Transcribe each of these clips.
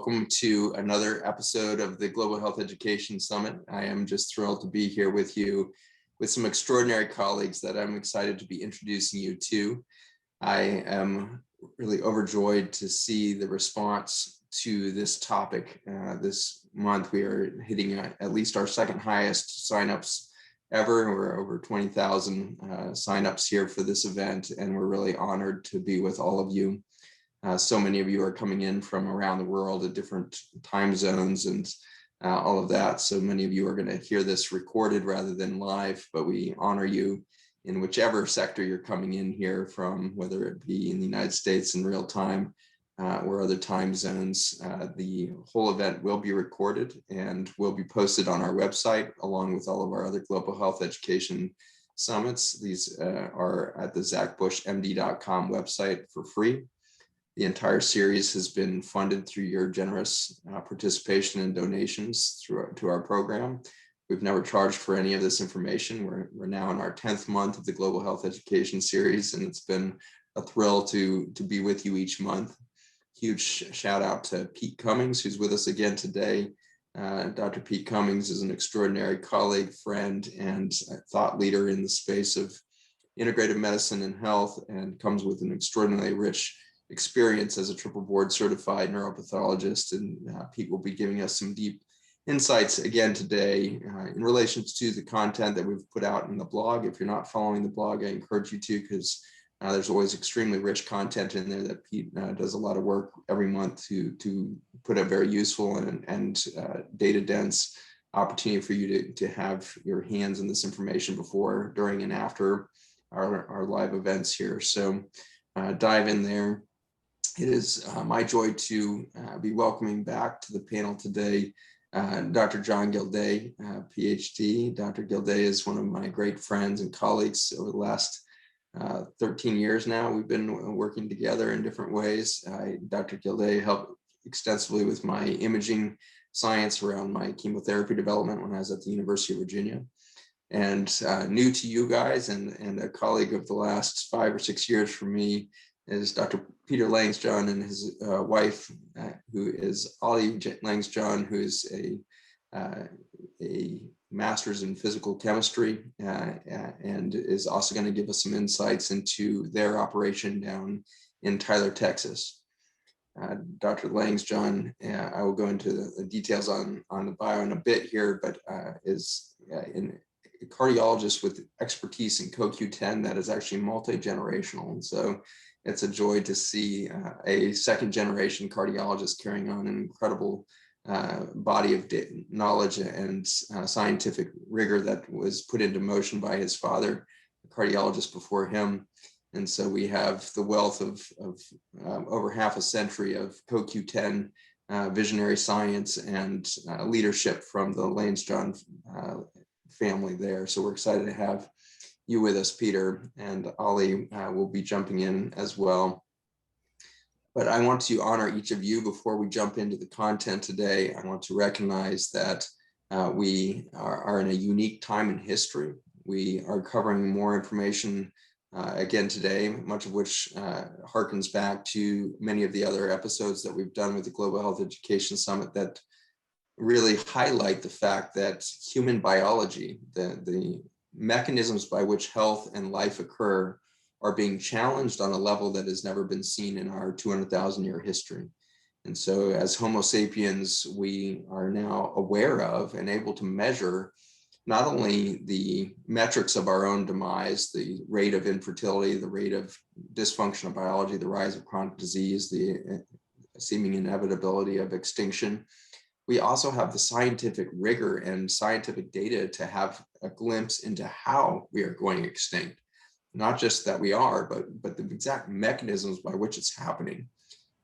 welcome to another episode of the Global Health Education Summit. I am just thrilled to be here with you with some extraordinary colleagues that I'm excited to be introducing you to. I am really overjoyed to see the response to this topic. This month we are hitting at least our second highest signups ever. We're over 20,000 signups here for this event, and we're really honored to be with all of you. So many of you are coming in from around the world at different time zones and all of that. So many of you are going to hear this recorded rather than live, but we honor you in whichever sector you're coming in here from, whether it be in the United States in real time or other time zones. The whole event will be recorded and will be posted on our website along with all of our other global health education summits. These are at the zachbushmd.com website for free. The entire series has been funded through your generous participation and donations to our program. We've never charged for any of this information. We're now in our 10th month of the Global Health Education series, and it's been a thrill to be with you each month. Huge shout out to Pete Cummings, who's with us again today. Dr. Pete Cummings is an extraordinary colleague, friend, and thought leader in the space of integrative medicine and health, and comes with an extraordinarily rich experience as a triple board certified neuropathologist. And Pete will be giving us some deep insights again today in relation to the content that we've put out in the blog. If you're not following the blog, I encourage you to, because there's always extremely rich content in there that Pete does a lot of work every month to put a very useful and data dense opportunity for you to have your hands in this information before, during, and after our live events here. So dive in there. It is my joy to be welcoming back to the panel today Dr. John Gildea, PhD. Dr. Gildea is one of my great friends and colleagues over the last 13 years now. We've been working together in different ways. Dr. Gildea helped extensively with my imaging science around my chemotherapy development when I was at the University of Virginia. And new to you guys and a colleague of the last 5 or 6 years for me is Dr. Peter Langsjoen and his wife, who is Ollie Langsjoen, who is a master's in physical chemistry and is also going to give us some insights into their operation down in Tyler, Texas. Dr. Langsjoen, I will go into the details on the bio in a bit here, but is a cardiologist with expertise in CoQ10 that is actually multi-generational. And so it's a joy to see a second generation cardiologist carrying on an incredible body of knowledge and scientific rigor that was put into motion by his father, a cardiologist before him. And so we have the wealth of over half a century of CoQ10 visionary science and leadership from the Langsjoen family there. So we're excited to have you with us, Peter, and Ollie will be jumping in as well. But I want to honor each of you before we jump into the content today. I want to recognize that we are in a unique time in history. We are covering more information again today, much of which harkens back to many of the other episodes that we've done with the Global Health Education Summit that really highlight the fact that human biology, the mechanisms by which health and life occur, are being challenged on a level that has never been seen in our 200,000-year history. And so as Homo sapiens, we are now aware of and able to measure not only the metrics of our own demise, the rate of infertility, the rate of dysfunction of biology, the rise of chronic disease, the seeming inevitability of extinction. We also have the scientific rigor and scientific data to have a glimpse into how we are going extinct. Not just that we are, but the exact mechanisms by which it's happening,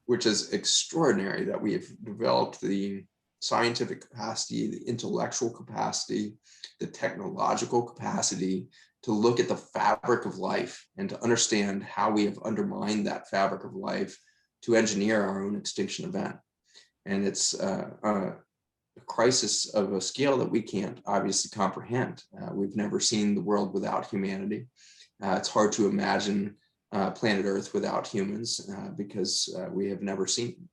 which is extraordinary that we have developed the scientific capacity, the intellectual capacity, the technological capacity to look at the fabric of life and to understand how we have undermined that fabric of life to engineer our own extinction event. And it's a crisis of a scale that we can't obviously comprehend. We've never seen the world without humanity. It's hard to imagine planet Earth without humans because we have never seen them.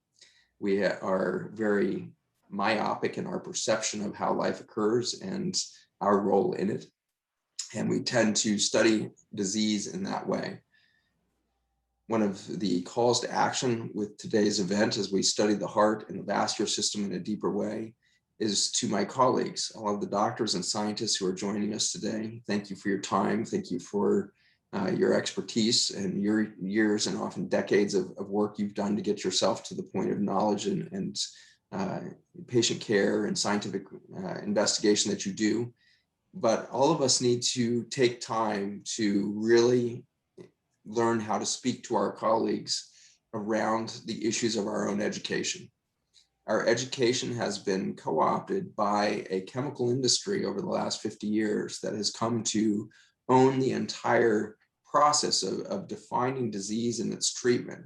We are very myopic in our perception of how life occurs and our role in it. And we tend to study disease in that way. One of the calls to action with today's event, as we study the heart and the vascular system in a deeper way, is to my colleagues, all of the doctors and scientists who are joining us today. Thank you for your time. Thank you for your expertise and your years and often decades of work you've done to get yourself to the point of knowledge and patient care and scientific investigation that you do. But all of us need to take time to really learn how to speak to our colleagues around the issues of our own education. Our education has been co-opted by a chemical industry over the last 50 years that has come to own the entire process of defining disease and its treatment.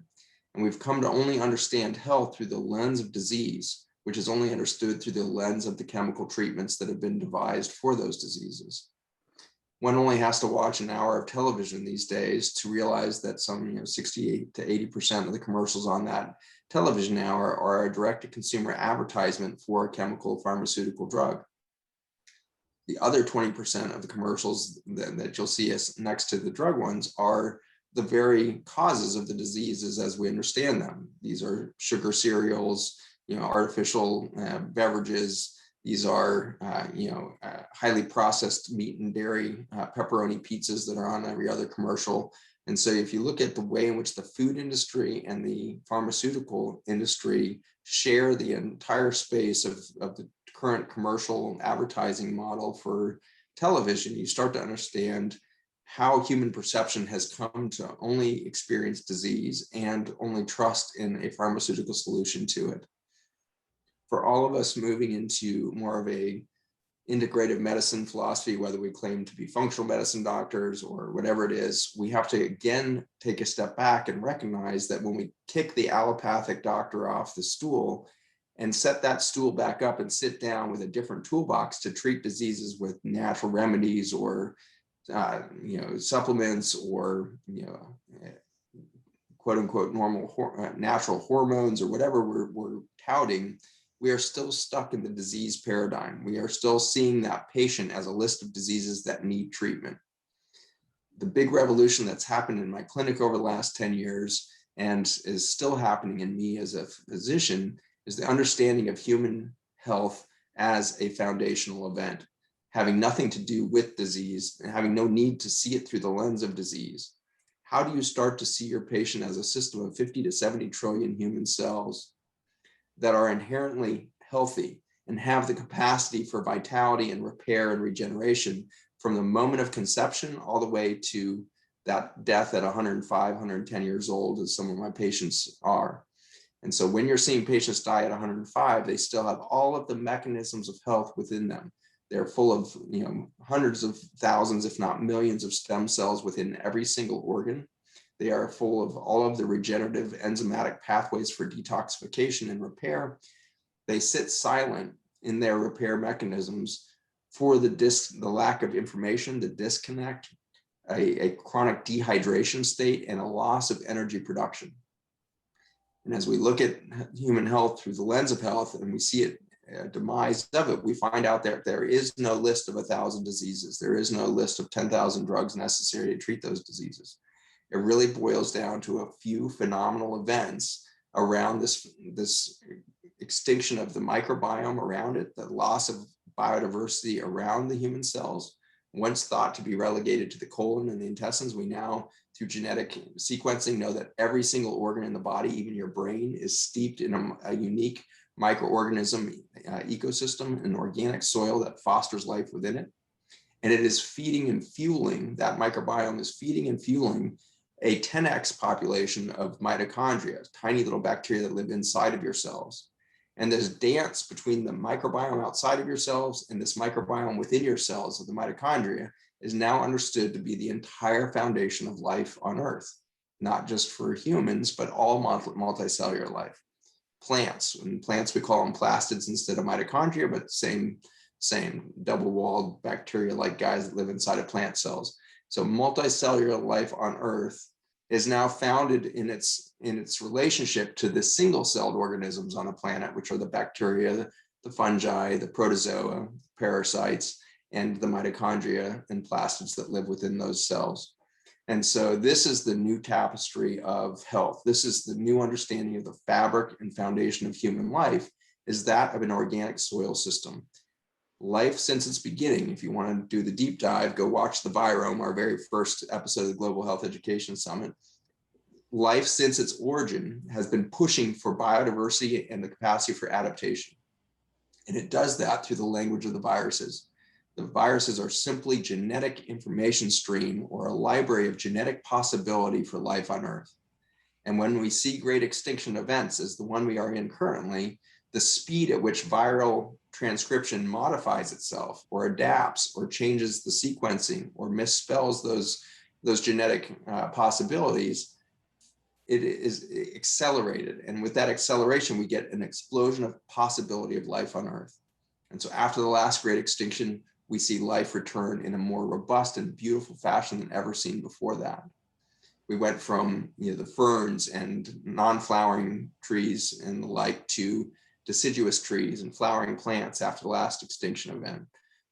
And we've come to only understand health through the lens of disease, which is only understood through the lens of the chemical treatments that have been devised for those diseases. One only has to watch an hour of television these days to realize that some 68 to 80% of the commercials on that television hour are a direct-to-consumer advertisement for a chemical pharmaceutical drug. The other 20% of the commercials that you'll see us next to the drug ones are the very causes of the diseases as we understand them. These are sugar cereals, artificial beverages. These are, highly processed meat and dairy pepperoni pizzas that are on every other commercial. And so if you look at the way in which the food industry and the pharmaceutical industry share the entire space of the current commercial advertising model for television, you start to understand how human perception has come to only experience disease and only trust in a pharmaceutical solution to it. For all of us moving into more of a integrative medicine philosophy, whether we claim to be functional medicine doctors or whatever it is, we have to again take a step back and recognize that when we kick the allopathic doctor off the stool and set that stool back up and sit down with a different toolbox to treat diseases with natural remedies or supplements or quote unquote normal natural hormones or whatever we're touting, we are still stuck in the disease paradigm. We are still seeing that patient as a list of diseases that need treatment. The big revolution that's happened in my clinic over the last 10 years and is still happening in me as a physician is the understanding of human health as a foundational event, having nothing to do with disease and having no need to see it through the lens of disease. How do you start to see your patient as a system of 50 to 70 trillion human cells that are inherently healthy and have the capacity for vitality and repair and regeneration from the moment of conception all the way to that death at 105, 110 years old, as some of my patients are. And so when you're seeing patients die at 105, they still have all of the mechanisms of health within them. They're full of hundreds of thousands, if not millions of stem cells within every single organ. They are full of all of the regenerative enzymatic pathways for detoxification and repair. They sit silent in their repair mechanisms for the lack of information, the disconnect, a chronic dehydration state, and a loss of energy production. And as we look at human health through the lens of health and we see it, demise of it, we find out that there is no list of 1,000 diseases. There is no list of 10,000 drugs necessary to treat those diseases. It really boils down to a few phenomenal events around this extinction of the microbiome around it, the loss of biodiversity around the human cells. Once thought to be relegated to the colon and the intestines, we now, through genetic sequencing, know that every single organ in the body, even your brain, is steeped in a unique microorganism ecosystem, an organic soil that fosters life within it. And it is feeding and fueling, that microbiome is feeding and fueling a 10x population of mitochondria, tiny little bacteria that live inside of your cells. And this dance between the microbiome outside of your cells and this microbiome within your cells of the mitochondria is now understood to be the entire foundation of life on Earth, not just for humans, but all multicellular life. Plants, in plants we call them plastids instead of mitochondria, but same double-walled bacteria-like guys that live inside of plant cells. So multicellular life on Earth is now founded in its relationship to the single-celled organisms on the planet, which are the bacteria, the fungi, the protozoa, parasites, and the mitochondria and plastids that live within those cells. And so this is the new tapestry of health. This is the new understanding of the fabric and foundation of human life, is that of an organic soil system. Life since its beginning, if you want to do the deep dive, go watch the Virome, our very first episode of the Global Health Education Summit. Life since its origin has been pushing for biodiversity and the capacity for adaptation. And it does that through the language of the viruses. The viruses are simply genetic information stream, or a library of genetic possibility for life on Earth. And when we see great extinction events, as the one we are in currently, the speed at which viral transcription modifies itself or adapts or changes the sequencing or misspells those genetic possibilities, it is accelerated. And with that acceleration, we get an explosion of possibility of life on Earth. And so after the last great extinction, we see life return in a more robust and beautiful fashion than ever seen before that. We went from the ferns and non-flowering trees and the like to deciduous trees and flowering plants after the last extinction event.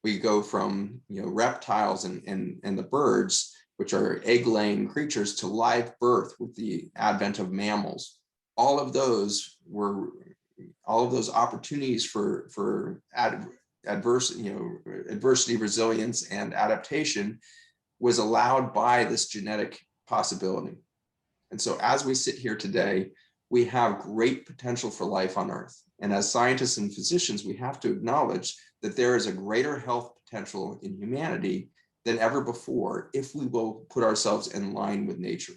We go from reptiles and the birds, which are egg-laying creatures, to live birth with the advent of mammals. All of those opportunities for adversity, resilience, and adaptation was allowed by this genetic possibility. And so as we sit here today, we have great potential for life on Earth. And as scientists and physicians, we have to acknowledge that there is a greater health potential in humanity than ever before if we will put ourselves in line with nature.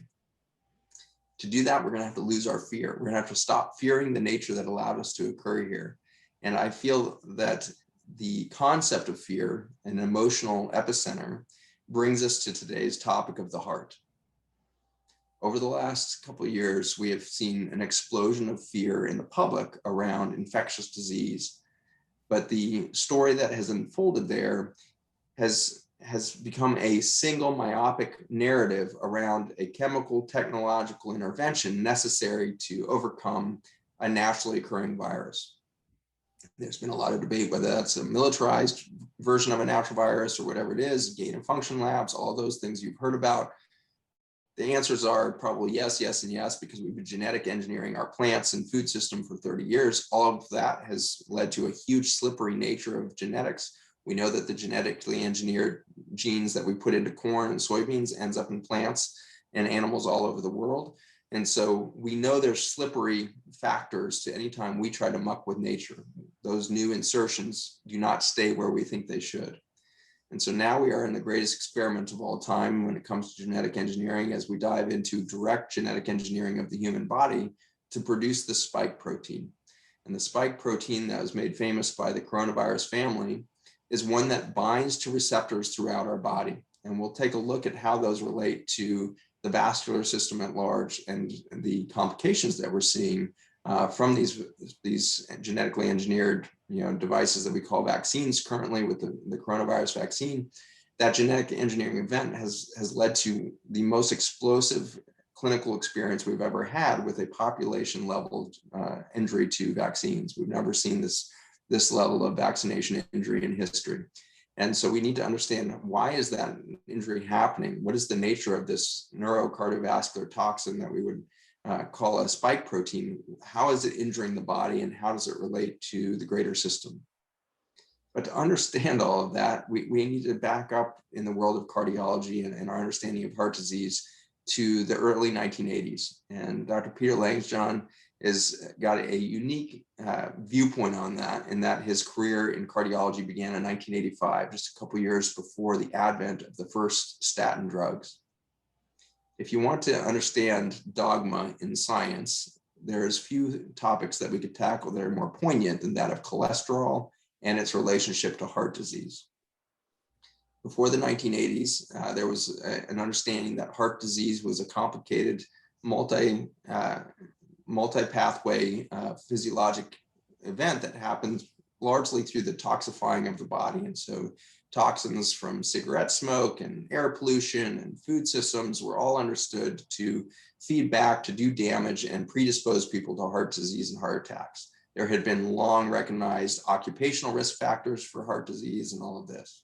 To do that, we're going to have to lose our fear. We're going to have to stop fearing the nature that allowed us to occur here. And I feel that the concept of fear, an emotional epicenter, brings us to today's topic of the heart. Over the last couple of years, we have seen an explosion of fear in the public around infectious disease. But the story that has unfolded there has become a single myopic narrative around a chemical technological intervention necessary to overcome a naturally occurring virus. There's been a lot of debate whether that's a militarized version of a natural virus or whatever it is, gain of function labs, all those things you've heard about. The answers are probably yes, yes, and yes, because we've been genetic engineering our plants and food system for 30 years. All of that has led to a huge slippery nature of genetics. We know that the genetically engineered genes that we put into corn and soybeans ends up in plants and animals all over the world. And so we know there's slippery factors to any time we try to muck with nature. Those new insertions do not stay where we think they should. And so now we are in the greatest experiment of all time when it comes to genetic engineering, as we dive into direct genetic engineering of the human body to produce the spike protein. And the spike protein that was made famous by the coronavirus family is one that binds to receptors throughout our body. And we'll take a look at how those relate to the vascular system at large and the complications that we're seeing from these genetically engineered devices that we call vaccines currently with the coronavirus vaccine. That genetic engineering event has led to the most explosive clinical experience we've ever had with a population level injury to vaccines. We've never seen this level of vaccination injury in history. And so we need to understand, why is that injury happening? What is the nature of this neurocardiovascular toxin that we would call a spike protein? How is it injuring the body, and how does it relate to the greater system? But to understand all of that, we need to back up in the world of cardiology and our understanding of heart disease to the early 1980s. And Dr. Peter Langsjoen has got a unique viewpoint on that, in that his career in cardiology began in 1985, just a couple years before the advent of the first statin drugs. If you want to understand dogma in science, there's few topics that we could tackle that are more poignant than that of cholesterol and its relationship to heart disease. Before the 1980s, there was an understanding that heart disease was a complicated multi-pathway physiologic event that happens largely through the toxifying of the body. And so toxins from cigarette smoke and air pollution and food systems were all understood to feed back, to do damage, and predispose people to heart disease and heart attacks. There had been long recognized occupational risk factors for heart disease and all of this.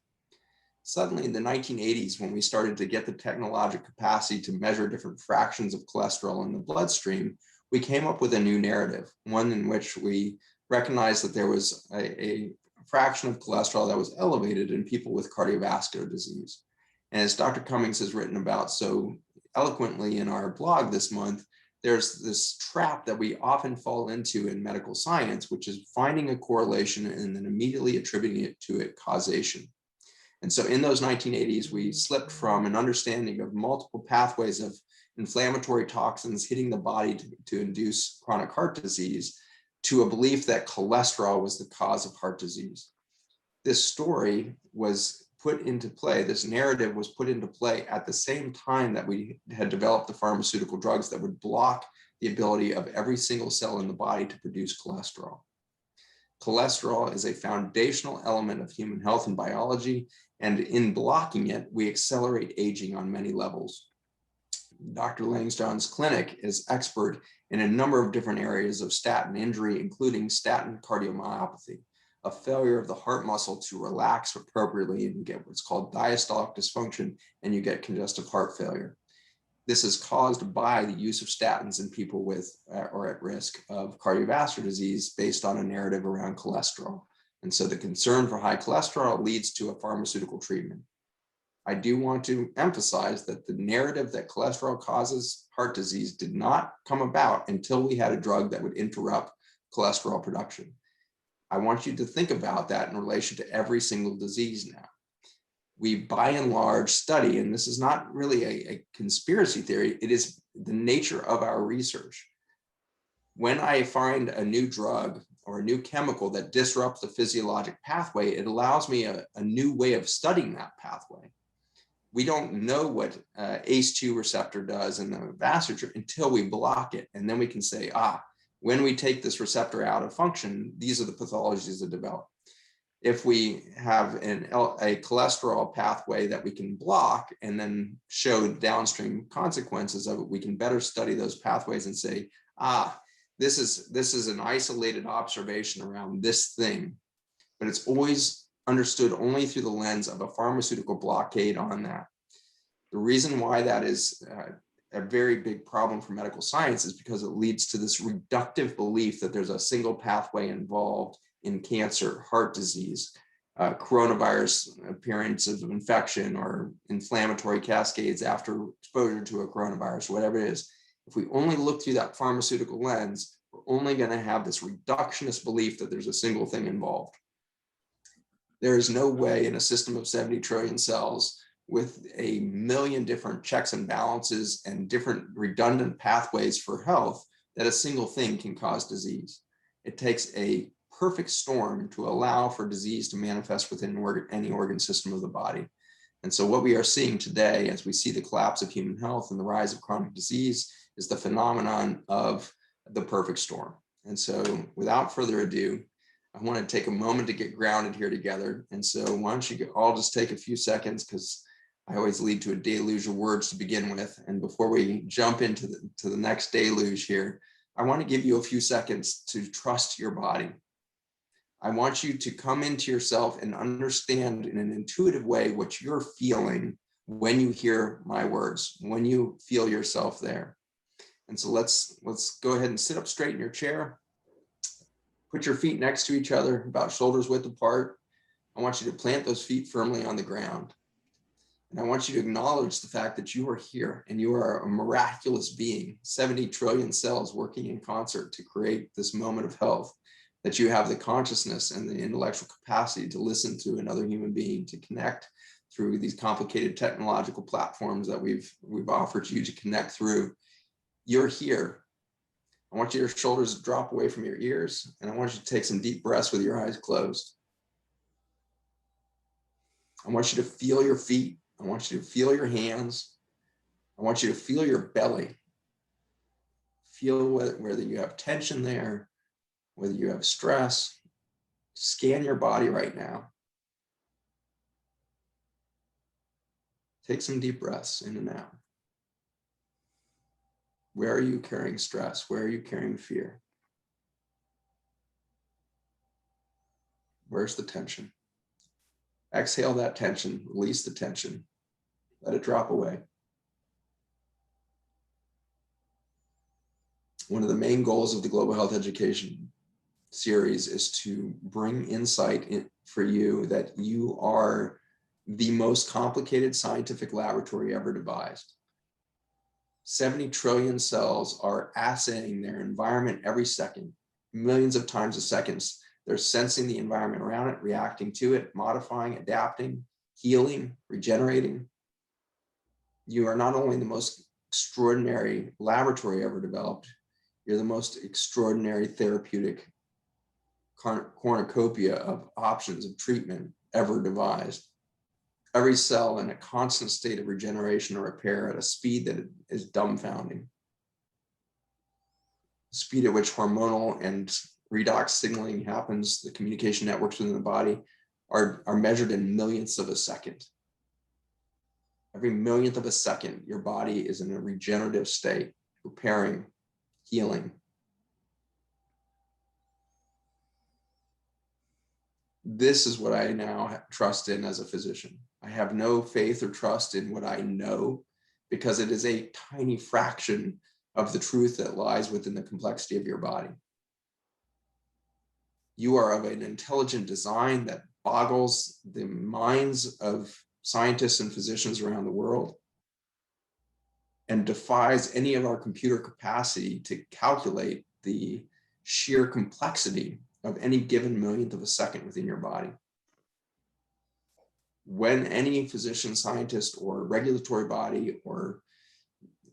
Suddenly in the 1980s, when we started to get the technological capacity to measure different fractions of cholesterol in the bloodstream, we came up with a new narrative, one in which we recognized that there was a fraction of cholesterol that was elevated in people with cardiovascular disease. And as Dr. Cummings has written about so eloquently in our blog this month, there's this trap that we often fall into in medical science, which is finding a correlation and then immediately attributing it to causation. And so in those 1980s, we slipped from an understanding of multiple pathways of inflammatory toxins hitting the body to induce chronic heart disease to a belief that cholesterol was the cause of heart disease. This story was put into play, this narrative was put into play at the same time that we had developed the pharmaceutical drugs that would block the ability of every single cell in the body to produce cholesterol. Cholesterol is a foundational element of human health and biology, and in blocking it, we accelerate aging on many levels. Dr. Langsjoen's clinic is expert in a number of different areas of statin injury, including statin cardiomyopathy, a failure of the heart muscle to relax appropriately, and you get what's called diastolic dysfunction, and you get congestive heart failure. This is caused by the use of statins in people with or at risk of cardiovascular disease based on a narrative around cholesterol. And so the concern for high cholesterol leads to a pharmaceutical treatment. I do want to emphasize that the narrative that cholesterol causes heart disease did not come about until we had a drug that would interrupt cholesterol production. I want you to think about that in relation to every single disease now. We, by and large, study, and this is not really a conspiracy theory, it is the nature of our research. When I find a new drug or a new chemical that disrupts the physiologic pathway, it allows me a new way of studying that pathway. We don't know what ACE2 receptor does in the vasculature until we block it. And then we can say, when we take this receptor out of function, these are the pathologies that develop. If we have a cholesterol pathway that we can block and then show downstream consequences of it, we can better study those pathways and say, this is an isolated observation around this thing, but it's always understood only through the lens of a pharmaceutical blockade on that. The reason why that is a very big problem for medical science is because it leads to this reductive belief that there's a single pathway involved in cancer, heart disease, coronavirus appearance of infection, or inflammatory cascades after exposure to a coronavirus, whatever it is. If we only look through that pharmaceutical lens, we're only going to have this reductionist belief that there's a single thing involved. There is no way in a system of 70 trillion cells with a million different checks and balances and different redundant pathways for health that a single thing can cause disease. It takes a perfect storm to allow for disease to manifest within any organ system of the body. And so what we are seeing today, as we see the collapse of human health and the rise of chronic disease, is the phenomenon of the perfect storm. And so without further ado, I want to take a moment to get grounded here together. And so why don't you all just take a few seconds, because I always lead to a deluge of words to begin with. And before we jump into the next deluge here, I want to give you a few seconds to trust your body. I want you to come into yourself and understand in an intuitive way what you're feeling when you hear my words, when you feel yourself there. And so let's go ahead and sit up straight in your chair. Put your feet next to each other, about shoulders width apart. I want you to plant those feet firmly on the ground. And I want you to acknowledge the fact that you are here and you are a miraculous being, 70 trillion cells working in concert to create this moment of health, that you have the consciousness and the intellectual capacity to listen to another human being, to connect through these complicated technological platforms that we've offered you to connect through. You're here. I want your shoulders to drop away from your ears, and I want you to take some deep breaths with your eyes closed. I want you to feel your feet. I want you to feel your hands. I want you to feel your belly. Feel whether you have tension there, whether you have stress. Scan your body right now. Take some deep breaths in and out. Where are you carrying stress? Where are you carrying fear? Where's the tension? Exhale that tension, release the tension, let it drop away. One of the main goals of the Global Health Education series is to bring insight in for you that you are the most complicated scientific laboratory ever devised. 70 trillion cells are assaying their environment every second, millions of times a second. They're sensing the environment around it, reacting to it, modifying, adapting, healing, regenerating. You are not only the most extraordinary laboratory ever developed, you're the most extraordinary therapeutic cornucopia of options of treatment ever devised. Every cell in a constant state of regeneration or repair at a speed that is dumbfounding. The speed at which hormonal and redox signaling happens, the communication networks within the body are measured in millionths of a second. Every millionth of a second, your body is in a regenerative state, repairing, healing. This is what I now trust in as a physician. I have no faith or trust in what I know because it is a tiny fraction of the truth that lies within the complexity of your body. You are of an intelligent design that boggles the minds of scientists and physicians around the world and defies any of our computer capacity to calculate the sheer complexity of any given millionth of a second within your body. When any physician, scientist, or regulatory body, or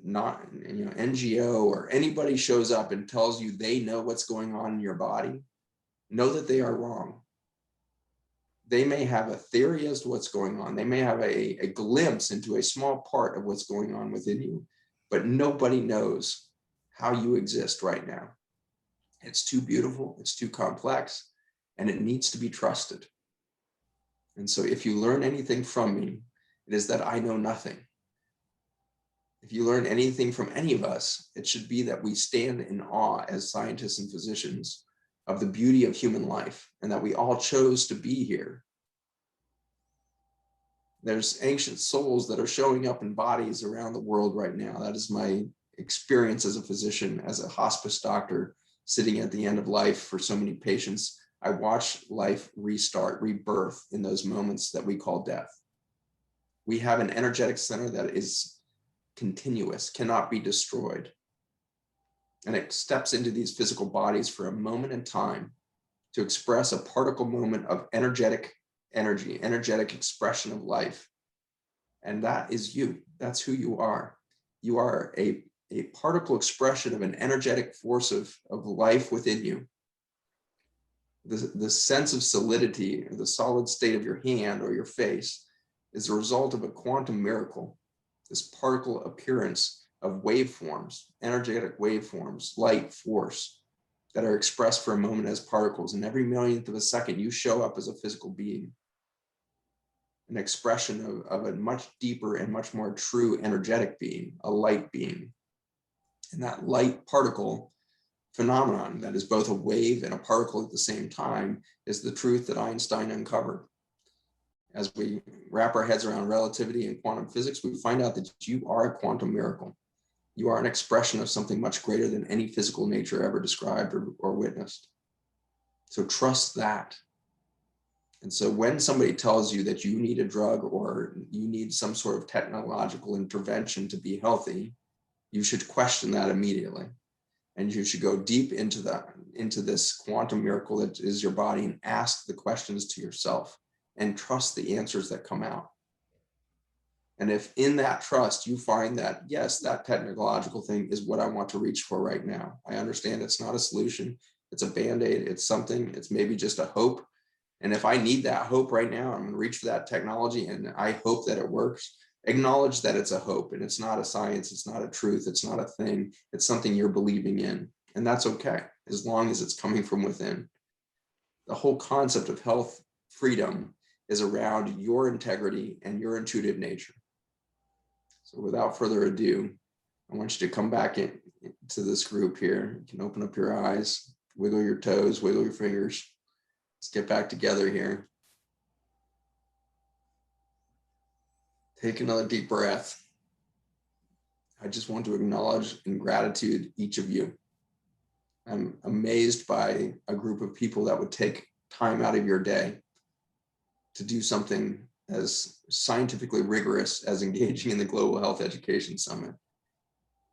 not, NGO, or anybody shows up and tells you they know what's going on in your body, know that they are wrong. They may have a theory as to what's going on. They may have a glimpse into a small part of what's going on within you, but nobody knows how you exist right now. It's too beautiful, it's too complex, and it needs to be trusted. And so if you learn anything from me, it is that I know nothing. If you learn anything from any of us, it should be that we stand in awe as scientists and physicians of the beauty of human life and that we all chose to be here. There's ancient souls that are showing up in bodies around the world right now. That is my experience as a physician, as a hospice doctor, sitting at the end of life for so many patients. I watch life restart, rebirth in those moments that we call death. We have an energetic center that is continuous, cannot be destroyed. And it steps into these physical bodies for a moment in time to express a particle moment of energetic energy, energetic expression of life. And that is you. That's who you are. You are a particle expression of an energetic force of life within you. The sense of solidity, or the solid state of your hand or your face, is a result of a quantum miracle, this particle appearance of waveforms, energetic waveforms, light, force, that are expressed for a moment as particles. And every millionth of a second, you show up as a physical being, an expression of a much deeper and much more true energetic being, a light being. And that light particle phenomenon that is both a wave and a particle at the same time is the truth that Einstein uncovered. As we wrap our heads around relativity and quantum physics, we find out that you are a quantum miracle. You are an expression of something much greater than any physical nature ever described or witnessed. So trust that. And so when somebody tells you that you need a drug or you need some sort of technological intervention to be healthy, you should question that immediately. And you should go deep into this quantum miracle that is your body and ask the questions to yourself and trust the answers that come out. And if in that trust you find that, yes, that technological thing is what I want to reach for right now. I understand it's not a solution. It's a Band-Aid. It's something, it's maybe just a hope. And if I need that hope right now, I'm going to reach for that technology and I hope that it works. Acknowledge that it's a hope and it's not a science. It's not a truth. It's not a thing. It's something you're believing in. And that's okay, as long as it's coming from within. The whole concept of health freedom is around your integrity and your intuitive nature. So without further ado, I want you to come back to this group here. You can open up your eyes, wiggle your toes, wiggle your fingers. Let's get back together here. Take another deep breath. I just want to acknowledge in gratitude each of you. I'm amazed by a group of people that would take time out of your day to do something as scientifically rigorous as engaging in the Global Health Education Summit.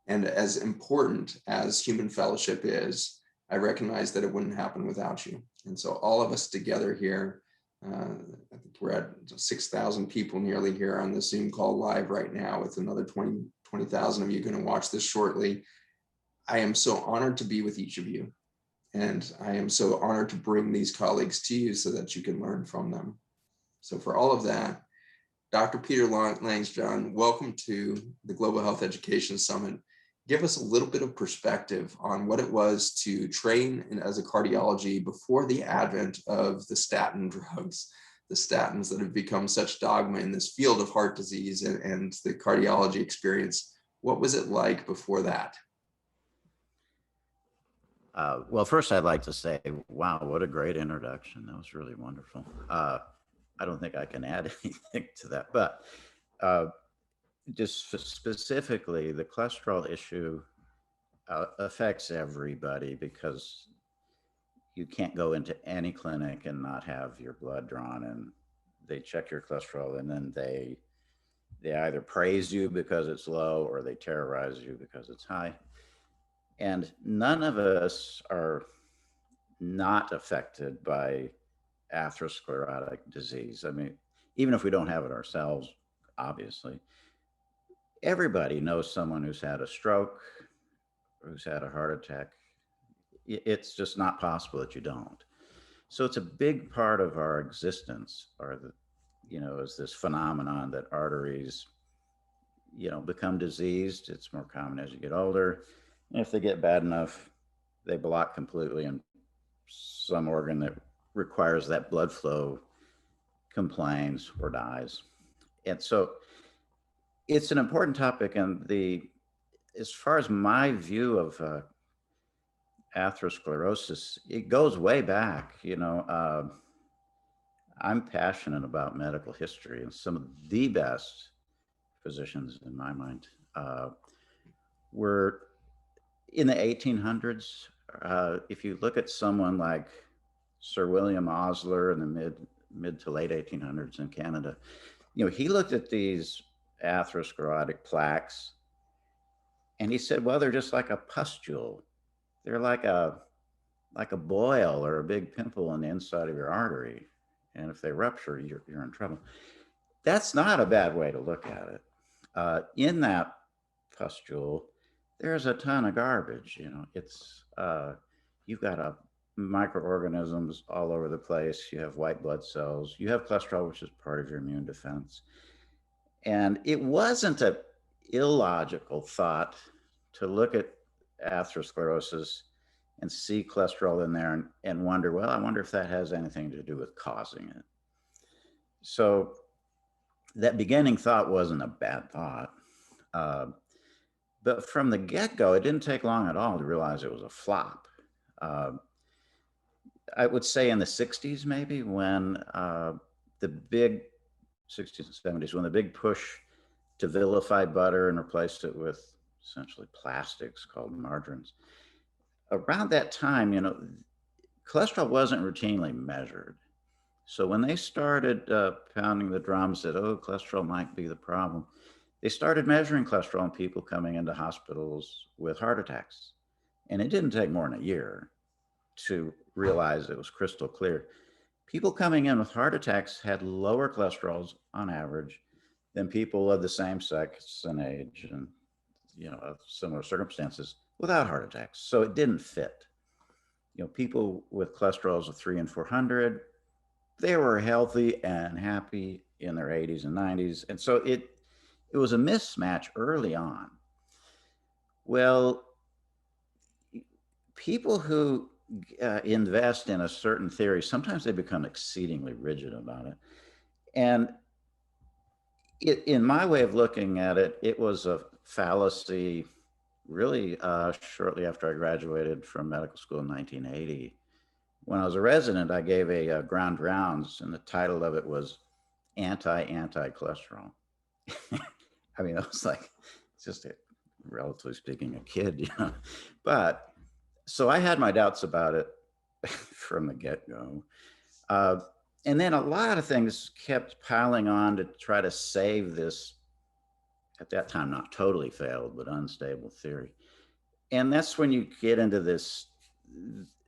And as important as human fellowship is, I recognize that it wouldn't happen without you. And so all of us together here, I think we're at 6,000 people nearly here on the Zoom call live right now, with another 20,000 of you going to watch this shortly. I am so honored to be with each of you. And I am so honored to bring these colleagues to you so that you can learn from them. So for all of that, Dr. Peter Langsjoen, welcome to the Global Health Education Summit. Give us a little bit of perspective on what it was to train as a cardiology before the advent of the statin drugs, the statins that have become such dogma in this field of heart disease and the cardiology experience. What was it like before that? Well, first I'd like to say, wow, what a great introduction. That was really wonderful. I don't think I can add anything to that, but just specifically, the cholesterol issue affects everybody, because you can't go into any clinic and not have your blood drawn, and they check your cholesterol, and then they either praise you because it's low or they terrorize you because it's high. And none of us are not affected by atherosclerotic disease. I mean, even if we don't have it ourselves, obviously, everybody knows someone who's had a stroke, who's had a heart attack. It's just not possible that you don't. So it's a big part of our existence, is this phenomenon that arteries, become diseased. It's more common as you get older. And if they get bad enough, they block completely, and some organ that requires that blood flow complains or dies. And so it's an important topic. And as far as my view of atherosclerosis, it goes way back. I'm passionate about medical history, and some of the best physicians, in my mind, were in the 1800s. If you look at someone like Sir William Osler in the mid to late 1800s in Canada, he looked at these atherosclerotic plaques and he said, well, they're just like a pustule. They're like a boil or a big pimple on the inside of your artery. And if they rupture, you're in trouble. That's not a bad way to look at it. In that pustule, there's a ton of garbage. You've got microorganisms all over the place. You have white blood cells. You have cholesterol, which is part of your immune defense. And it wasn't an illogical thought to look at atherosclerosis and see cholesterol in there and wonder, well, I wonder if that has anything to do with causing it. So that beginning thought wasn't a bad thought. But from the get-go, it didn't take long at all to realize it was a flop. I would say in the 60s, maybe, when the big 60s and 70s, when the big push to vilify butter and replace it with essentially plastics called margarines. Around that time, cholesterol wasn't routinely measured. So when they started pounding the drums that, cholesterol might be the problem, they started measuring cholesterol in people coming into hospitals with heart attacks. And it didn't take more than a year to realize it was crystal clear. People coming in with heart attacks had lower cholesterols on average than people of the same sex and age and similar circumstances without heart attacks. So it didn't fit. People with cholesterols of 300 and 400, they were healthy and happy in their 80s and 90s. And so it was a mismatch early on. Well, people who invest in a certain theory, sometimes they become exceedingly rigid about it. And In my way of looking at it, it was a fallacy really shortly after I graduated from medical school in 1980. When I was a resident, I gave a ground rounds, and the title of it was Anti-Cholesterol. I mean, I was like, it's just a, relatively speaking, a kid, you know. But so I had my doubts about it from the get-go. And then a lot of things kept piling on to try to save this, at that time, not totally failed, but unstable theory. And that's when you get into this,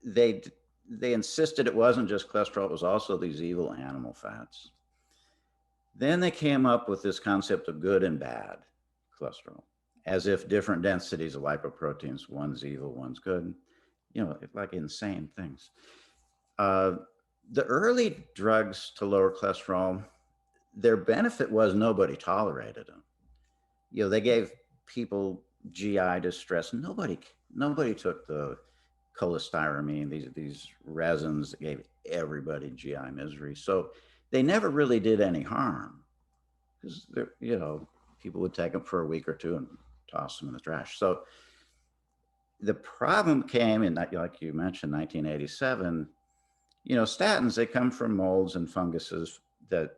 they, they insisted it wasn't just cholesterol, it was also these evil animal fats. Then they came up with this concept of good and bad cholesterol, as if different densities of lipoproteins, one's evil, one's good, you know, like insane things. The early drugs to lower cholesterol, their benefit was nobody tolerated them. You know, they gave people GI distress. Nobody took the cholestyramine, these resins that gave everybody GI misery. So they never really did any harm because you know, people would take them for a week or two and toss them in the trash. So the problem came in, like you mentioned, 1987. You know, statins, they come from molds and funguses that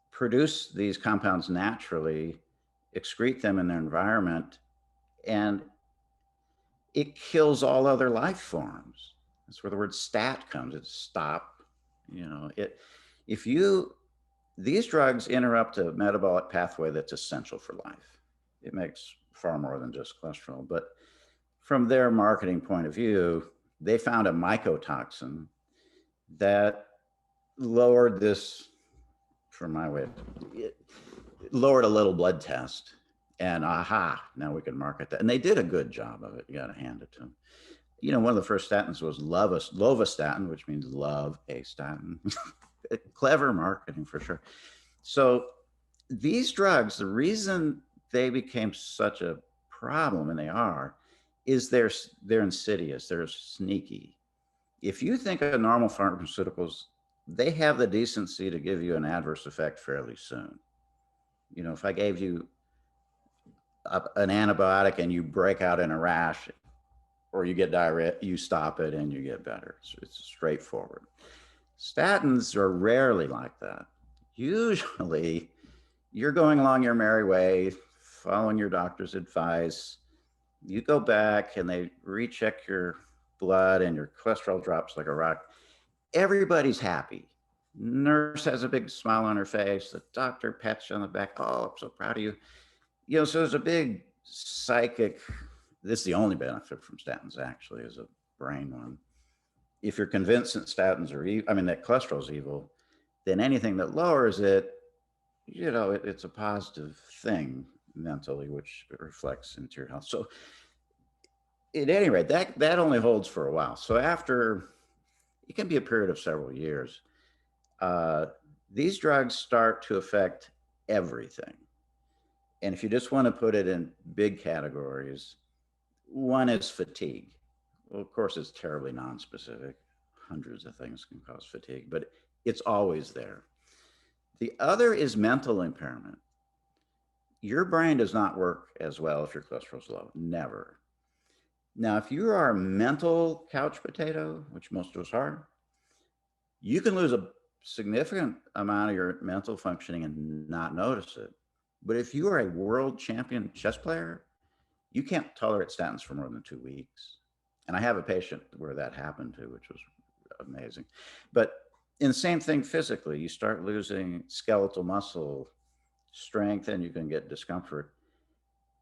produce these compounds naturally, excrete them in their environment, and it kills all other life forms. That's where the word stat comes. It's stop. You know, if you, these drugs interrupt a metabolic pathway that's essential for life. It makes far more than just cholesterol. But from their marketing point of view, they found a mycotoxin that lowered this, from my way, it lowered a little blood test, and aha, now we can market that. And they did a good job of it. You got to hand it to them. You know, one of the first statins was lovastatin, which means love a statin. Clever marketing for sure. So these drugs, the reason they became such a problem, and they are, is they're insidious, they're sneaky. If you think of normal pharmaceuticals, they have the decency to give you an adverse effect fairly soon. You know, if I gave you an antibiotic and you break out in a rash or you get diarrhea, you stop it and you get better. It's straightforward. Statins are rarely like that. Usually, you're going along your merry way, following your doctor's advice. You go back and they recheck your blood and your cholesterol drops like a rock. Everybody's happy. Nurse has a big smile on her face. The doctor pats you on the back. Oh, I'm so proud of you. You know, so there's a big psychic, this is the only benefit from statins actually, is a brain one. If you're convinced that statins are evil, I mean, that cholesterol is evil, then anything that lowers it, you know, it's a positive thing mentally, which reflects into your health. So at any rate, that only holds for a while. So after, it can be a period of several years, these drugs start to affect everything. And if you just want to put it in big categories, one is fatigue. Well, of course, it's terribly nonspecific. Hundreds of things can cause fatigue, but it's always there. The other is mental impairment. Your brain does not work as well if your cholesterol is low, never. Now, if you are a mental couch potato, which most of us are, you can lose a significant amount of your mental functioning and not notice it. But if you are a world champion chess player, you can't tolerate statins for more than 2 weeks. And I have a patient where that happened to, which was amazing. But in the same thing physically, you start losing skeletal muscle strength and you can get discomfort.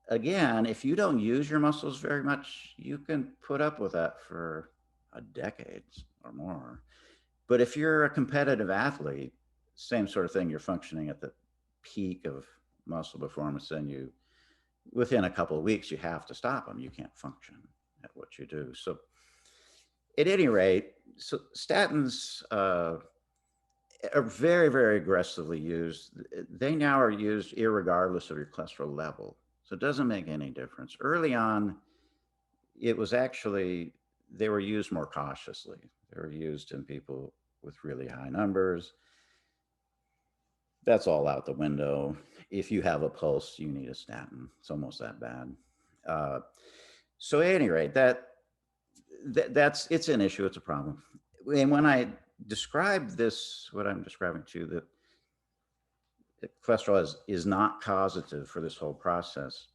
Again, if you don't use your muscles very much, you can put up with that for a decade or more. But if you're a competitive athlete, same sort of thing, you're functioning at the peak of muscle performance, and you, within a couple of weeks, you have to stop them. You can't function at what you do. So at any rate, so statins are very, very aggressively used. They now are used irregardless of your cholesterol level. So it doesn't make any difference. Early on, it was actually, they were used more cautiously. They were used in people with really high numbers. that's all out the window. If you have a pulse, you need a statin. It's almost that bad. So at any rate, that's it's an issue. It's a problem. And when I describe this, what I'm describing to you, that cholesterol is not causative for this whole process,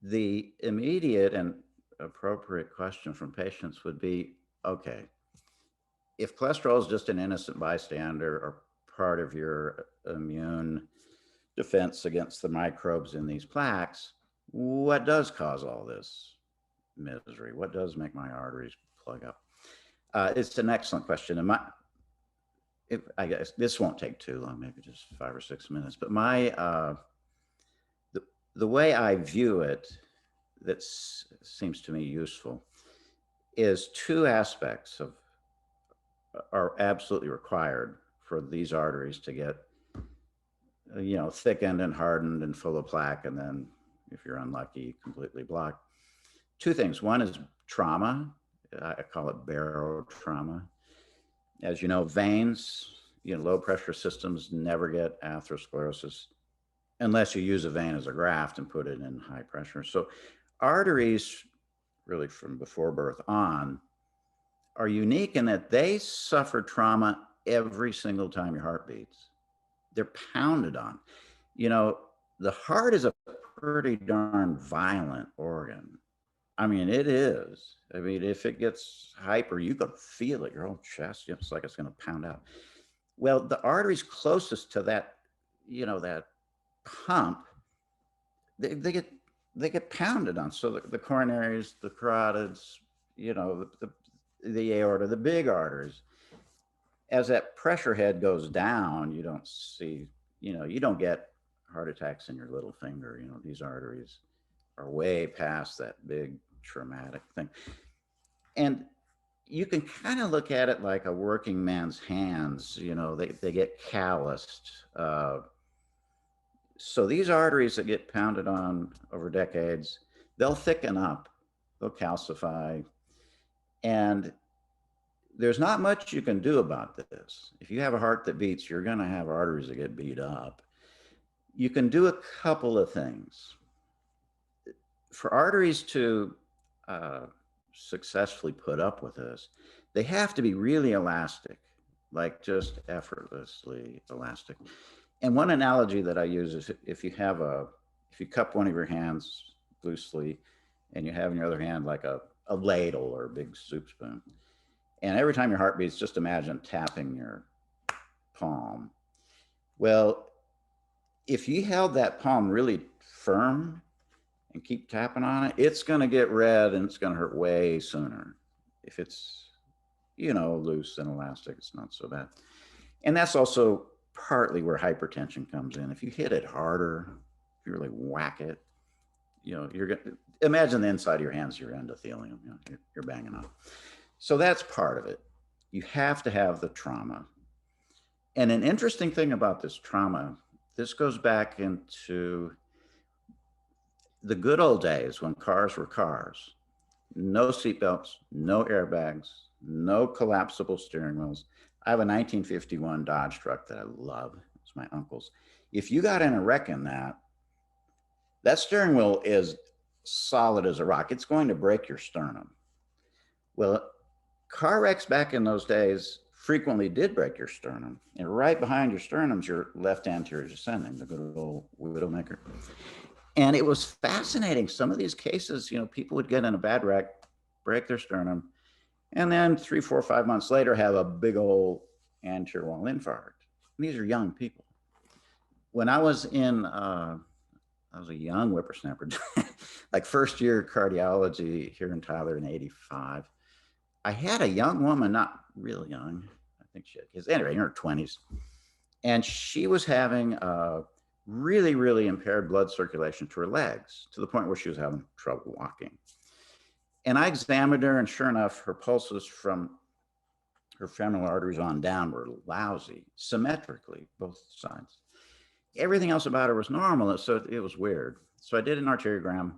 the immediate and appropriate question from patients would be, okay, if cholesterol is just an innocent bystander or part of your immune defense against the microbes in these plaques, what does cause all this misery? What does make my arteries plug up? It's an excellent question. And I guess this won't take too long, maybe just 5 or 6 minutes. But the way I view it, that seems to me useful, is two aspects are absolutely required for these arteries to get, thickened and hardened and full of plaque, and then, if you're unlucky, completely blocked. Two things. One is trauma. I call it barotrauma. As you know, veins, low pressure systems never get atherosclerosis unless you use a vein as a graft and put it in high pressure. So arteries, really from before birth on, are unique in that they suffer trauma every single time your heart beats. They're pounded on. The heart is a pretty darn violent organ. I mean, it is. I mean, if it gets hyper, you can feel it, your whole chest. It's like it's going to pound out. Well, the arteries closest to that, that pump, they get pounded on. So the coronaries, the carotids, the aorta, the big arteries. As that pressure head goes down, you don't see, you don't get heart attacks in your little finger. These arteries are way past that big traumatic thing. And you can kind of look at it like a working man's hands, they get calloused. So these arteries that get pounded on over decades, they'll thicken up, they'll calcify, and there's not much you can do about this. If you have a heart that beats, you're going to have arteries that get beat up. You can do a couple of things. For arteries to successfully put up with this, they have to be really elastic, like just effortlessly elastic. And one analogy that I use is if you cup one of your hands loosely and you have in your other hand like a ladle or a big soup spoon, and every time your heart beats, just imagine tapping your palm. Well, if you held that palm really firm and keep tapping on it, it's going to get red and it's going to hurt way sooner. If it's, loose and elastic, it's not so bad. And that's also partly where hypertension comes in. If you hit it harder, if you really whack it, you're going to imagine the inside of your hands, your endothelium, you're banging on. So that's part of it. You have to have the trauma. And an interesting thing about this trauma, this goes back into the good old days when cars were cars. No seatbelts, no airbags, no collapsible steering wheels. I have a 1951 Dodge truck that I love. It's my uncle's. If you got in a wreck in that steering wheel is solid as a rock. It's going to break your sternum. Well, car wrecks back in those days frequently did break your sternum. And right behind your sternum is your left anterior descending, the good old widowmaker. And it was fascinating. Some of these cases, people would get in a bad wreck, break their sternum, and then 3, 4, 5 months later have a big old anterior wall infarct. And these are young people. When I was I was a young whippersnapper, like first year cardiology here in Tyler in '85. I had a young woman, not really young, I think she had kids, anyway, in her 20s. And she was having really, really impaired blood circulation to her legs, to the point where she was having trouble walking. And I examined her, and sure enough, her pulses from her femoral arteries on down were lousy, symmetrically, both sides. Everything else about her was normal, so it was weird. So I did an arteriogram,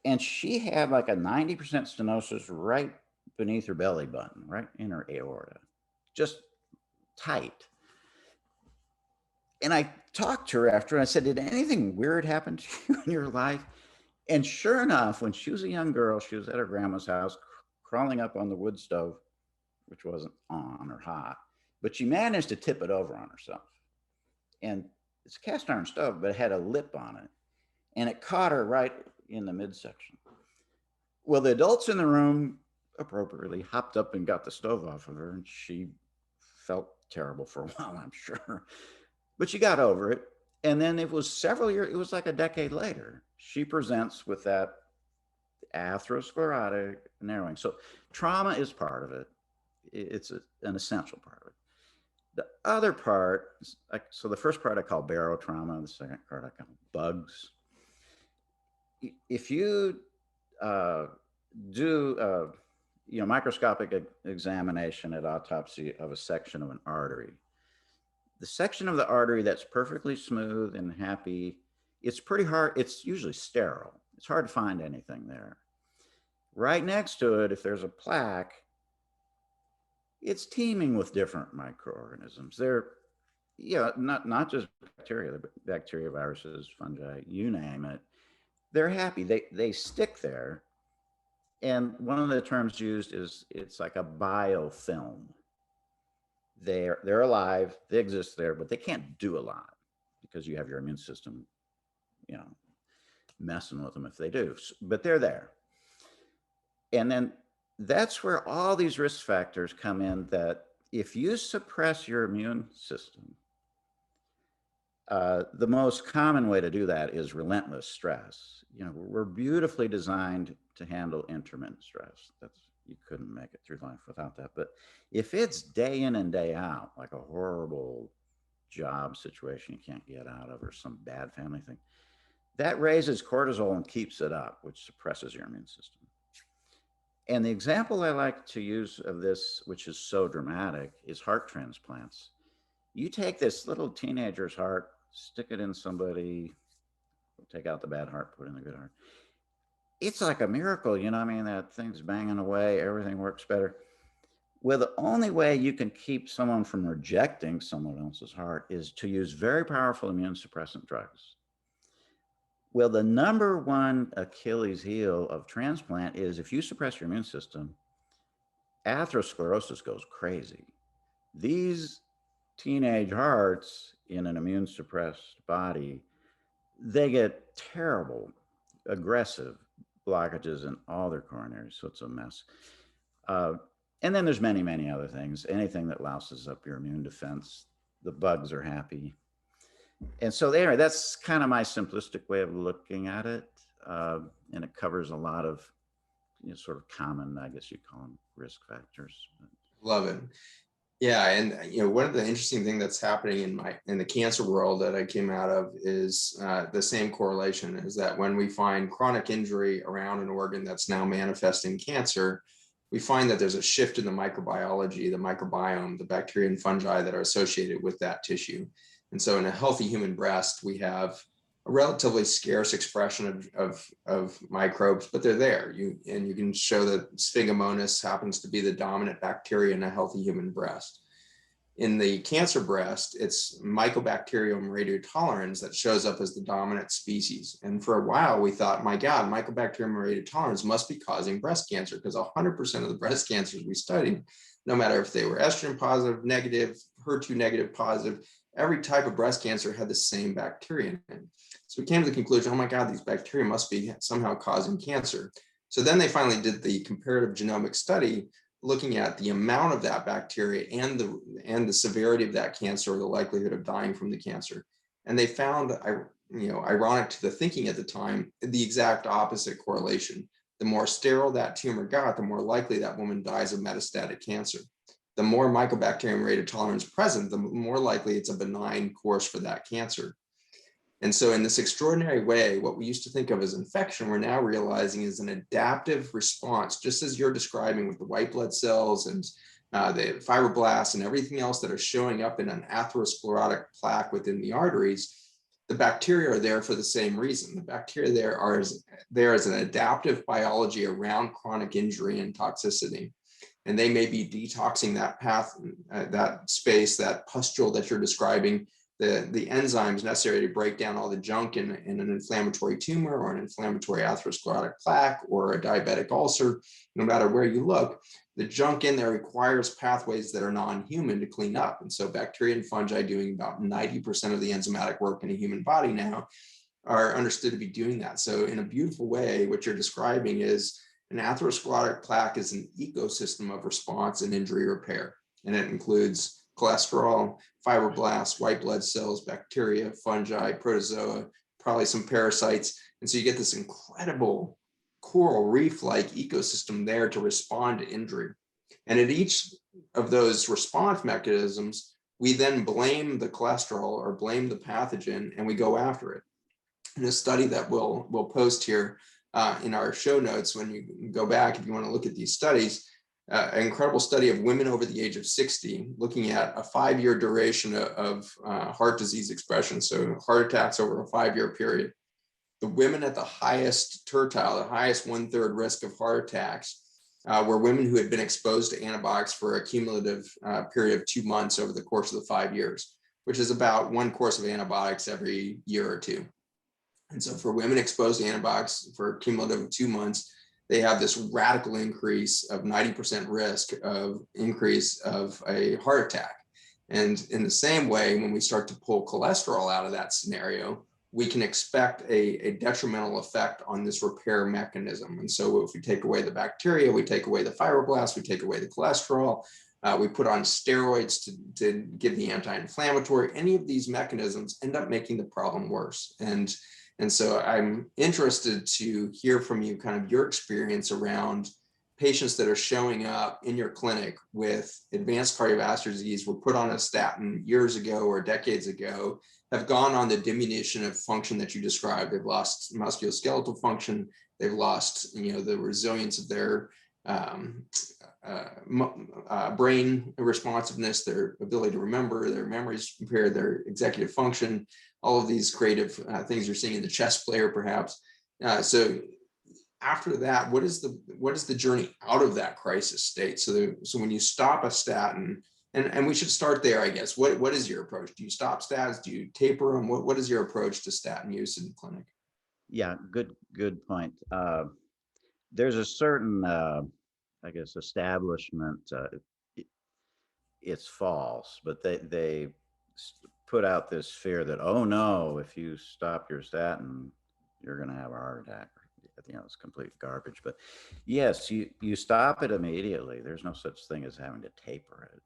and she had like a 90% stenosis right beneath her belly button, right in her aorta, just tight. And I talked to her after and I said, did anything weird happen to you in your life? And sure enough, when she was a young girl, she was at her grandma's house, crawling up on the wood stove, which wasn't on or hot, but she managed to tip it over on herself. And it's a cast iron stove, but it had a lip on it. And it caught her right in the midsection. Well, the adults in the room appropriately hopped up and got the stove off of her, and she felt terrible for a while, I'm sure. But she got over it. And then it was several years, it was like a decade later, she presents with that atherosclerotic narrowing. So trauma is part of it. It's an essential part of it. The other part, so the first part I call barotrauma, the second part I call bugs. If you do microscopic examination at autopsy of a section of an artery, the section of the artery that's perfectly smooth and happy, it's pretty hard. It's usually sterile. It's hard to find anything there. Right next to it, if there's a plaque, it's teeming with different microorganisms. They're, not just bacteria, viruses, fungi, you name it. They're happy. They stick there. And one of the terms used is it's like a biofilm. They're alive, they exist there, but they can't do a lot because you have your immune system, messing with them if they do, but they're there. And then that's where all these risk factors come in, that if you suppress your immune system, the most common way to do that is relentless stress. We're beautifully designed to handle intermittent stress. You couldn't make it through life without that. But if it's day in and day out, like a horrible job situation you can't get out of, or some bad family thing, that raises cortisol and keeps it up, which suppresses your immune system. And the example I like to use of this, which is so dramatic, is heart transplants. You take this little teenager's heart, stick it in somebody, take out the bad heart, put in the good heart. It's like a miracle, that thing's banging away, everything works better. Well, the only way you can keep someone from rejecting someone else's heart is to use very powerful immune suppressant drugs. Well, the number one Achilles heel of transplant is if you suppress your immune system, atherosclerosis goes crazy. These teenage hearts in an immune suppressed body, they get terrible, aggressive blockages in all their coronaries, so it's a mess. And then there's many, many other things. Anything that louses up your immune defense, the bugs are happy. And so anyway, that's kind of my simplistic way of looking at it. And it covers a lot of sort of common, I guess you'd call them, risk factors. Love it. Yeah, and one of the interesting things that's happening in the cancer world that I came out of is the same correlation, is that when we find chronic injury around an organ that's now manifesting cancer, we find that there's a shift in the microbiology, the microbiome, the bacteria and fungi that are associated with that tissue. And so in a healthy human breast, we have a relatively scarce expression of microbes, but they're there. You can show that Sphingomonas happens to be the dominant bacteria in a healthy human breast. In the cancer breast, it's Mycobacterium radiotolerans that shows up as the dominant species. And for a while, we thought, my God, Mycobacterium radiotolerans must be causing breast cancer, because 100% of the breast cancers we studied, no matter if they were estrogen positive, negative, HER2 negative, positive, every type of breast cancer had the same bacteria in it. So we came to the conclusion, oh my God, these bacteria must be somehow causing cancer. So then they finally did the comparative genomic study, looking at the amount of that bacteria and the severity of that cancer, or the likelihood of dying from the cancer. And they found, ironic to the thinking at the time, the exact opposite correlation. The more sterile that tumor got, the more likely that woman dies of metastatic cancer. The more Mycobacterium radiotolerance present, the more likely it's a benign course for that cancer. And so in this extraordinary way, what we used to think of as infection, we're now realizing is an adaptive response, just as you're describing with the white blood cells and the fibroblasts and everything else that are showing up in an atherosclerotic plaque within the arteries. The bacteria are there for the same reason. The bacteria there as an adaptive biology around chronic injury and toxicity. And they may be detoxing that path, that space, that pustule that you're describing, the enzymes necessary to break down all the junk in an inflammatory tumor or an inflammatory atherosclerotic plaque or a diabetic ulcer. No matter where you look, the junk in there requires pathways that are non-human to clean up. And so bacteria and fungi, doing about 90% of the enzymatic work in a human body now, are understood to be doing that. So in a beautiful way, what you're describing is an atherosclerotic plaque is an ecosystem of response and injury repair. And it includes cholesterol, fibroblasts, white blood cells, bacteria, fungi, protozoa, probably some parasites. And so you get this incredible coral reef-like ecosystem there to respond to injury. And at each of those response mechanisms, we then blame the cholesterol or blame the pathogen, and we go after it. In a study that we'll post here in our show notes, when you go back, if you want to look at these studies, an incredible study of women over the age of 60, looking at a 5-year duration of heart disease expression, so heart attacks over a 5-year period. The women at the highest tertile, the highest 1/3 risk of heart attacks, were women who had been exposed to antibiotics for a cumulative period of 2 months over the course of the 5 years, which is about 1 course of antibiotics every year or 2. And so for women exposed to antibiotics for a cumulative of 2 months, they have this radical increase of 90% risk of increase of a heart attack. And in the same way, when we start to pull cholesterol out of that scenario, we can expect a detrimental effect on this repair mechanism. And so if we take away the bacteria, we take away the fibroblasts, we take away the cholesterol, we put on steroids to give the anti-inflammatory, any of these mechanisms end up making the problem worse. And so I'm interested to hear from you kind of your experience around patients that are showing up in your clinic with advanced cardiovascular disease, were put on a statin years ago or decades ago, have gone on the diminution of function that you described. They've lost musculoskeletal function. They've lost, the resilience of their brain responsiveness, their ability to remember, their memory's impaired, their executive function, all of these creative things you're seeing in the chess player, perhaps. So after that, what is the journey out of that crisis state? So when you stop a statin, and we should start there, I guess. What is your approach? Do you stop statins? Do you taper them? What is your approach to statin use in the clinic? Yeah, good point. There's a certain, I guess, establishment. It's false, but they put out this fear that, oh no, if you stop your statin, you're going to have a heart attack. It's complete garbage. But yes, you stop it immediately. There's no such thing as having to taper it.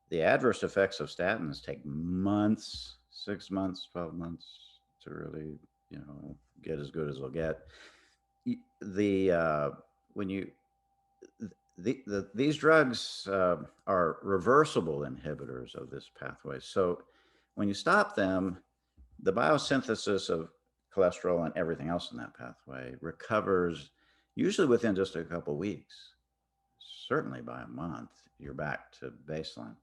The adverse effects of statins take months, 6 months, 12 months to really, get as good as they'll get. These drugs are reversible inhibitors of this pathway. So when you stop them, the biosynthesis of cholesterol and everything else in that pathway recovers usually within just a couple weeks. Certainly by a month, you're back to baseline.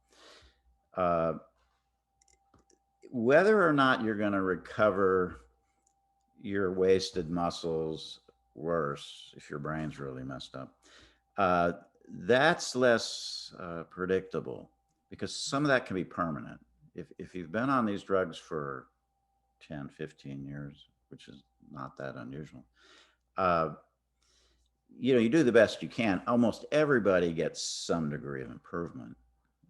Whether or not you're going to recover your wasted muscles worse if your brain's really messed up, that's less predictable, because some of that can be permanent. If you've been on these drugs for 10, 15 years, which is not that unusual, you do the best you can. Almost everybody gets some degree of improvement,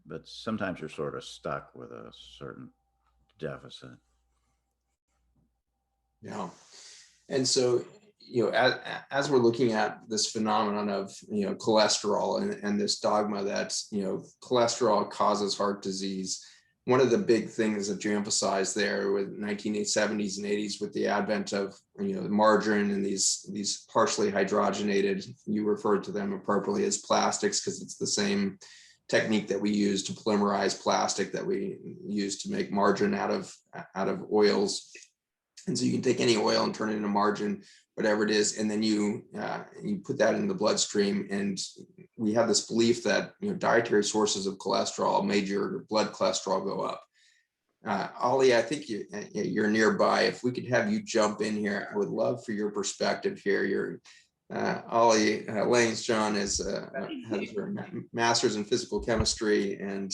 but sometimes you're sort of stuck with a certain deficit. Yeah. And so, as we're looking at this phenomenon of, cholesterol and this dogma that, cholesterol causes heart disease, one of the big things that you emphasize there with 1970s and 80s with the advent of, margarine and these partially hydrogenated, you referred to them appropriately as plastics, because it's the same technique that we use to polymerize plastic that we use to make margarine out of oils. And so you can take any oil and turn it into margarine, whatever it is, and then you put that in the bloodstream. And we have this belief that dietary sources of cholesterol made your blood cholesterol go up. Ollie, I think you're nearby. If we could have you jump in here, I would love for your perspective here. Ollie Langsjoen has her master's in physical chemistry, and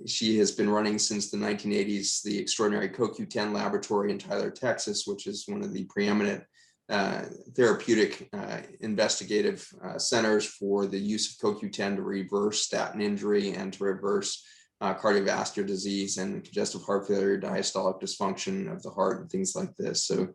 She has been running since the 1980s the extraordinary CoQ10 laboratory in Tyler, Texas, which is one of the preeminent therapeutic investigative centers for the use of CoQ10 to reverse statin injury and to reverse cardiovascular disease and congestive heart failure, diastolic dysfunction of the heart, and things like this. So,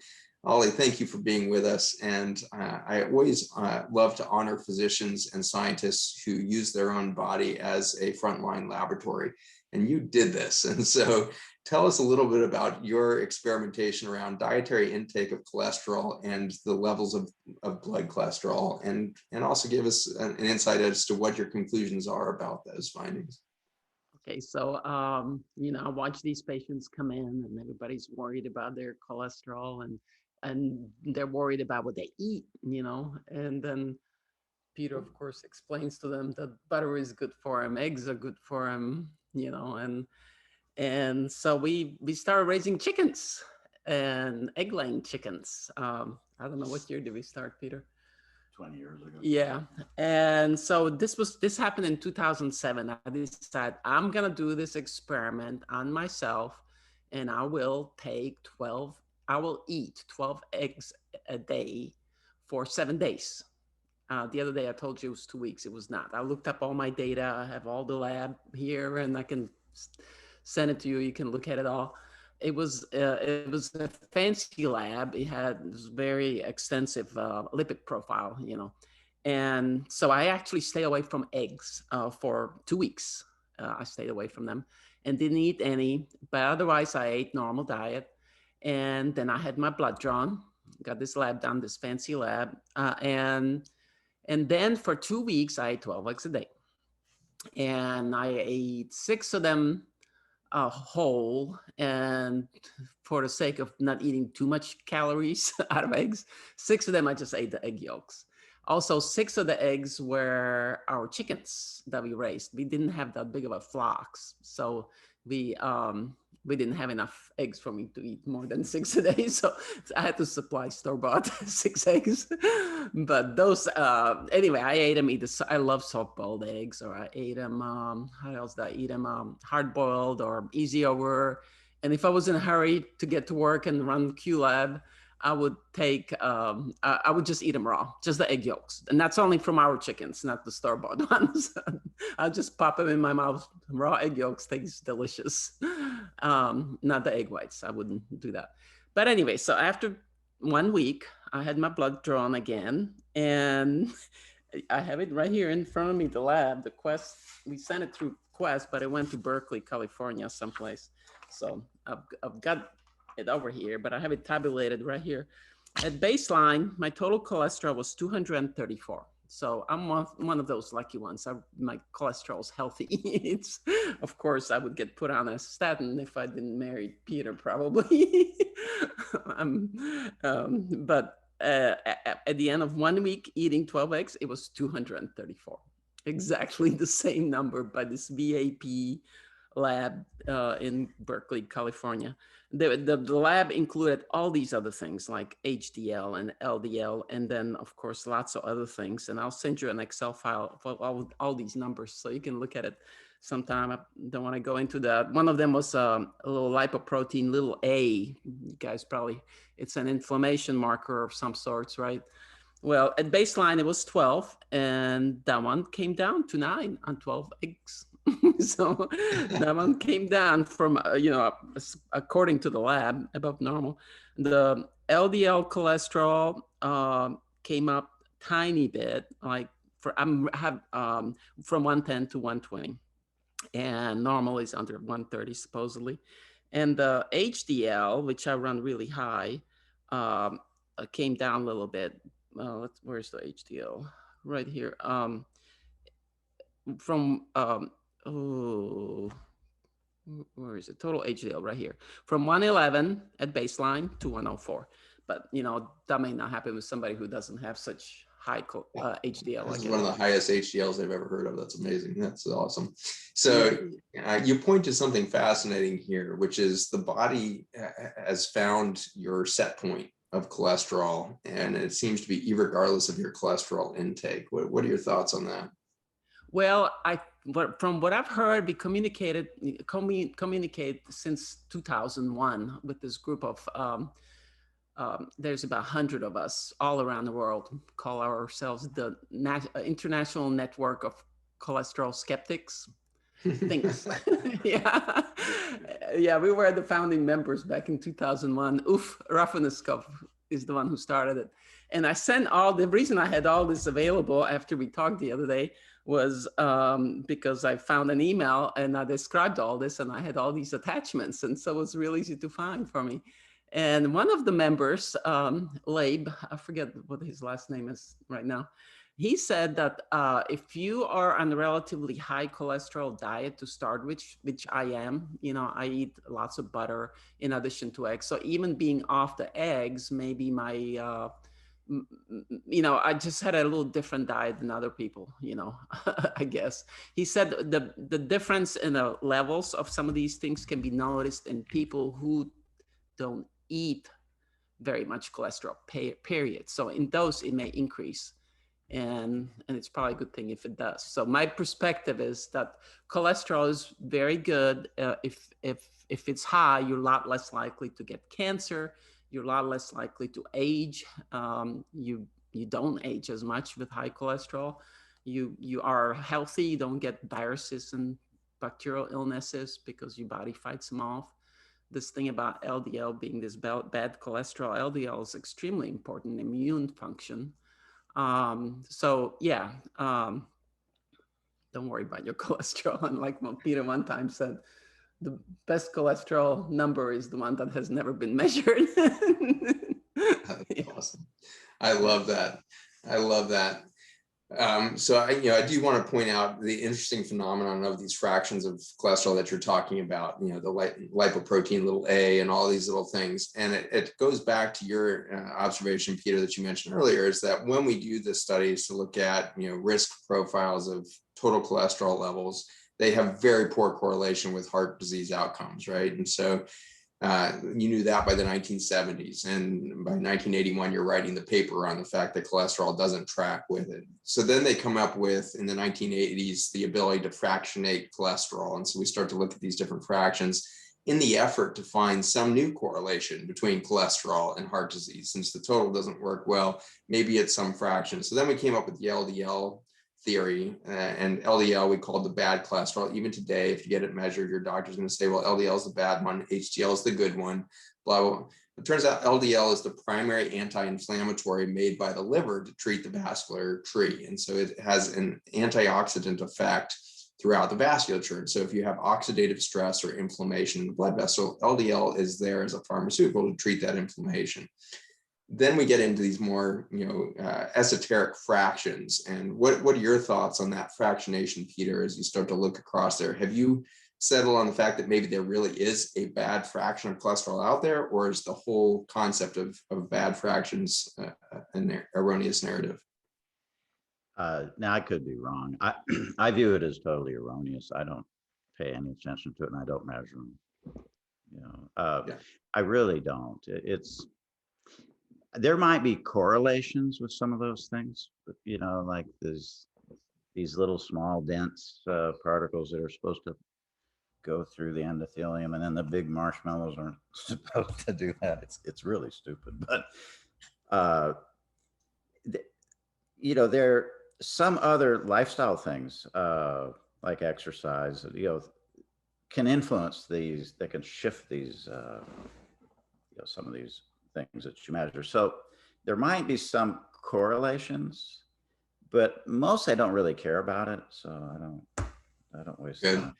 Ollie, thank you for being with us. And I always love to honor physicians and scientists who use their own body as a frontline laboratory. And you did this. And so tell us a little bit about your experimentation around dietary intake of cholesterol and the levels of blood cholesterol, and also give us an insight as to what your conclusions are about those findings. Okay, so, I watch these patients come in and everybody's worried about their cholesterol and they're worried about what they eat, and then Peter, of course, explains to them that butter is good for them, eggs are good for them, and so we started raising chickens and egg-laying chickens. I don't know, what year did we start, Peter? 20 years ago. Yeah. And so this happened in 2007. I decided I'm going to do this experiment on myself, and I will eat 12 eggs a day for 7 days. The other day I told you it was 2 weeks. It was not. I looked up all my data. I have all the lab here, and I can send it to you. You can look at it all. It was a fancy lab. It had this very extensive lipid profile, and so I actually stayed away from eggs for 2 weeks. I stayed away from them and didn't eat any, but otherwise I ate normal diet. And then I had my blood drawn, got this lab done, this fancy lab, and then for 2 weeks I ate 12 eggs a day, and I ate 6 of them whole, and for the sake of not eating too much calories out of eggs, 6 of them I just ate the egg yolks. Also, 6 of the eggs were our chickens that we raised. We didn't have that big of a flocks, so we didn't have enough eggs for me to eat more than 6 a day, so I had to supply store-bought 6 eggs. But those, anyway, I ate them. I love soft-boiled eggs, or I ate them, how else did I eat them? Hard-boiled or easy over. And if I was in a hurry to get to work and run QLab, I would I would just eat them raw, just the egg yolks. And that's only from our chickens, not the store-bought ones. I'll just pop them in my mouth. Raw egg yolks taste delicious. Not the egg whites. I wouldn't do that. But anyway, so after 1 week, I had my blood drawn again. And I have it right here in front of me, the lab, the Quest. We sent it through Quest, but it went to Berkeley, California, someplace. So I've got it over here, but I have it tabulated right here. At baseline, my total cholesterol was 234. So I'm one of those lucky ones. My cholesterol is healthy. Of course, I would get put on a statin if I didn't marry Peter, probably. But at the end of 1 week eating 12 eggs, it was 234. Exactly the same number by this VAP lab in Berkeley, California. The lab included all these other things like HDL and LDL, and then of course lots of other things. And I'll send you an Excel file for all these numbers so you can look at it sometime. I don't want to go into that. One of them was a little lipoprotein, little a. You guys probably, it's an inflammation marker of some sorts, right? Well, at baseline it was 12, and that one came down to 9 on 12 eggs. So that one came down from, according to the lab, above normal. The LDL cholesterol came up tiny bit, like from 110 to 120, and normal is under 130 supposedly. And the HDL, which I run really high, came down a little bit. Where's the HDL? Right here. Where is it? Total HDL right here. From 111 at baseline to 104. But, that may not happen with somebody who doesn't have such high HDL. This is one of the highest HDLs I've ever heard of. That's amazing. That's awesome. So you point to something fascinating here, which is the body has found your set point of cholesterol, and it seems to be regardless of your cholesterol intake. What are your thoughts on that? Well, I from what I've heard, we communicate since 2001 with this group of, there's about 100 of us all around the world, call ourselves the International Network of Cholesterol Skeptics. Thinks. Yeah. Yeah, we were the founding members back in 2001. Rafineskov is the one who started it. And I sent the reason I had all this available after we talked the other day was because I found an email and I described all this and I had all these attachments. And so it was really easy to find for me. And one of the members, Labe, I forget what his last name is right now. He said that if you are on a relatively high cholesterol diet to start with, which I am, I eat lots of butter in addition to eggs. So even being off the eggs, maybe my, I just had a little different diet than other people, I guess. He said the difference in the levels of some of these things can be noticed in people who don't eat very much cholesterol, period. So in those, it may increase. And it's probably a good thing if it does. So my perspective is that cholesterol is very good. If it's high, you're a lot less likely to get cancer. You're a lot less likely to age. You don't age as much with high cholesterol. You are healthy. You don't get viruses and bacterial illnesses because your body fights them off. This thing about LDL being this bad cholesterol, LDL is extremely important in immune function. So yeah, don't worry about your cholesterol. And like Peter one time said, the best cholesterol number is the one that has never been measured. That's awesome. I love that. I love that. So I do want to point out the interesting phenomenon of these fractions of cholesterol that you're talking about, the lipoprotein little a and all these little things. And it goes back to your observation, Peter, that you mentioned earlier, is that when we do the studies to look at, risk profiles of total cholesterol levels, they have very poor correlation with heart disease outcomes, right? And so you knew that by the 1970s, and by 1981 you're writing the paper on the fact that cholesterol doesn't track with it. So then they come up with, in the 1980s, the ability to fractionate cholesterol, and so we start to look at these different fractions in the effort to find some new correlation between cholesterol and heart disease. Since the total doesn't work well, maybe it's some fraction. So then we came up with the LDL theory, and LDL we called the bad cholesterol. Even today, if you get it measured, your doctor's going to say, well, LDL is the bad one, HDL is the good one, blah, blah, blah. It turns out LDL is the primary anti-inflammatory made by the liver to treat the vascular tree. And so it has an antioxidant effect throughout the vasculature. And so if you have oxidative stress or inflammation in the blood vessel, LDL is there as a pharmaceutical to treat that inflammation. Then we get into these more, esoteric fractions. And what are your thoughts on that fractionation, Peter, as you start to look across there? Have you settled on the fact that maybe there really is a bad fraction of cholesterol out there, or is the whole concept of bad fractions an erroneous narrative? Now, I could be wrong. I view it as totally erroneous. I don't pay any attention to it, and I don't measure them. I really don't. There might be correlations with some of those things, but like these little small dense particles that are supposed to go through the endothelium, and then the big marshmallows aren't supposed to do that. It's really stupid. But there are some other lifestyle things like exercise, can influence these. They can shift these, some of these things that you measure. So there might be some correlations, but mostly I don't really care about it. So I don't waste time.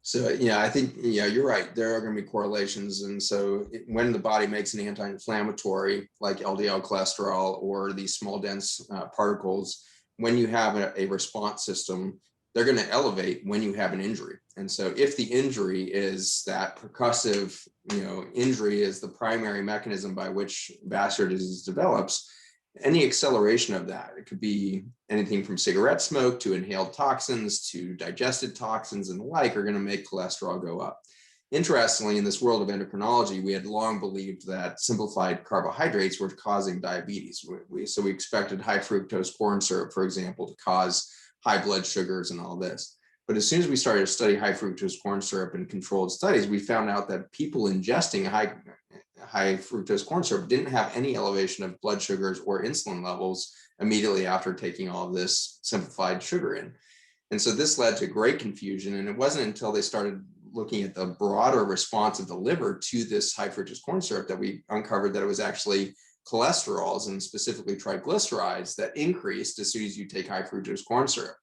So, I think, you're right. There are going to be correlations. And so when the body makes an anti-inflammatory, like LDL cholesterol or these small dense particles, when you have a response system, they're going to elevate when you have an injury. And so if the injury is that percussive, injury is the primary mechanism by which vascular disease develops, any acceleration of that, it could be anything from cigarette smoke to inhaled toxins to digested toxins and the like, are going to make cholesterol go up. Interestingly, in this world of endocrinology, we had long believed that simplified carbohydrates were causing diabetes. So we expected high fructose corn syrup, for example, to cause high blood sugars and all this. But as soon as we started to study high fructose corn syrup in controlled studies, we found out that people ingesting high fructose corn syrup didn't have any elevation of blood sugars or insulin levels immediately after taking all of this simplified sugar in. And so this led to great confusion. And it wasn't until they started looking at the broader response of the liver to this high fructose corn syrup that we uncovered that it was actually cholesterols, and specifically triglycerides, that increased as soon as you take high fructose corn syrup.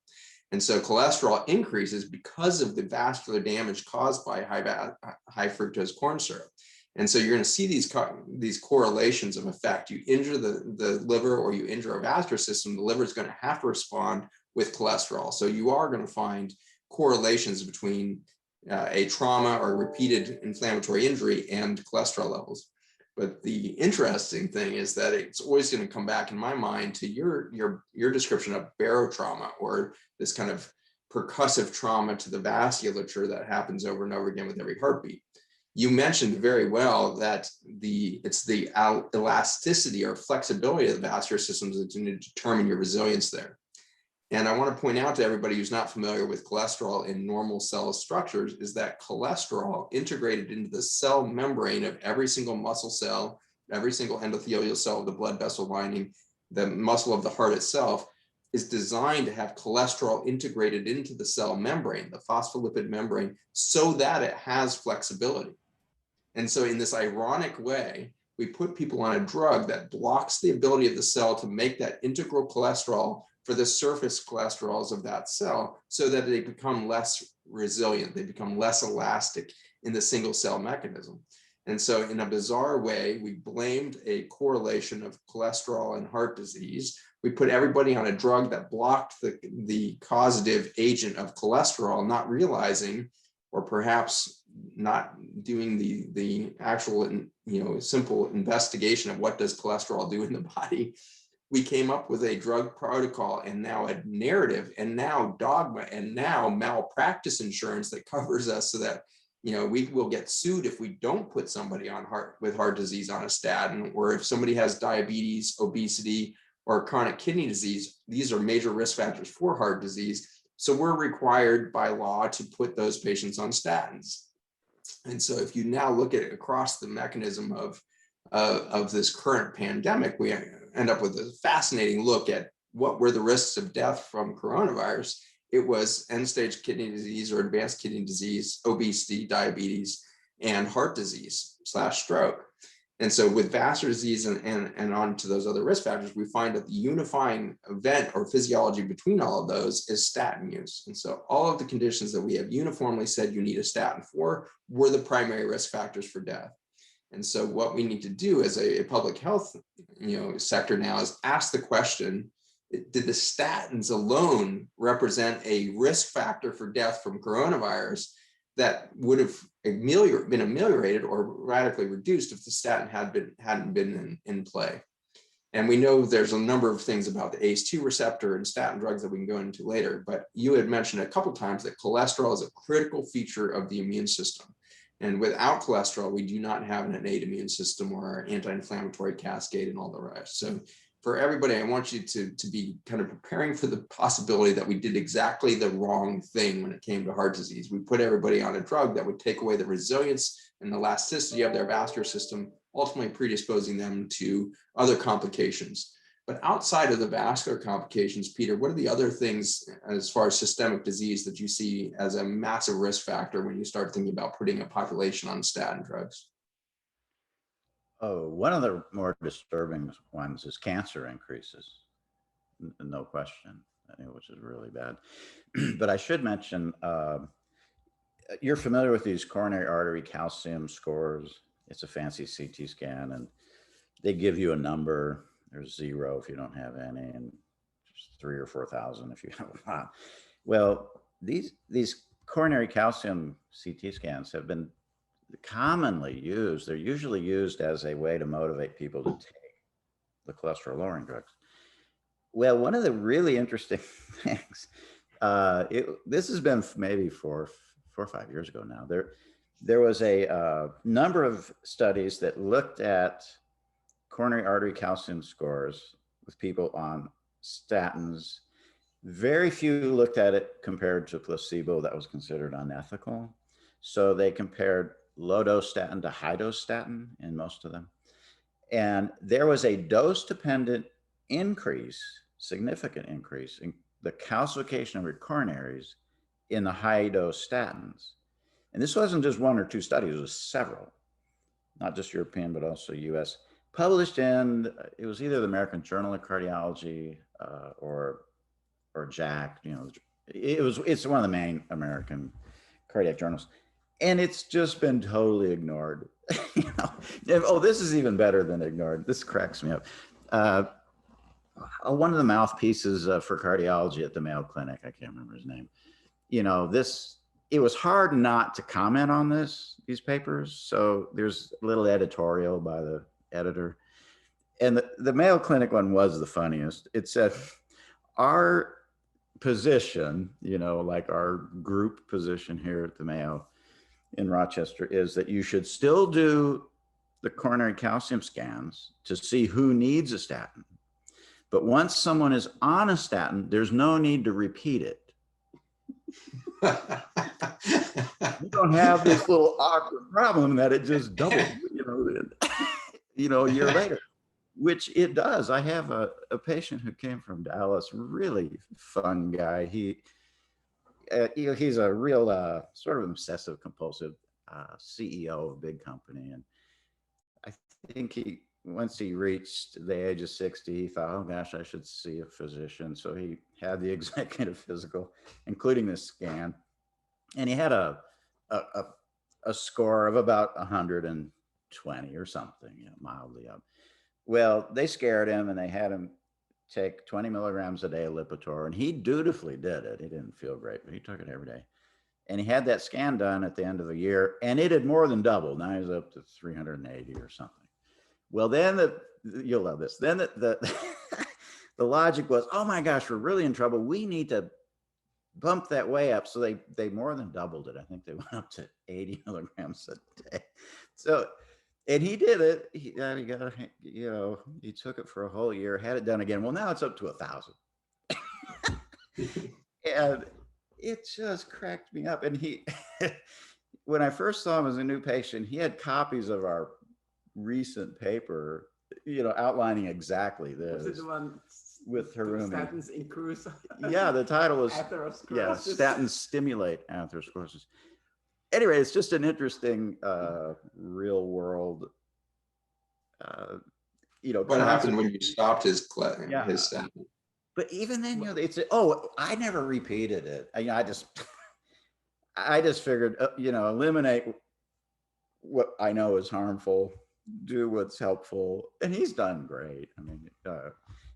And so cholesterol increases because of the vascular damage caused by high fructose corn syrup. And so you're going to see these correlations of effect. You injure the liver or you injure a vascular system, the liver is going to have to respond with cholesterol. So you are going to find correlations between a trauma or repeated inflammatory injury and cholesterol levels. But the interesting thing is that it's always going to come back in my mind to your description of barotrauma, or this kind of percussive trauma to the vasculature that happens over and over again with every heartbeat. You mentioned very well that it's the elasticity or flexibility of the vascular systems that's going to determine your resilience there. And I want to point out to everybody who's not familiar with cholesterol in normal cell structures is that cholesterol integrated into the cell membrane of every single muscle cell, every single endothelial cell of the blood vessel lining, the muscle of the heart itself, is designed to have cholesterol integrated into the cell membrane, the phospholipid membrane, so that it has flexibility. And so in this ironic way, we put people on a drug that blocks the ability of the cell to make that integral cholesterol for the surface cholesterols of that cell, so that they become less resilient, they become less elastic in the single cell mechanism. And so in a bizarre way, we blamed a correlation of cholesterol and heart disease. We put everybody on a drug that blocked the causative agent of cholesterol, not realizing, or perhaps not doing the actual, simple investigation of what does cholesterol do in the body. We came up with a drug protocol and now a narrative and now dogma and now malpractice insurance that covers us, so that we will get sued if we don't put somebody on with heart disease on a statin, or if somebody has diabetes, obesity, or chronic kidney disease. These are major risk factors for heart disease. So we're required by law to put those patients on statins. And so if you now look at it across the mechanism of this current pandemic, we end up with a fascinating look at what were the risks of death from coronavirus. It was end-stage kidney disease or advanced kidney disease, obesity, diabetes, and heart disease / stroke. And so with vascular disease and on to those other risk factors, we find that the unifying event or physiology between all of those is statin use. And so all of the conditions that we have uniformly said you need a statin for were the primary risk factors for death. And so what we need to do as a public health sector now is ask the question, did the statins alone represent a risk factor for death from coronavirus that would have been ameliorated or radically reduced if the statin hadn't been in play? And we know there's a number of things about the ACE2 receptor and statin drugs that we can go into later, but you had mentioned a couple times that cholesterol is a critical feature of the immune system. And without cholesterol, we do not have an innate immune system or anti-inflammatory cascade and all the rest. So for everybody, I want you to be kind of preparing for the possibility that we did exactly the wrong thing when it came to heart disease. We put everybody on a drug that would take away the resilience and elasticity of their vascular system, ultimately predisposing them to other complications. But outside of the vascular complications, Peter, what are the other things as far as systemic disease that you see as a massive risk factor when you start thinking about putting a population on statin drugs? Oh, one of the more disturbing ones is cancer increases, no question, which is really bad. But I should mention, you're familiar with these coronary artery calcium scores. It's a fancy CT scan, and they give you a number. There's 0 if you don't have any, and just 3,000 or 4,000 if you have a lot. Well, these coronary calcium CT scans have been commonly used. They're usually used as a way to motivate people to take the cholesterol lowering drugs. Well, one of the really interesting things, this has been maybe 4 or 5 years ago now. There was a number of studies that looked at coronary artery calcium scores with people on statins Very few looked at it compared to placebo. That was considered unethical. So they compared low dose statin to high dose statin in most of them. And there was a dose dependent increase, significant increase in the calcification of your coronaries in the high dose statins. And this wasn't just one or two studies, it was several, not just European, but also US, published in, it was either the American Journal of Cardiology or JACC, you know, it's one of the main American cardiac journals. And it's just been totally ignored. You know, oh, this is even better than ignored. This cracks me up. One of the mouthpieces for cardiology at the Mayo Clinic, I can't remember his name. You know, it was hard not to comment on these papers. So there's a little editorial by the editor. And the Mayo Clinic one was the funniest. It said, our position, you know, like our group position here at the Mayo in Rochester, is that you should still do the coronary calcium scans to see who needs a statin. But once someone is on a statin, there's no need to repeat it. You don't have this little awkward problem that it just doubled, you know, a year later, which it does. I have a patient who came from Dallas, really fun guy. He's a real sort of obsessive compulsive CEO of a big company. And I think once he reached the age of 60, he thought, oh gosh, I should see a physician. So he had the executive physical, including this scan. And he had a score of about 120 or something, you know, mildly up. Well, they scared him and they had him take 20 milligrams a day of Lipitor, and he dutifully did it. He didn't feel great, but he took it every day. And he had that scan done at the end of the year, and it had more than doubled. Now he's up to 380 or something. Well, then you'll love this. Then the logic was, oh my gosh, we're really in trouble. We need to bump that way up. So they more than doubled it. I think they went up to 80 milligrams a day. So, and he did it. He got, you know, he took it for a whole year, had it done again. Well, now it's up to 1,000. And it just cracked me up. And when I first saw him as a new patient, he had copies of our recent paper, you know, outlining exactly this. Was it the one with Harumi? Statins increase. Yeah, the title was statins stimulate atherosclerosis. Anyway, it's just an interesting real world. You know, what happened when you stopped his statin? But even then, you know, it's I never repeated it. I just figured, you know, eliminate what I know is harmful, do what's helpful, and he's done great. I mean,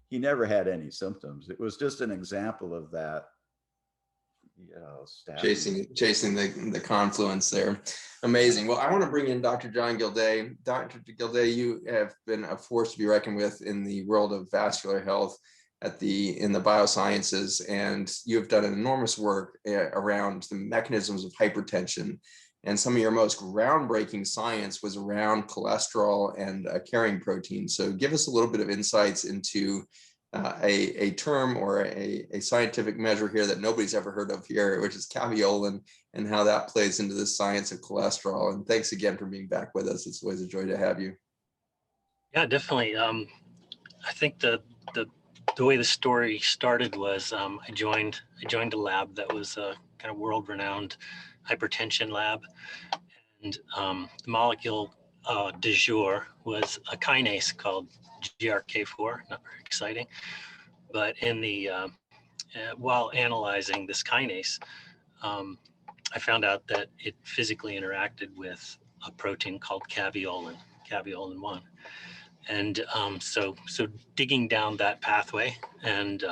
he never had any symptoms. It was just an example of that. You know, chasing the confluence there. Amazing. Well, I want to bring in Dr. John Gildea. Dr. Gildea, you have been a force to be reckoned with in the world of vascular health in the biosciences, and you have done an enormous work around the mechanisms of hypertension. And some of your most groundbreaking science was around cholesterol and carrying protein. So give us a little bit of insights into a term or a scientific measure here that nobody's ever heard of here, which is caveolin, and how that plays into the science of cholesterol. And thanks again for being back with us. It's always a joy to have you. Yeah, definitely. I think the way the story started was I joined a lab that was a kind of world-renowned hypertension lab, and the molecule du jour was a kinase called GRK4. Not very exciting, but in the while analyzing this kinase, I found out that it physically interacted with a protein called caveolin 1. And so digging down that pathway and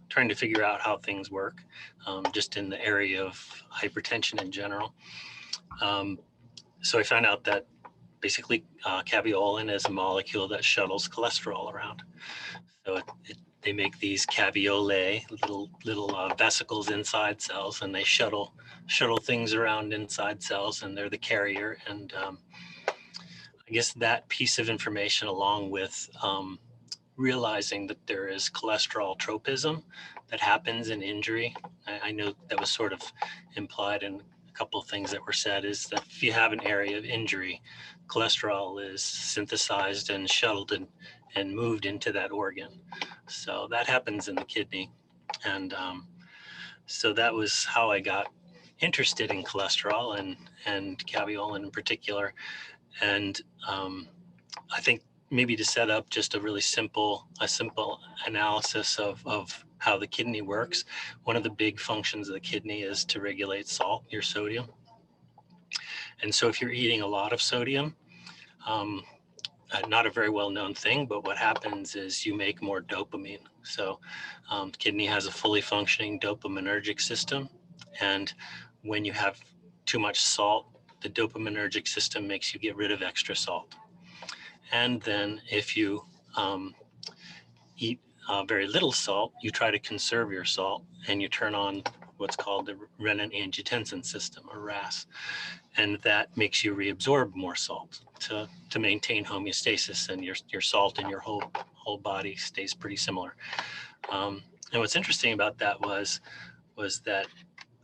trying to figure out how things work, just in the area of hypertension in general. So I found out that basically caveolin is a molecule that shuttles cholesterol around. So they make these caveolae, little vesicles inside cells, and they shuttle things around inside cells, and they're the carrier. And I guess that piece of information, along with realizing that there is cholesterol tropism that happens in injury. I know that was sort of implied in a couple of things that were said, is that if you have an area of injury, cholesterol is synthesized and shuttled and moved into that organ. So that happens in the kidney. And so that was how I got interested in cholesterol and caveolin in particular. And I think maybe to set up just a simple analysis of how the kidney works, one of the big functions of the kidney is to regulate salt, your sodium. And so if you're eating a lot of sodium, not a very well-known thing, but what happens is you make more dopamine. So the kidney has a fully functioning dopaminergic system. And when you have too much salt, the dopaminergic system makes you get rid of extra salt. And then if you eat very little salt, you try to conserve your salt and you turn on what's called the renin-angiotensin system, or RAS. And that makes you reabsorb more salt to maintain homeostasis, and your salt in your whole body stays pretty similar. And what's interesting about that was that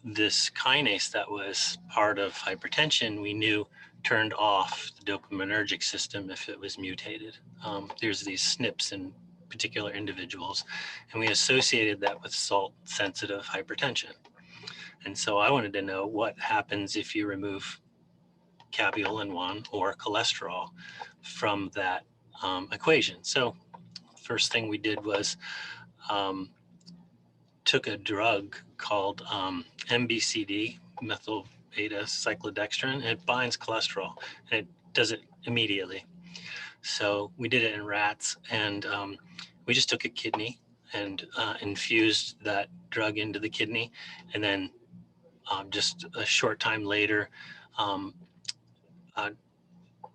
this kinase that was part of hypertension, we knew turned off the dopaminergic system if it was mutated. There's these SNPs in particular individuals, and we associated that with salt-sensitive hypertension. And so I wanted to know what happens if you remove caveolin-1 or cholesterol from that equation. So first thing we did was took a drug called MBCD, methyl beta cyclodextrin, and it binds cholesterol, and it does it immediately. So we did it in rats, and we just took a kidney and infused that drug into the kidney, and then just a short time later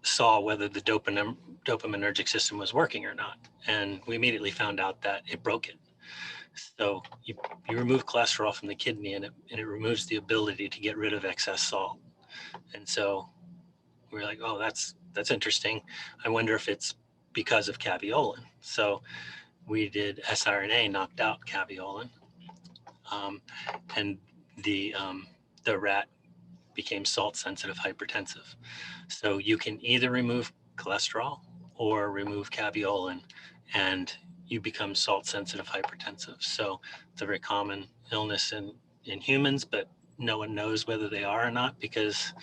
saw whether the dopaminergic system was working or not. And we immediately found out that it broke it. So you remove cholesterol from the kidney, and it removes the ability to get rid of excess salt. And so we're like, oh, that's interesting. I wonder if it's because of caveolin. So we did siRNA, knocked out caveolin, and the rat became salt-sensitive hypertensive. So you can either remove cholesterol or remove caveolin, and you become salt-sensitive hypertensive. So it's a very common illness in humans, but no one knows whether they are or not, because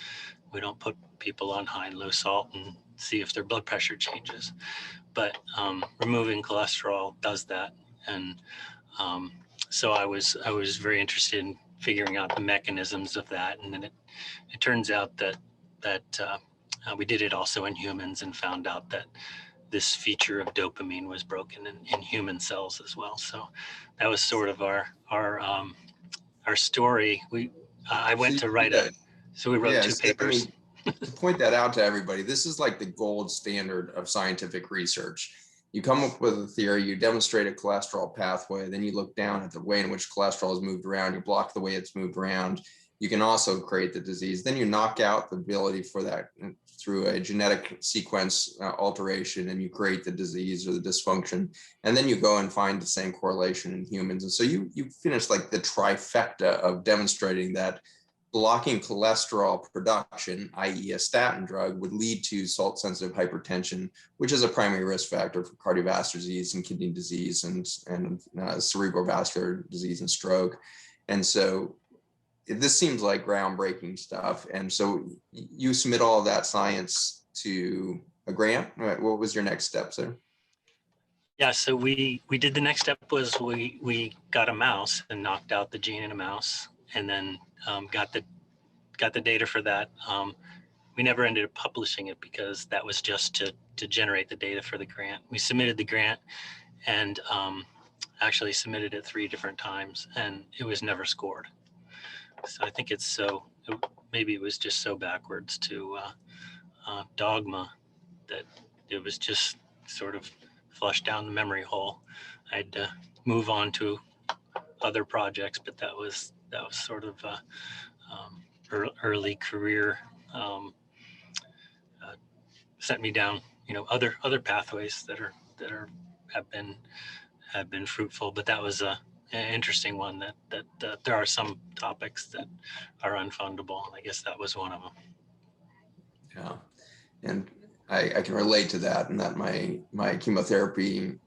we don't put people on high and low salt and see if their blood pressure changes. But removing cholesterol does that. And so I was very interested in figuring out the mechanisms of that. And then it turns out that we did it also in humans and found out that this feature of dopamine was broken in human cells as well. So that was sort of our story. I went to write so we wrote two papers. I mean, to point that out to everybody, this is like the gold standard of scientific research. You come up with a theory, you demonstrate a cholesterol pathway, then you look down at the way in which cholesterol is moved around, you block the way it's moved around. You can also create the disease. Then you knock out the ability for that through a genetic sequence alteration, and you create the disease or the dysfunction. And then you go and find the same correlation in humans. And so you finish like the trifecta of demonstrating that blocking cholesterol production, i.e. a statin drug, would lead to salt-sensitive hypertension, which is a primary risk factor for cardiovascular disease and kidney disease and cerebrovascular disease and stroke. And so this seems like groundbreaking stuff. And so you submit all of that science to a grant. What was your next step, sir? Yeah, so we did, the next step was we got a mouse and knocked out the gene in a mouse, and then got the data for that. We never ended up publishing it because that was just to generate the data for the grant. We submitted the grant and actually submitted it 3 different times, and it was never scored. So I think maybe it was just so backwards to dogma that it was just sort of flushed down the memory hole. I had to move on to other projects, but that was sort of early career, sent me down, other pathways that are have been fruitful. But that was an interesting one, that there are some topics that are unfundable. I guess that was one of them. Yeah, and I can relate to that, and that my chemotherapy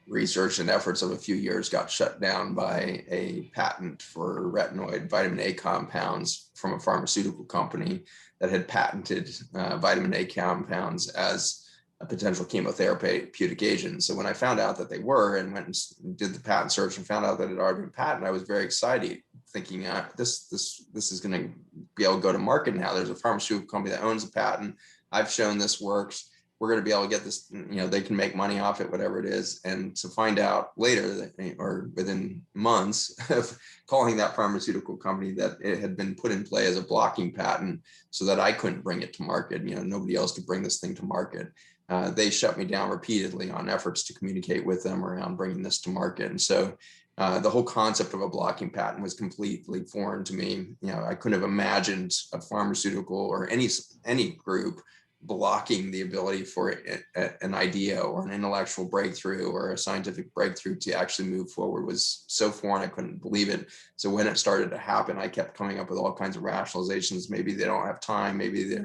research and efforts of a few years got shut down by a patent for retinoid vitamin A compounds from a pharmaceutical company that had patented vitamin A compounds as a potential chemotherapeutic agent. So when I found out that they were, and went and did the patent search and found out that it had already been patented, I was very excited, thinking this is going to be able to go to market now. There's a pharmaceutical company that owns the patent. I've shown this works. We're going to be able to get this, they can make money off it, whatever it is. And to find out later, that, or within months of calling that pharmaceutical company, that it had been put in play as a blocking patent so that I couldn't bring it to market. Nobody else could bring this thing to market. They shut me down repeatedly on efforts to communicate with them around bringing this to market. And so the whole concept of a blocking patent was completely foreign to me. I couldn't have imagined a pharmaceutical or any group blocking the ability for an idea or an intellectual breakthrough or a scientific breakthrough to actually move forward. Was so foreign, I couldn't believe it. So when it started to happen, I kept coming up with all kinds of rationalizations. Maybe they don't have time, maybe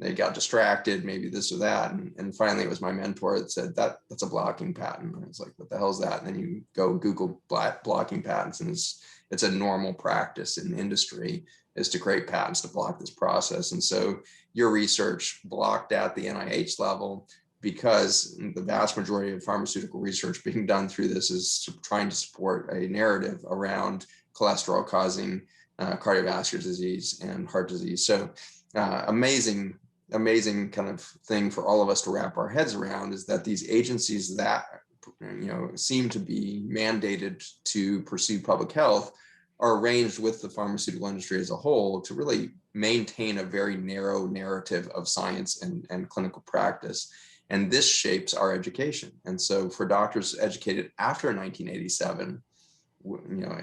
they got distracted, maybe this or that. And finally it was my mentor that said, that's a blocking patent. And I was like, what the hell is that? And then you go Google blocking patents, and it's a normal practice in industry is to create patents to block this process. And so your research blocked at the NIH level, because the vast majority of pharmaceutical research being done through this is trying to support a narrative around cholesterol causing cardiovascular disease and heart disease. So amazing kind of thing for all of us to wrap our heads around, is that these agencies that seem to be mandated to pursue public health are arranged with the pharmaceutical industry as a whole to really maintain a very narrow narrative of science and clinical practice. And this shapes our education. And so for doctors educated after 1987,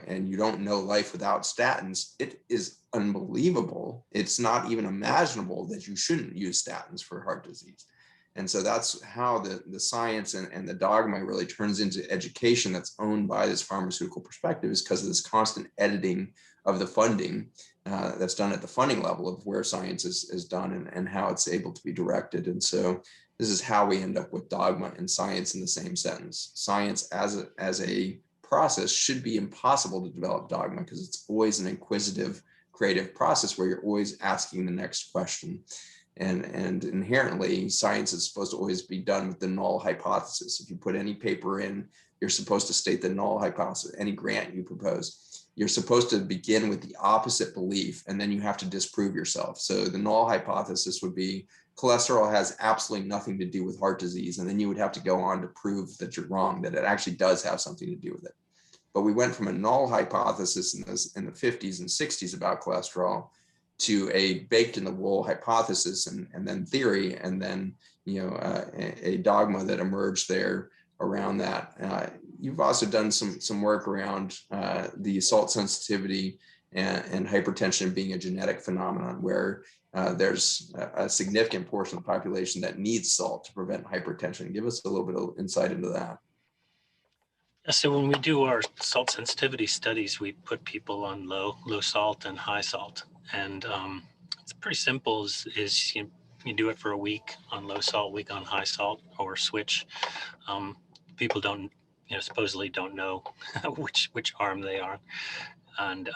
and you don't know life without statins, it is unbelievable. It's not even imaginable that you shouldn't use statins for heart disease. And so that's how the science and the dogma really turns into education that's owned by this pharmaceutical perspective, is because of this constant editing of the funding that's done at the funding level of where science is done and how it's able to be directed. And so this is how we end up with dogma and science in the same sentence. Science as a process should be impossible to develop dogma, because it's always an inquisitive, creative process where you're always asking the next question. And inherently, science is supposed to always be done with the null hypothesis. If you put any paper in, you're supposed to state the null hypothesis. Any grant you propose, you're supposed to begin with the opposite belief, and then you have to disprove yourself. So the null hypothesis would be cholesterol has absolutely nothing to do with heart disease. And then you would have to go on to prove that you're wrong, that it actually does have something to do with it. But we went from a null hypothesis in the 50s and 60s about cholesterol to a baked in the wool hypothesis and then theory, and then a dogma that emerged there around that. You've also done some work around the salt sensitivity and hypertension being a genetic phenomenon, where there's a significant portion of the population that needs salt to prevent hypertension. Give us a little bit of insight into that. Yeah, so when we do our salt sensitivity studies, we put people on low salt and high salt. And it's pretty simple, is you do it for a week on low salt, week on high salt, or switch. People don't, supposedly don't know which arm they are. And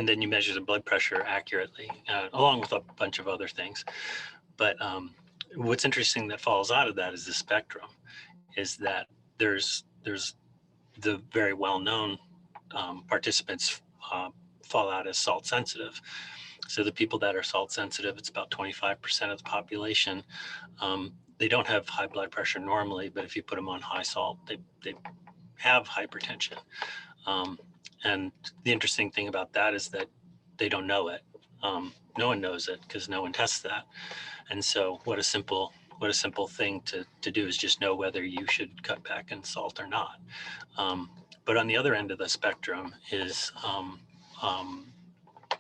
then you measure the blood pressure accurately, along with a bunch of other things. But what's interesting that falls out of that is the spectrum, is that there's the very well-known participants fall out as salt sensitive. So the people that are salt sensitive, it's about 25% of the population. They don't have high blood pressure normally, but if you put them on high salt, they have hypertension. And the interesting thing about that is that they don't know it. No one knows it because no one tests that. And so what a simple thing to do is just know whether you should cut back in salt or not. But on the other end of the spectrum is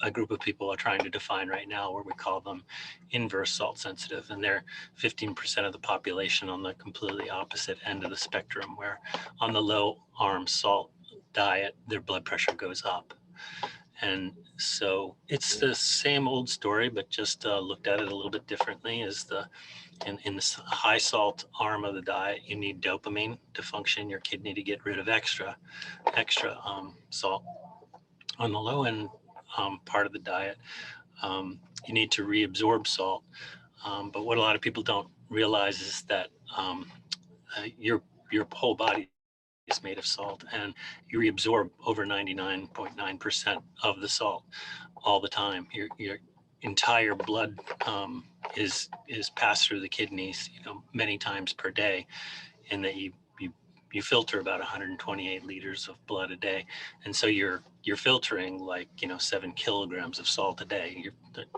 a group of people are trying to define right now, where we call them inverse salt sensitive, and they're 15% of the population on the completely opposite end of the spectrum, where on the low arm salt diet, their blood pressure goes up. And so it's the same old story, but just looked at it a little bit differently. Is in the high salt arm of the diet, you need dopamine to function your kidney to get rid of extra salt. On the low end part of the diet, you need to reabsorb salt. But what a lot of people don't realize is that your whole body is made of salt, and you reabsorb over 99.9% of the salt all the time. Your entire blood is passed through the kidneys, many times per day, and that you filter about 128 liters of blood a day, and so you're filtering 7 kilograms of salt a day.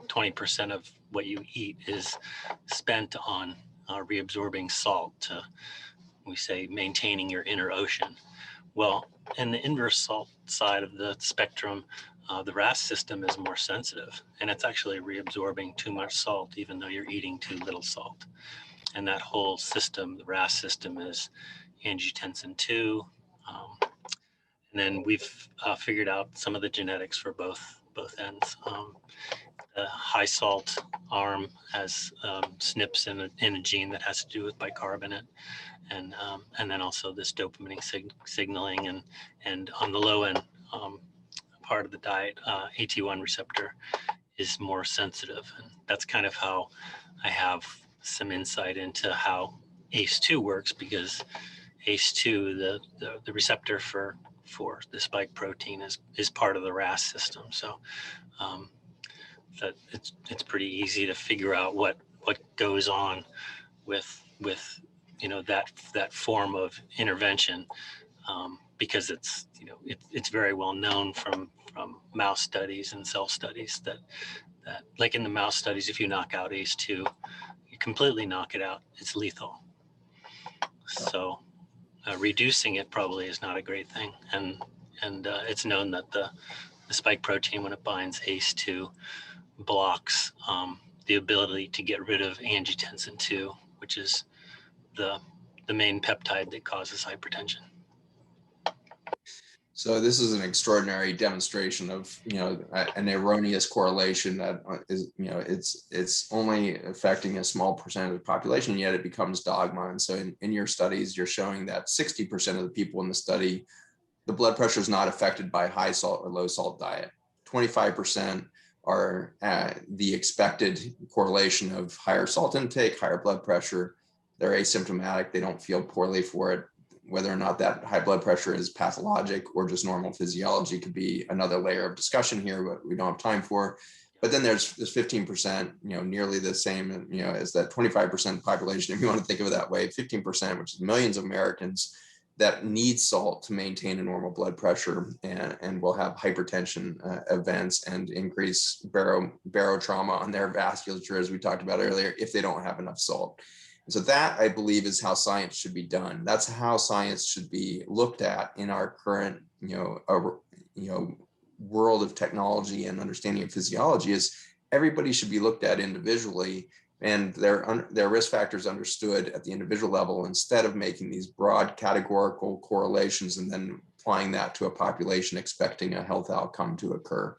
20% of what you eat is spent on reabsorbing salt to, we say, maintaining your inner ocean. Well, in the inverse salt side of the spectrum, the RAS system is more sensitive, and it's actually reabsorbing too much salt, even though you're eating too little salt. And that whole system, the RAS system, is angiotensin 2. And then we've figured out some of the genetics for both ends. The high salt arm has SNPs in a gene that has to do with bicarbonate, and then also this dopamine signaling, and on the low end part of the diet, AT1 receptor is more sensitive, and that's kind of how I have some insight into how ACE2 works, because ACE2, the receptor for the spike protein, is part of the RAS system. So that it's pretty easy to figure out what goes on with that form of intervention, because it's very well known from mouse studies and cell studies that like in the mouse studies, if you knock out ACE2, you completely knock it out, it's lethal. So reducing it probably is not a great thing, and it's known that the spike protein, when it binds ACE2, blocks the ability to get rid of angiotensin 2, which is the main peptide that causes hypertension. So this is an extraordinary demonstration of, an erroneous correlation that is, it's only affecting a small percent of the population, yet it becomes dogma. And so in your studies, you're showing that 60% of the people in the study, the blood pressure is not affected by high salt or low salt diet. 25% are the expected correlation of higher salt intake, higher blood pressure. They're asymptomatic. They don't feel poorly for it. Whether or not that high blood pressure is pathologic or just normal physiology could be another layer of discussion here, but we don't have time for. But then there's this 15%, nearly the same, as that 25% population, if you want to think of it that way, 15%, which is millions of Americans that need salt to maintain a normal blood pressure, and will have hypertension events and increase barotrauma on their vasculature, as we talked about earlier, if they don't have enough salt. And so that, I believe, is how science should be done. That's how science should be looked at in our current, world of technology and understanding of physiology. Is everybody should be looked at individually, and their risk factors understood at the individual level, instead of making these broad categorical correlations and then applying that to a population expecting a health outcome to occur.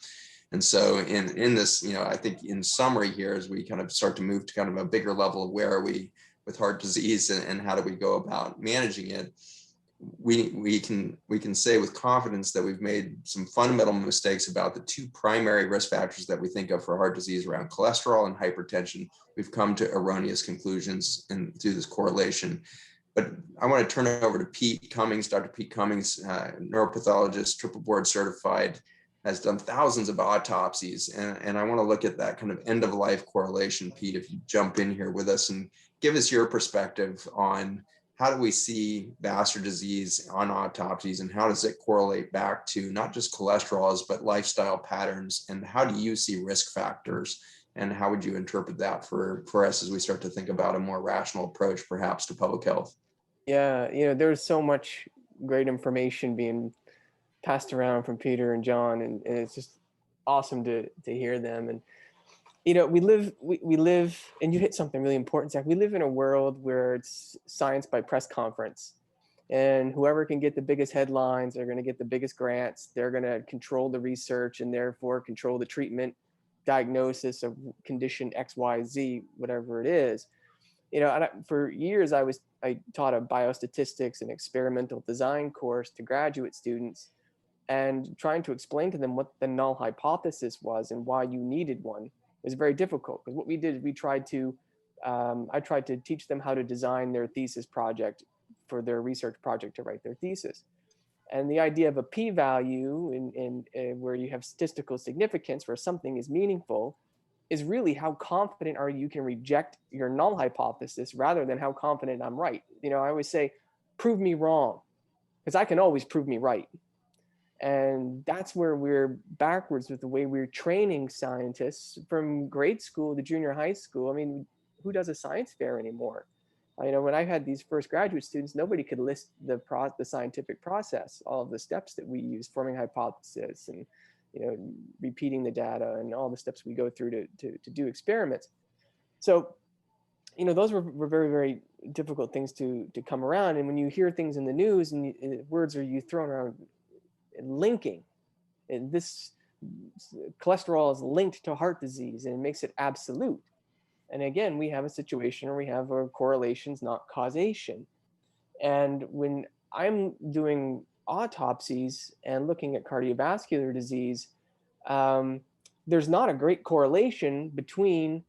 And so in this, I think in summary here, as we kind of start to move to kind of a bigger level of where are we with heart disease and how do we go about managing it, we can say with confidence that we've made some fundamental mistakes about the two primary risk factors that we think of for heart disease around cholesterol and hypertension. We've come to erroneous conclusions through this correlation. But I want to turn it over to Pete Cummings. Dr. Pete Cummings, neuropathologist, triple board certified, has done thousands of autopsies. And I want to look at that kind of end of life correlation. Pete, if you jump in here with us and give us your perspective on how do we see vascular disease on autopsies, and how does it correlate back to not just cholesterols, but lifestyle patterns, and how do you see risk factors, and how would you interpret that for us as we start to think about a more rational approach perhaps to public health? Yeah, there's so much great information being passed around from Peter and John, and it's just awesome to hear them. And you know, we live, and you hit something really important, Zach. We live in a world where it's science by press conference, and whoever can get the biggest headlines are going to get the biggest grants. They're going to control the research and therefore control the treatment, diagnosis of condition X, Y, Z, whatever it is. You know, and for years I taught a biostatistics and experimental design course to graduate students, and trying to explain to them what the null hypothesis was and why you needed one was very difficult. Because what we did is I tried to teach them how to design their thesis project for their research project to write their thesis. And the idea of a p-value in where you have statistical significance where something is meaningful is really how confident are you can reject your null hypothesis rather than how confident I'm right. You know, I always say, prove me wrong, because I can always prove me right. And that's where we're backwards with the way we're training scientists from grade school to junior high school. I mean, who does a science fair anymore? You know, when I had these first graduate students, nobody could list the scientific process, all of the steps that we use, forming hypothesis and, you know, repeating the data and all the steps we go through to do experiments. So, you know, those were very, very difficult things to come around. And when you hear things in the news and words are you thrown around, linking, and this cholesterol is linked to heart disease, and it makes it absolute. And again, we have a situation where we have correlations, not causation. And when I'm doing autopsies and looking at cardiovascular disease, there's not a great correlation between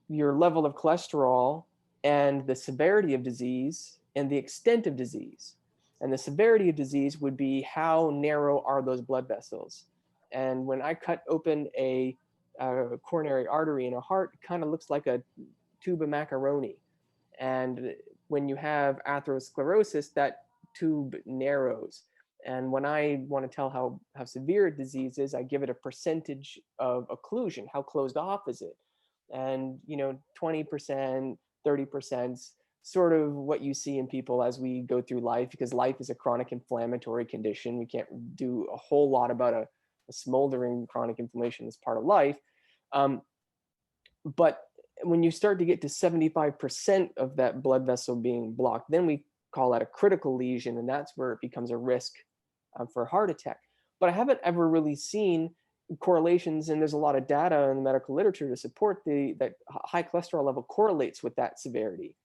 your level of cholesterol and the severity of disease and the extent of disease. And the severity of disease would be how narrow are those blood vessels. And when I cut open a coronary artery in a heart, it kind of looks like a tube of macaroni. And when you have atherosclerosis, that tube narrows. And when I want to tell how severe a disease is, I give it a percentage of occlusion. How closed off is it? And, you know, 20%, 30%, sort of what you see in people as we go through life, because life is a chronic inflammatory condition. We can't do a whole lot about a smoldering chronic inflammation as part of life. But when you start to get to 75% of that blood vessel being blocked, then we call that a critical lesion, and that's where it becomes a risk for heart attack. But I haven't ever really seen correlations, and there's a lot of data in the medical literature to support that high cholesterol level correlates with that severity.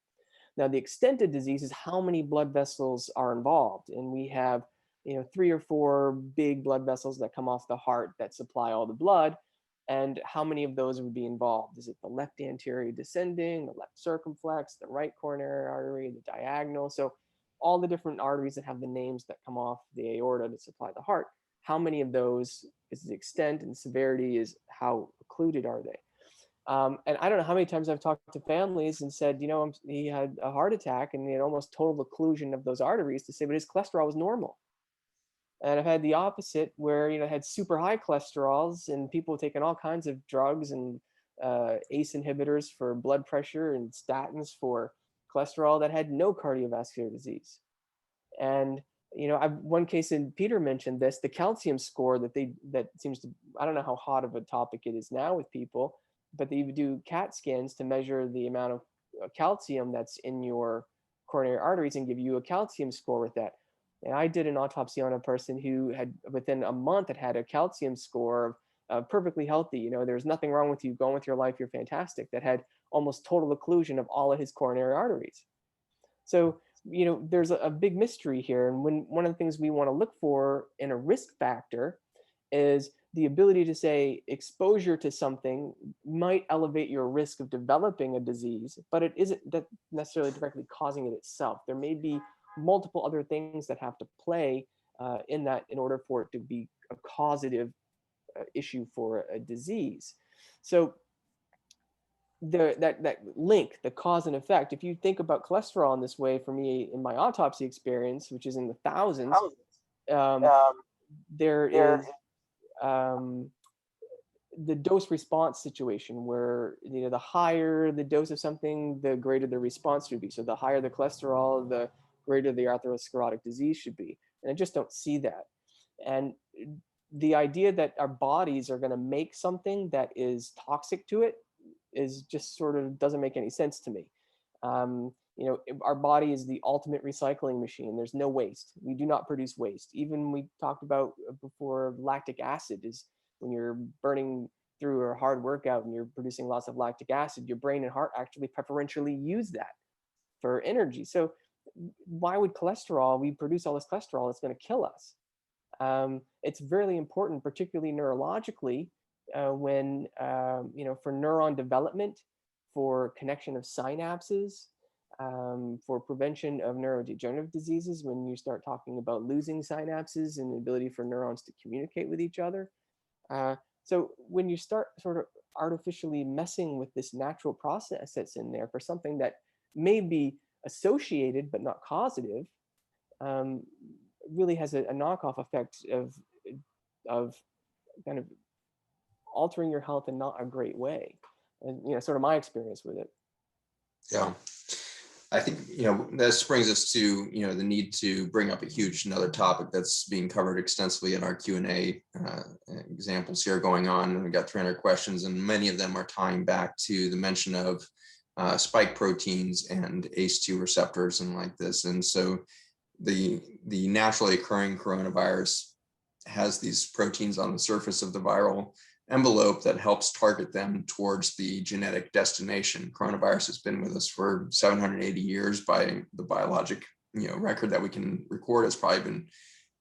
Now, the extent of disease is how many blood vessels are involved, and we have, you know, 3 or 4 big blood vessels that come off the heart that supply all the blood. And how many of those would be involved? Is it the left anterior descending, the left circumflex, the right coronary artery, the diagonal? So all the different arteries that have the names that come off the aorta to supply the heart, how many of those is the extent, and severity is how occluded are they? And I don't know how many times I've talked to families and said, you know, he had a heart attack and he had almost total occlusion of those arteries, to say, but his cholesterol was normal. And I've had the opposite, where, you know, had super high cholesterols and people taking all kinds of drugs and ACE inhibitors for blood pressure and statins for cholesterol that had no cardiovascular disease. And, you know, one case, and Peter mentioned this, the calcium score that seems to, I don't know how hot of a topic it is now with people, but they do CAT scans to measure the amount of calcium that's in your coronary arteries and give you a calcium score with that. And I did an autopsy on a person who had, within a month, had a calcium score of perfectly healthy. You know, there's nothing wrong with you, going with your life, you're fantastic. That had almost total occlusion of all of his coronary arteries. So, you know, there's a big mystery here. And one of the things we want to look for in a risk factor is the ability to say exposure to something might elevate your risk of developing a disease, but it isn't necessarily directly causing it itself. There may be multiple other things that have to play in that in order for it to be a causative issue for a disease. So that link, the cause and effect, if you think about cholesterol in this way, for me in my autopsy experience, which is in the thousands, there is the dose response situation where, you know, the higher the dose of something, the greater the response should be. So the higher the cholesterol, the greater the atherosclerotic disease should be. And I just don't see that. And the idea that our bodies are going to make something that is toxic to it is just sort of doesn't make any sense to me. You know, our body is the ultimate recycling machine. There's no waste. We do not produce waste. Even we talked about before, lactic acid is when you're burning through a hard workout and you're producing lots of lactic acid, your brain and heart actually preferentially use that for energy. So why would cholesterol, we produce all this cholesterol, it's going to kill us. It's really important, particularly neurologically, when, you know, for neuron development, for connection of synapses, for prevention of neurodegenerative diseases, when you start talking about losing synapses and the ability for neurons to communicate with each other. So when you start sort of artificially messing with this natural process that's in there for something that may be associated but not causative, really has a knockoff effect of kind of altering your health in not a great way. And, you know, sort of my experience with it. Yeah. I think, you know, this brings us to, you know, the need to bring up another topic that's being covered extensively in our Q&A examples here going on. And we got 300 questions, and many of them are tying back to the mention of spike proteins and ACE2 receptors and like this. And so the naturally occurring coronavirus has these proteins on the surface of the viral envelope that helps target them towards the genetic destination. Coronavirus has been with us for 780 years by the biologic, you know, record that we can record. Has probably been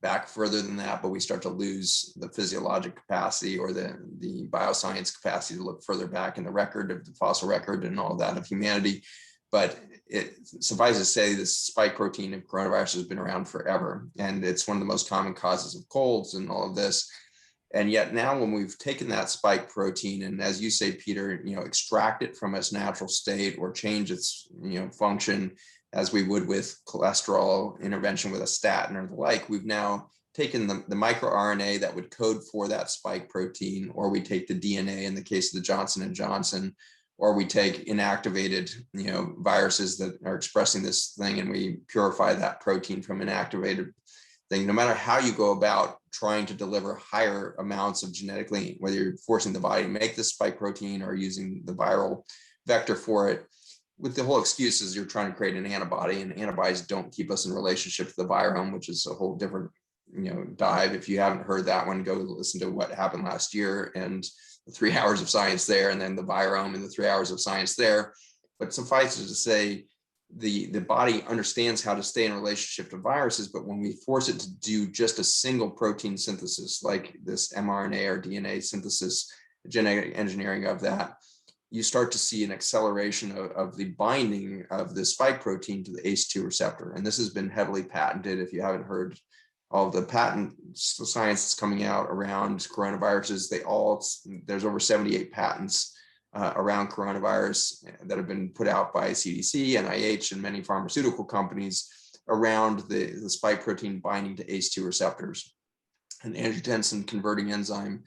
back further than that, but we start to lose the physiologic capacity or the bioscience capacity to look further back in the record of the fossil record and all that of humanity. But it suffices to say this spike protein of coronavirus has been around forever, and it's one of the most common causes of colds and all of this. And yet now when we've taken that spike protein and, as you say, Peter, you know, extract it from its natural state or change its, you know, function as we would with cholesterol intervention with a statin or the like, we've now taken the microRNA that would code for that spike protein, or we take the DNA in the case of the Johnson & Johnson, or we take inactivated, you know, viruses that are expressing this thing, and we purify that protein from inactivated thing. No matter how you go about trying to deliver higher amounts of genetically, whether you're forcing the body to make this spike protein or using the viral vector for it, with the whole excuse is you're trying to create an antibody, and antibodies don't keep us in relationship to the virome, which is a whole different, you know, dive. If you haven't heard that one, go listen to what happened last year and the 3 hours of science there, and then the virome and the 3 hours of science there. But suffice it to say, the body understands how to stay in relationship to viruses, but when we force it to do just a single protein synthesis, like this mRNA or DNA synthesis, genetic engineering of that, you start to see an acceleration of the binding of the spike protein to the ACE2 receptor. And this has been heavily patented. If you haven't heard all the patent science that's coming out around coronaviruses, there's over 78 patents around coronavirus that have been put out by CDC, NIH, and many pharmaceutical companies around the spike protein binding to ACE2 receptors. An angiotensin converting enzyme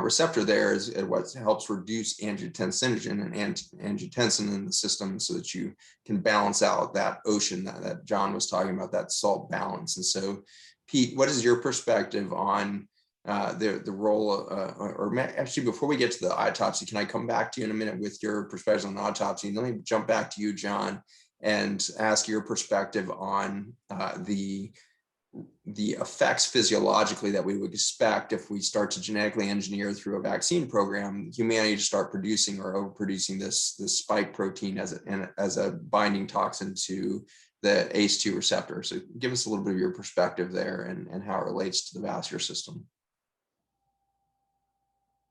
receptor there is what helps reduce angiotensinogen and angiotensin in the system, so that you can balance out that ocean that John was talking about, that salt balance. And so, Pete, what is your perspective on the role, or actually, before we get to the autopsy, can I come back to you in a minute with your perspective on the autopsy? Let me jump back to you, John, and ask your perspective on the effects physiologically that we would expect if we start to genetically engineer through a vaccine program humanity to start producing or overproducing this spike protein as a binding toxin to the ACE2 receptor. So give us a little bit of your perspective there and how it relates to the vascular system.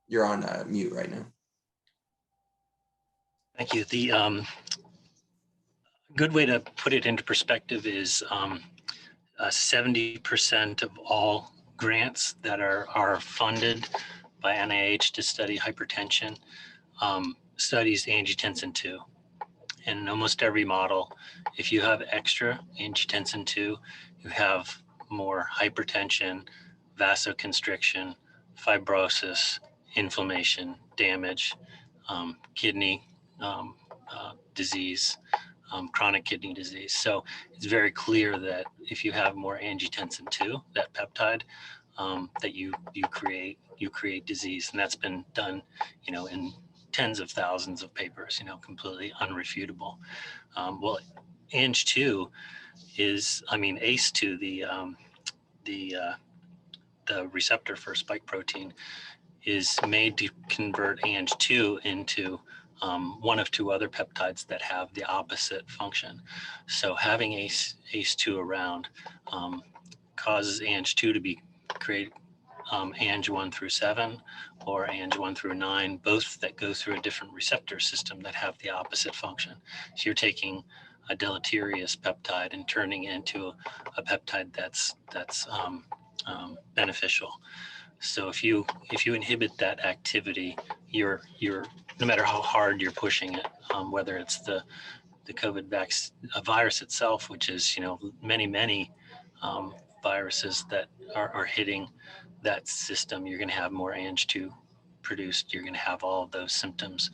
You're on mute right now. Thank you. The good way to put it into perspective is 70% of all grants that are funded by NIH to study hypertension studies angiotensin 2. And in almost every model, if you have extra angiotensin 2, you have more hypertension, vasoconstriction, fibrosis, inflammation, damage, kidney disease, chronic kidney disease. So it's very clear that if you have more angiotensin 2, that peptide, that you create disease, and that's been done, in tens of thousands of papers, completely unrefutable. Well, Ang2 is, ACE2, the receptor for spike protein, is made to convert Ang2 into one of two other peptides that have the opposite function. So having ACE2 around causes Ang2 to be created, Ang1 through 7 or Ang1 through 9, both that go through a different receptor system that have the opposite function. So you're taking a deleterious peptide and turning it into a peptide that's beneficial. So if you inhibit that activity, you're no matter how hard you're pushing it, whether it's the COVID virus itself, which is many viruses that are hitting that system, you're going to have more Ang2 produced. You're going to have all of those symptoms,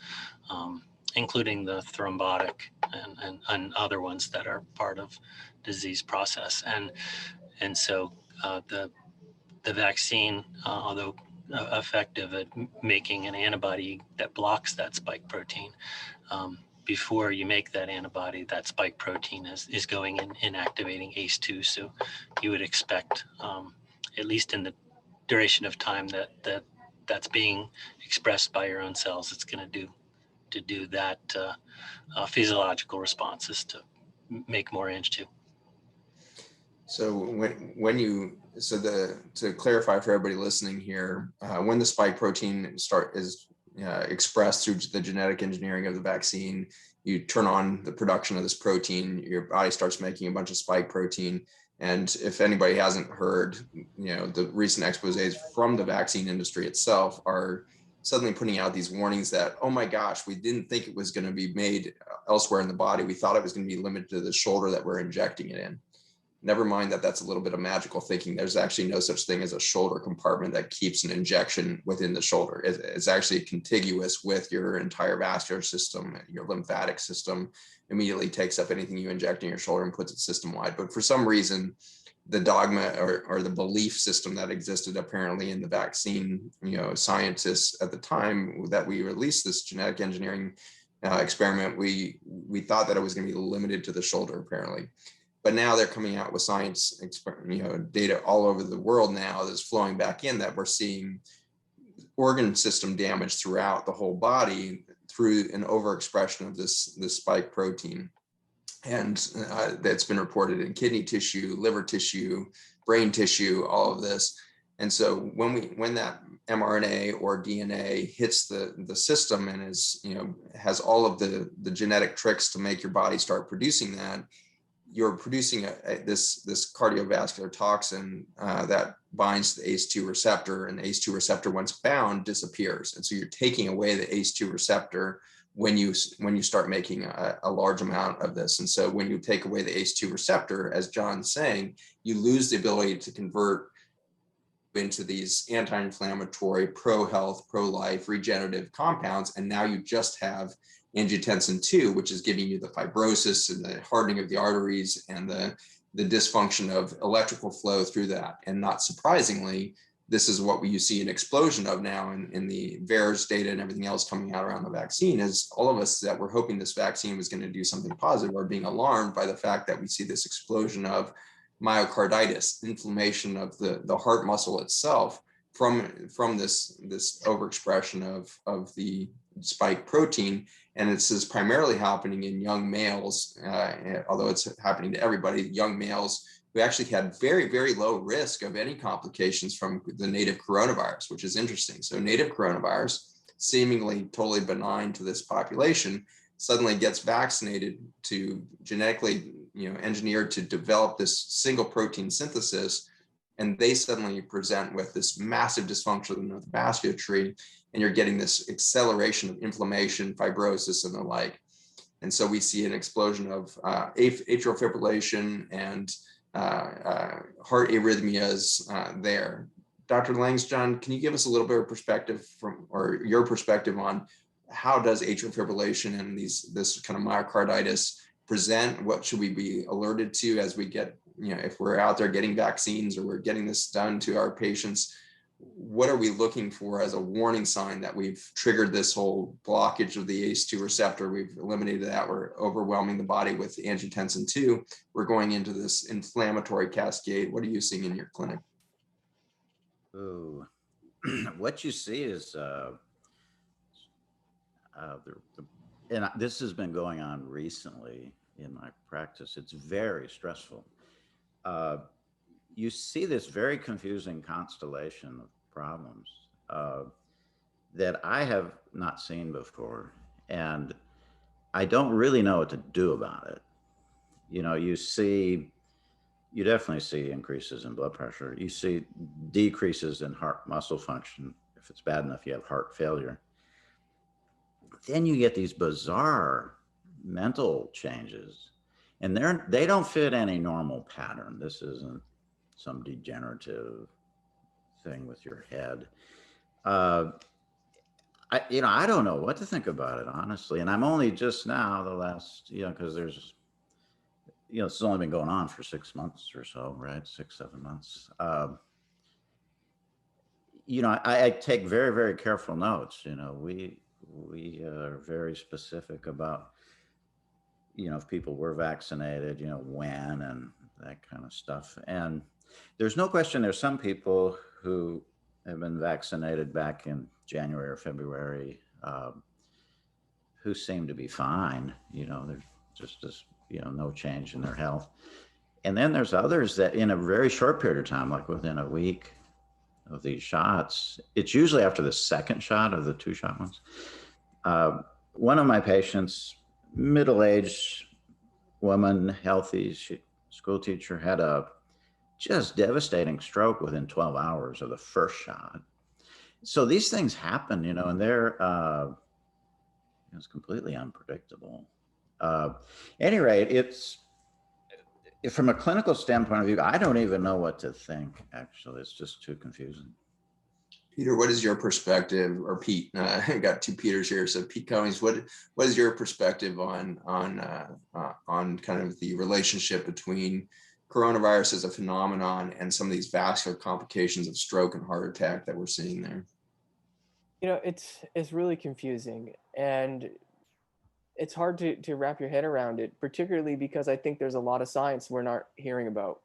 including the thrombotic and other ones that are part of disease process. And so the vaccine, although effective at making an antibody that blocks that spike protein, before you make that antibody, that spike protein is going in and activating ACE2. So you would expect, at least in the duration of time that's being expressed by your own cells, it's going to do that physiological responses to make more Ang2. So to clarify for everybody listening here, when the spike protein is expressed through the genetic engineering of the vaccine, you turn on the production of this protein, your body starts making a bunch of spike protein. And if anybody hasn't heard, the recent exposés from the vaccine industry itself are suddenly putting out these warnings that, oh my gosh, we didn't think it was going to be made elsewhere in the body. We thought it was going to be limited to the shoulder that we're injecting it in. Never mind that that's a little bit of magical thinking. There's actually no such thing as a shoulder compartment that keeps an injection within the shoulder. It's actually contiguous with your entire vascular system. Your lymphatic system immediately takes up anything you inject in your shoulder and puts it system-wide. But for some reason, the dogma or the belief system that existed apparently in the vaccine, scientists at the time that we released this genetic engineering experiment, we thought that it was going to be limited to the shoulder apparently. But now they're coming out with science, data all over the world now that's flowing back in that we're seeing organ system damage throughout the whole body through an overexpression of this spike protein. And that's been reported in kidney tissue, liver tissue, brain tissue, all of this. And so when that mRNA or DNA hits the system and has all of the genetic tricks to make your body start producing that, you're producing this cardiovascular toxin that binds to the ACE2 receptor, and the ACE2 receptor, once bound, disappears. And so you're taking away the ACE2 receptor when you start making a large amount of this. And so when you take away the ACE2 receptor, as John's saying, you lose the ability to convert into these anti-inflammatory, pro-health, pro-life, regenerative compounds. And now you just have angiotensin 2, which is giving you the fibrosis and the hardening of the arteries and the dysfunction of electrical flow through that. And not surprisingly, this is what you see an explosion of now in the VAERS data and everything else coming out around the vaccine, is all of us that were hoping this vaccine was going to do something positive are being alarmed by the fact that we see this explosion of myocarditis, inflammation of the heart muscle itself from this overexpression of the spike protein. And this is primarily happening in young males, although it's happening to everybody, young males who actually had very, very low risk of any complications from the native coronavirus, which is interesting. So native coronavirus, seemingly totally benign to this population, suddenly gets vaccinated to genetically engineered to develop this single protein synthesis, and they suddenly present with this massive dysfunction of the vascular tree, and you're getting this acceleration of inflammation, fibrosis, and the like. And so we see an explosion of atrial fibrillation and heart arrhythmias there. Dr. Langsjoen, can you give us a little bit of perspective or your perspective on how does atrial fibrillation and this kind of myocarditis present? What should we be alerted to as we get if we're out there getting vaccines or we're getting this done to our patients, what are we looking for as a warning sign that we've triggered this whole blockage of the ACE2 receptor? We've eliminated that. We're overwhelming the body with angiotensin 2. We're going into this inflammatory cascade. What are you seeing in your clinic? Ooh. What you see is, and this has been going on recently in my practice. It's very stressful. You see this very confusing constellation of problems that I have not seen before, and I don't really know what to do about it. You definitely see increases in blood pressure. You see decreases in heart muscle function. If it's bad enough, you have heart failure. Then you get these bizarre mental changes, and they don't fit any normal pattern. This isn't some degenerative thing with your head. I don't know what to think about it, honestly. And I'm only just now, the last, because there's, this has only been going on for 6 months or so, right? 6, 7 months. I take very, very careful notes. We are very specific about, if people were vaccinated, when and that kind of stuff. And there's no question there's some people who have been vaccinated back in January or February who seem to be fine. There's just no change in their health. And then there's others that in a very short period of time, like within a week of these shots, it's usually after the second shot of the 2-shot ones. One of my patients, middle-aged woman, healthy, school teacher, had a just devastating stroke within 12 hours of the first shot. So these things happen, and they're it's completely unpredictable. At any rate, from a clinical standpoint of view, I don't even know what to think, actually. It's just too confusing. Peter, what is your perspective, or Pete? I got 2 Peters here. So Pete Cummings, what is your perspective on kind of the relationship between coronavirus as a phenomenon and some of these vascular complications of stroke and heart attack that we're seeing there? It's really confusing, and it's hard to wrap your head around it, particularly because I think there's a lot of science we're not hearing about.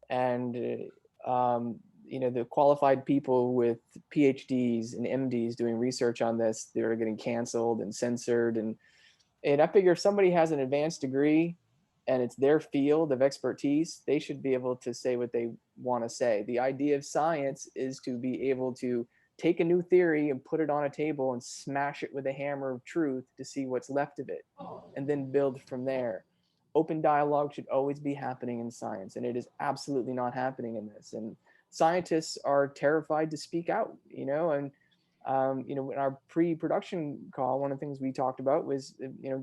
And the qualified people with PhDs and MDs doing research on this, they're getting canceled and censored. And I figure if somebody has an advanced degree and it's their field of expertise, they should be able to say what they want to say. The idea of science is to be able to take a new theory and put it on a table and smash it with a hammer of truth to see what's left of it, and then build from there. Open dialogue should always be happening in science, and it is absolutely not happening in this. And scientists are terrified to speak out, and in our pre-production call, one of the things we talked about was,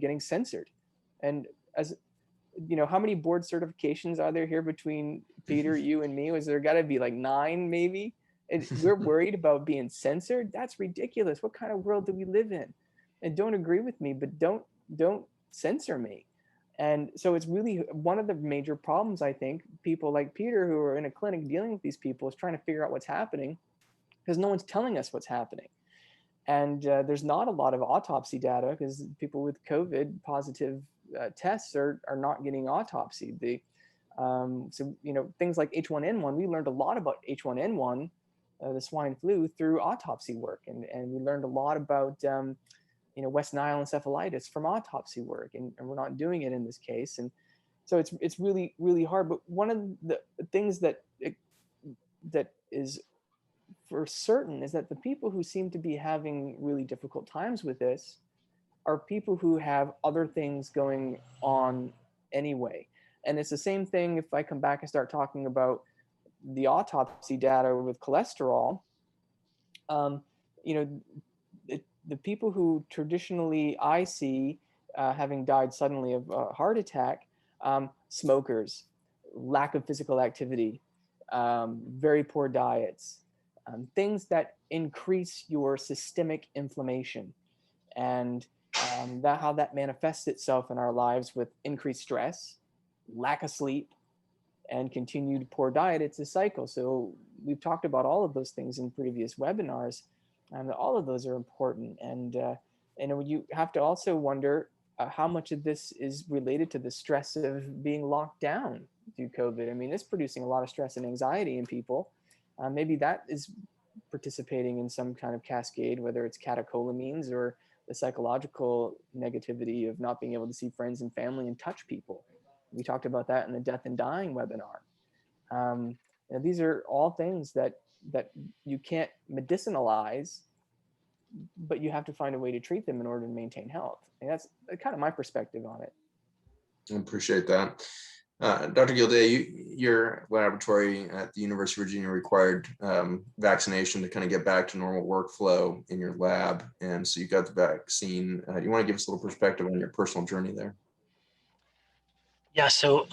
getting censored. And as how many board certifications are there here between Peter, you and me? Was there got to be like 9 maybe? And we're worried about being censored? That's ridiculous. What kind of world do we live in? And don't agree with me, but don't censor me. And so it's really one of the major problems, I think, people like Peter who are in a clinic dealing with these people is trying to figure out what's happening, because no one's telling us what's happening. And there's not a lot of autopsy data because people with COVID positive tests are not getting autopsied. So things like H1N1, we learned a lot about H1N1, the swine flu, through autopsy work, and we learned a lot about West Nile encephalitis from autopsy work, and we're not doing it in this case. And so it's really, really hard. But one of the things that is for certain is that the people who seem to be having really difficult times with this are people who have other things going on anyway. And it's the same thing if I come back and start talking about the autopsy data with cholesterol. The people who traditionally I see having died suddenly of a heart attack, smokers, lack of physical activity, very poor diets, things that increase your systemic inflammation, and how that manifests itself in our lives with increased stress, lack of sleep, and continued poor diet, it's a cycle. So we've talked about all of those things in previous webinars, and all of those are important. And you have to also wonder how much of this is related to the stress of being locked down due to COVID. I mean, it's producing a lot of stress and anxiety in people. Maybe that is participating in some kind of cascade, whether it's catecholamines or the psychological negativity of not being able to see friends and family and touch people. We talked about that in the death and dying webinar. These are all things that you can't medicinalize, but you have to find a way to treat them in order to maintain health. And that's kind of my perspective on it. I appreciate that. Dr. Gildea, your laboratory at the University of Virginia required vaccination to kind of get back to normal workflow in your lab. And so you got the vaccine. You want to give us a little perspective on your personal journey there? Yeah, so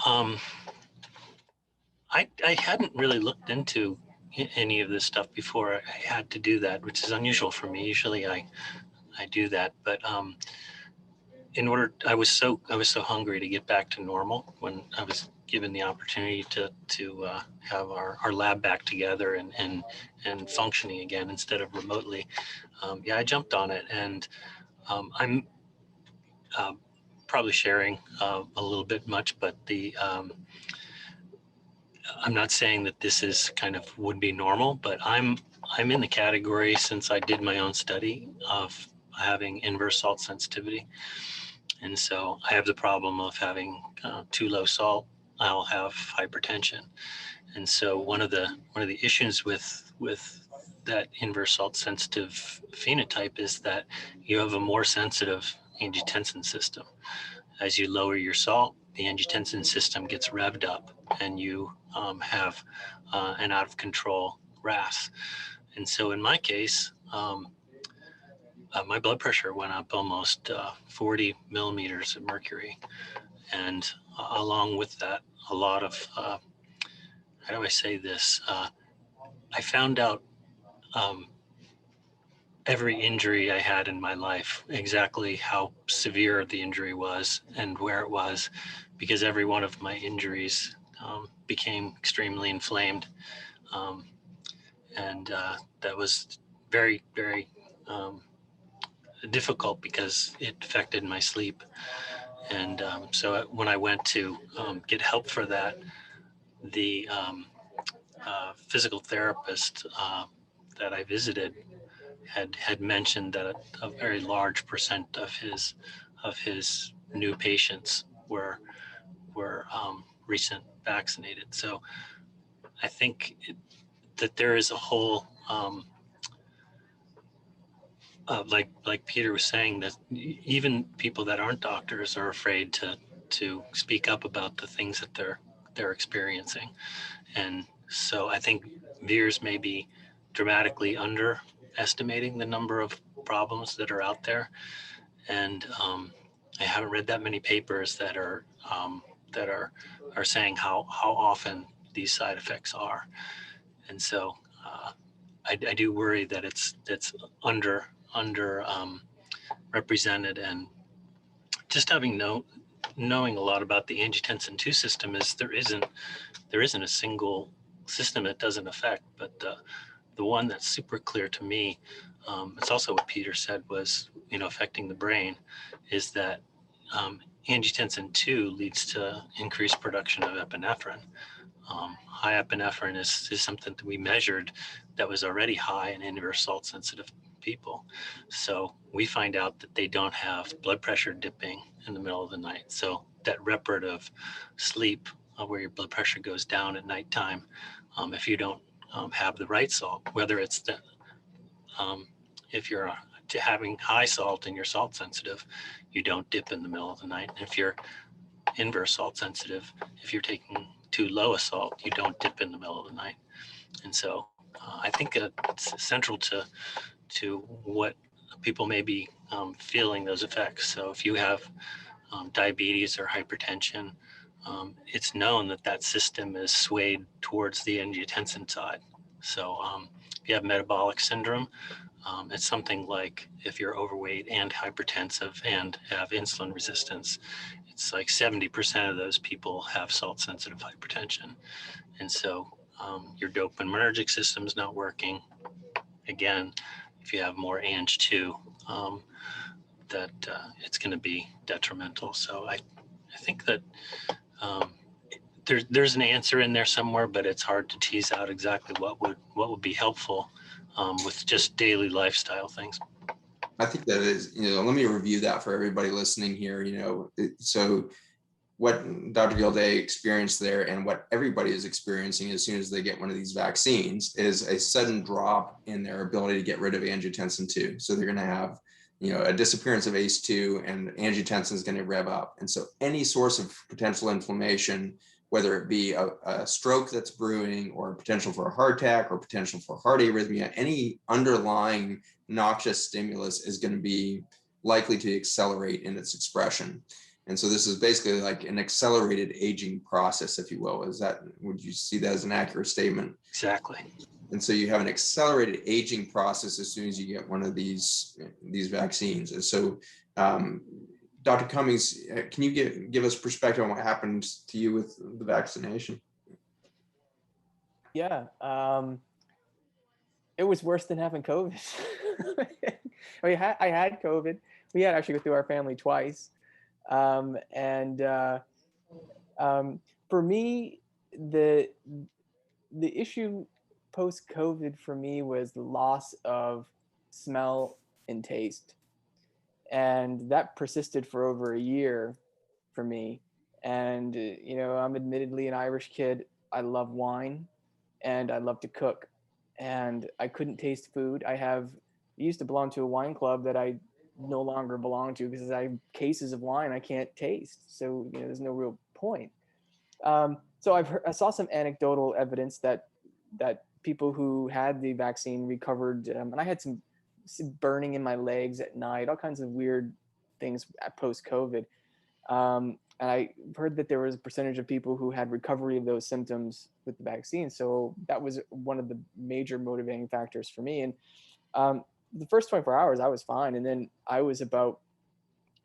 I hadn't really looked into any of this stuff before I had to do that, which is unusual for me. Usually I do that, but I was so hungry to get back to normal when I was given the opportunity to have our lab back together and functioning again instead of remotely. Yeah, I jumped on it, and I'm probably sharing a little bit much, but I'm not saying that this is kind of would be normal, but I'm in the category, since I did my own study, of having inverse salt sensitivity. And so I have the problem of having too low salt. I'll have hypertension. And so one of the issues with that inverse salt sensitive phenotype is that you have a more sensitive angiotensin system. As you lower your salt, the angiotensin system gets revved up, and you have an out of control RAS. And so in my case, my blood pressure went up almost 40 millimeters of mercury. And along with that, a lot of, how do I say this? I found out every injury I had in my life, exactly how severe the injury was and where it was, because every one of my injuries became extremely inflamed. And that was very, very difficult because it affected my sleep. And so when I went to get help for that, the physical therapist that I visited had mentioned that a very large percent of his new patients were recent vaccinated. So I think that there is a whole like Peter was saying, that even people that aren't doctors are afraid to speak up about the things that they're experiencing. And so I think VIRS may be dramatically underestimating the number of problems that are out there. And I haven't read that many papers that are saying how often these side effects are. And so I do worry that it's under represented. And just knowing a lot about the angiotensin 2 system is there isn't a single system it doesn't affect, but the one that's super clear to me, it's also what Peter said was, affecting the brain, is that angiotensin 2 leads to increased production of epinephrine. High epinephrine is something that we measured that was already high in inverse salt sensitive people. So we find out that they don't have blood pressure dipping in the middle of the night. So that reparative sleep where your blood pressure goes down at nighttime, if you don't have the right salt, whether it's if you're having high salt and you're salt sensitive, you don't dip in the middle of the night. And if you're inverse salt sensitive, if you're taking too low a salt, you don't dip in the middle of the night. And so I think it's central to what people may be feeling those effects. So if you have diabetes or hypertension, it's known that system is swayed towards the angiotensin side. So if you have metabolic syndrome, it's something like if you're overweight and hypertensive and have insulin resistance, it's like 70% of those people have salt-sensitive hypertension. And so your dopaminergic system is not working. Again, if you have more Ang2, that it's going to be detrimental. So I think that there's an answer in there somewhere, but it's hard to tease out exactly what would be helpful with just daily lifestyle things. I think that is, let me review that for everybody listening here. So what Dr. Gildea experienced there and what everybody is experiencing as soon as they get one of these vaccines is a sudden drop in their ability to get rid of angiotensin 2. So they're going to have, a disappearance of ACE2 and angiotensin is going to rev up. And so any source of potential inflammation, whether it be a stroke that's brewing or potential for a heart attack or potential for heart arrhythmia, any underlying noxious stimulus is going to be likely to accelerate in its expression. And so this is basically like an accelerated aging process, if you will. Would you see that as an accurate statement? Exactly. And so you have an accelerated aging process as soon as you get one of these vaccines. And so, Dr. Cummings, can you give us perspective on what happened to you with the vaccination? Yeah, it was worse than having COVID. I had COVID. We had actually go through our family twice. For me, the issue post-COVID for me was the loss of smell and taste. And that persisted for over a year for me. And, I'm admittedly an Irish kid. I love wine and I love to cook. And I couldn't taste food. I used to belong to a wine club that I no longer belong to because I have cases of wine I can't taste. So, there's no real point. So I saw some anecdotal evidence that people who had the vaccine recovered, and I had some burning in my legs at night, all kinds of weird things post-COVID. And I heard that there was a percentage of people who had recovery of those symptoms with the vaccine. So that was one of the major motivating factors for me. And the first 24 hours, I was fine. And then I was about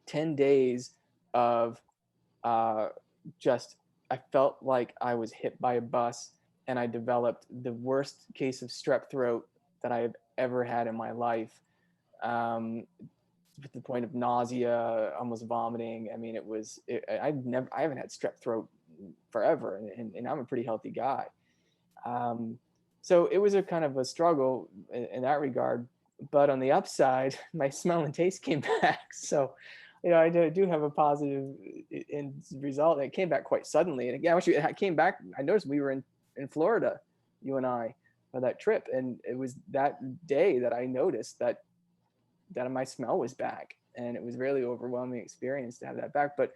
10 days of I felt like I was hit by a bus, and I developed the worst case of strep throat that I have ever had in my life, to the point of nausea, almost vomiting. I mean, I haven't had strep throat forever, and I'm a pretty healthy guy. So it was a kind of a struggle in that regard. But on the upside, my smell and taste came back. So, I do have a positive result. It came back quite suddenly. And again, actually, it came back. I noticed we were in Florida, you and I, for that trip. And it was that day that I noticed that my smell was back. And it was really overwhelming experience to have that back. But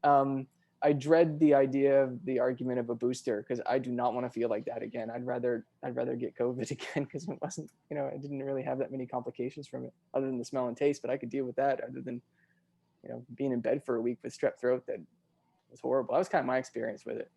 I dread the idea of the argument of a booster, because I do not want to feel like that again. I'd rather get COVID again, because it wasn't, I didn't really have that many complications from it other than the smell and taste, but I could deal with that other than, being in bed for a week with strep throat. That was horrible. That was kind of my experience with it.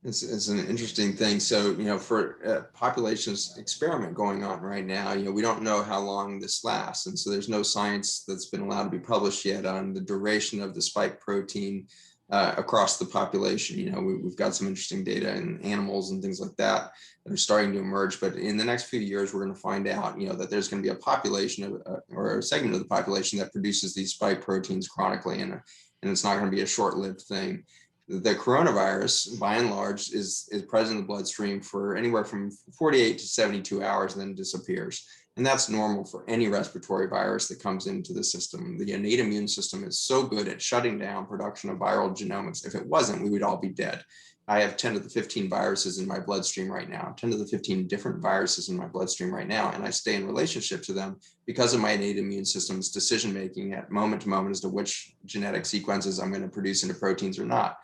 It's an interesting thing. So, for populations experiment going on right now, we don't know how long this lasts. And so there's no science that's been allowed to be published yet on the duration of the spike protein across the population. We've got some interesting data in animals and things like that are starting to emerge. But in the next few years, we're going to find out, that there's going to be a population or a segment of the population that produces these spike proteins chronically. And it's not going to be a short-lived thing. The coronavirus, by and large, is present in the bloodstream for anywhere from 48 to 72 hours and then disappears. And that's normal for any respiratory virus that comes into the system. The innate immune system is so good at shutting down production of viral genomics. If it wasn't, we would all be dead. I have 10 to the 15 viruses in my bloodstream right now, 10 to the 15 different viruses in my bloodstream right now. And I stay in relationship to them because of my innate immune system's decision-making at moment to moment as to which genetic sequences I'm going to produce into proteins or not.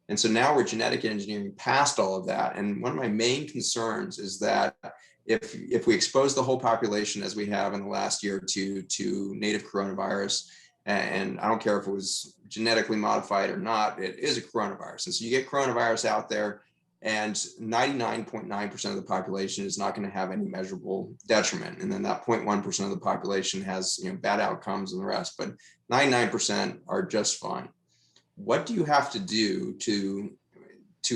And so now we're genetic engineering past all of that. And one of my main concerns is that if we expose the whole population as we have in the last year or two to native coronavirus, and I don't care if it was genetically modified or not, it is a coronavirus. And so you get coronavirus out there, And 99.9% of the population is not going to have any measurable detriment. And then that 0.1% of the population has, bad outcomes and the rest, but 99% are just fine. What do you have to do to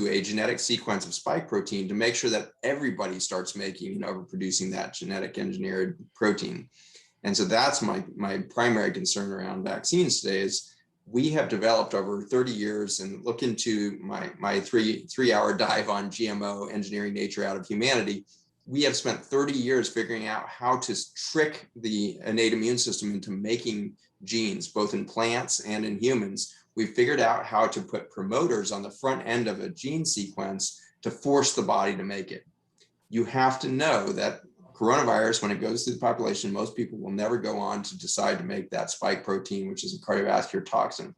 a genetic sequence of spike protein to make sure that everybody starts making and overproducing that genetic engineered protein? And so that's my primary concern around vaccines today is we have developed over 30 years, and look into my three-hour dive on GMO, engineering nature out of humanity. We have spent 30 years figuring out how to trick the innate immune system into making genes, both in plants and in humans. We've figured out how to put promoters on the front end of a gene sequence to force the body to make it. You have to know that coronavirus, when it goes through the population, most people will never go on to decide to make that spike protein, which is a cardiovascular toxin.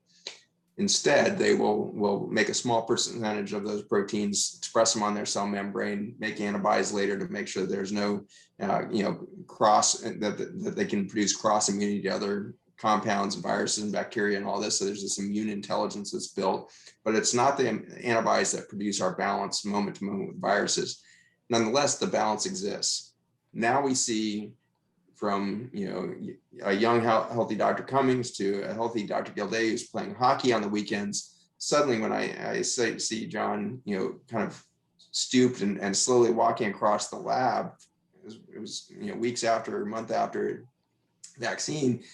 Instead, they will make a small percentage of those proteins, express them on their cell membrane, make antibodies later to make sure there's no, cross, that they can produce cross immunity to other compounds and viruses and bacteria and all this. So there's this immune intelligence that's built, but it's not the antibodies that produce our balance moment to moment with viruses. Nonetheless, the balance exists. Now we see from a young healthy Dr. Cummings to a healthy Dr. Gildea who's playing hockey on the weekends. Suddenly, when I see John, kind of stooped and slowly walking across the lab, it was weeks after, a month after vaccine.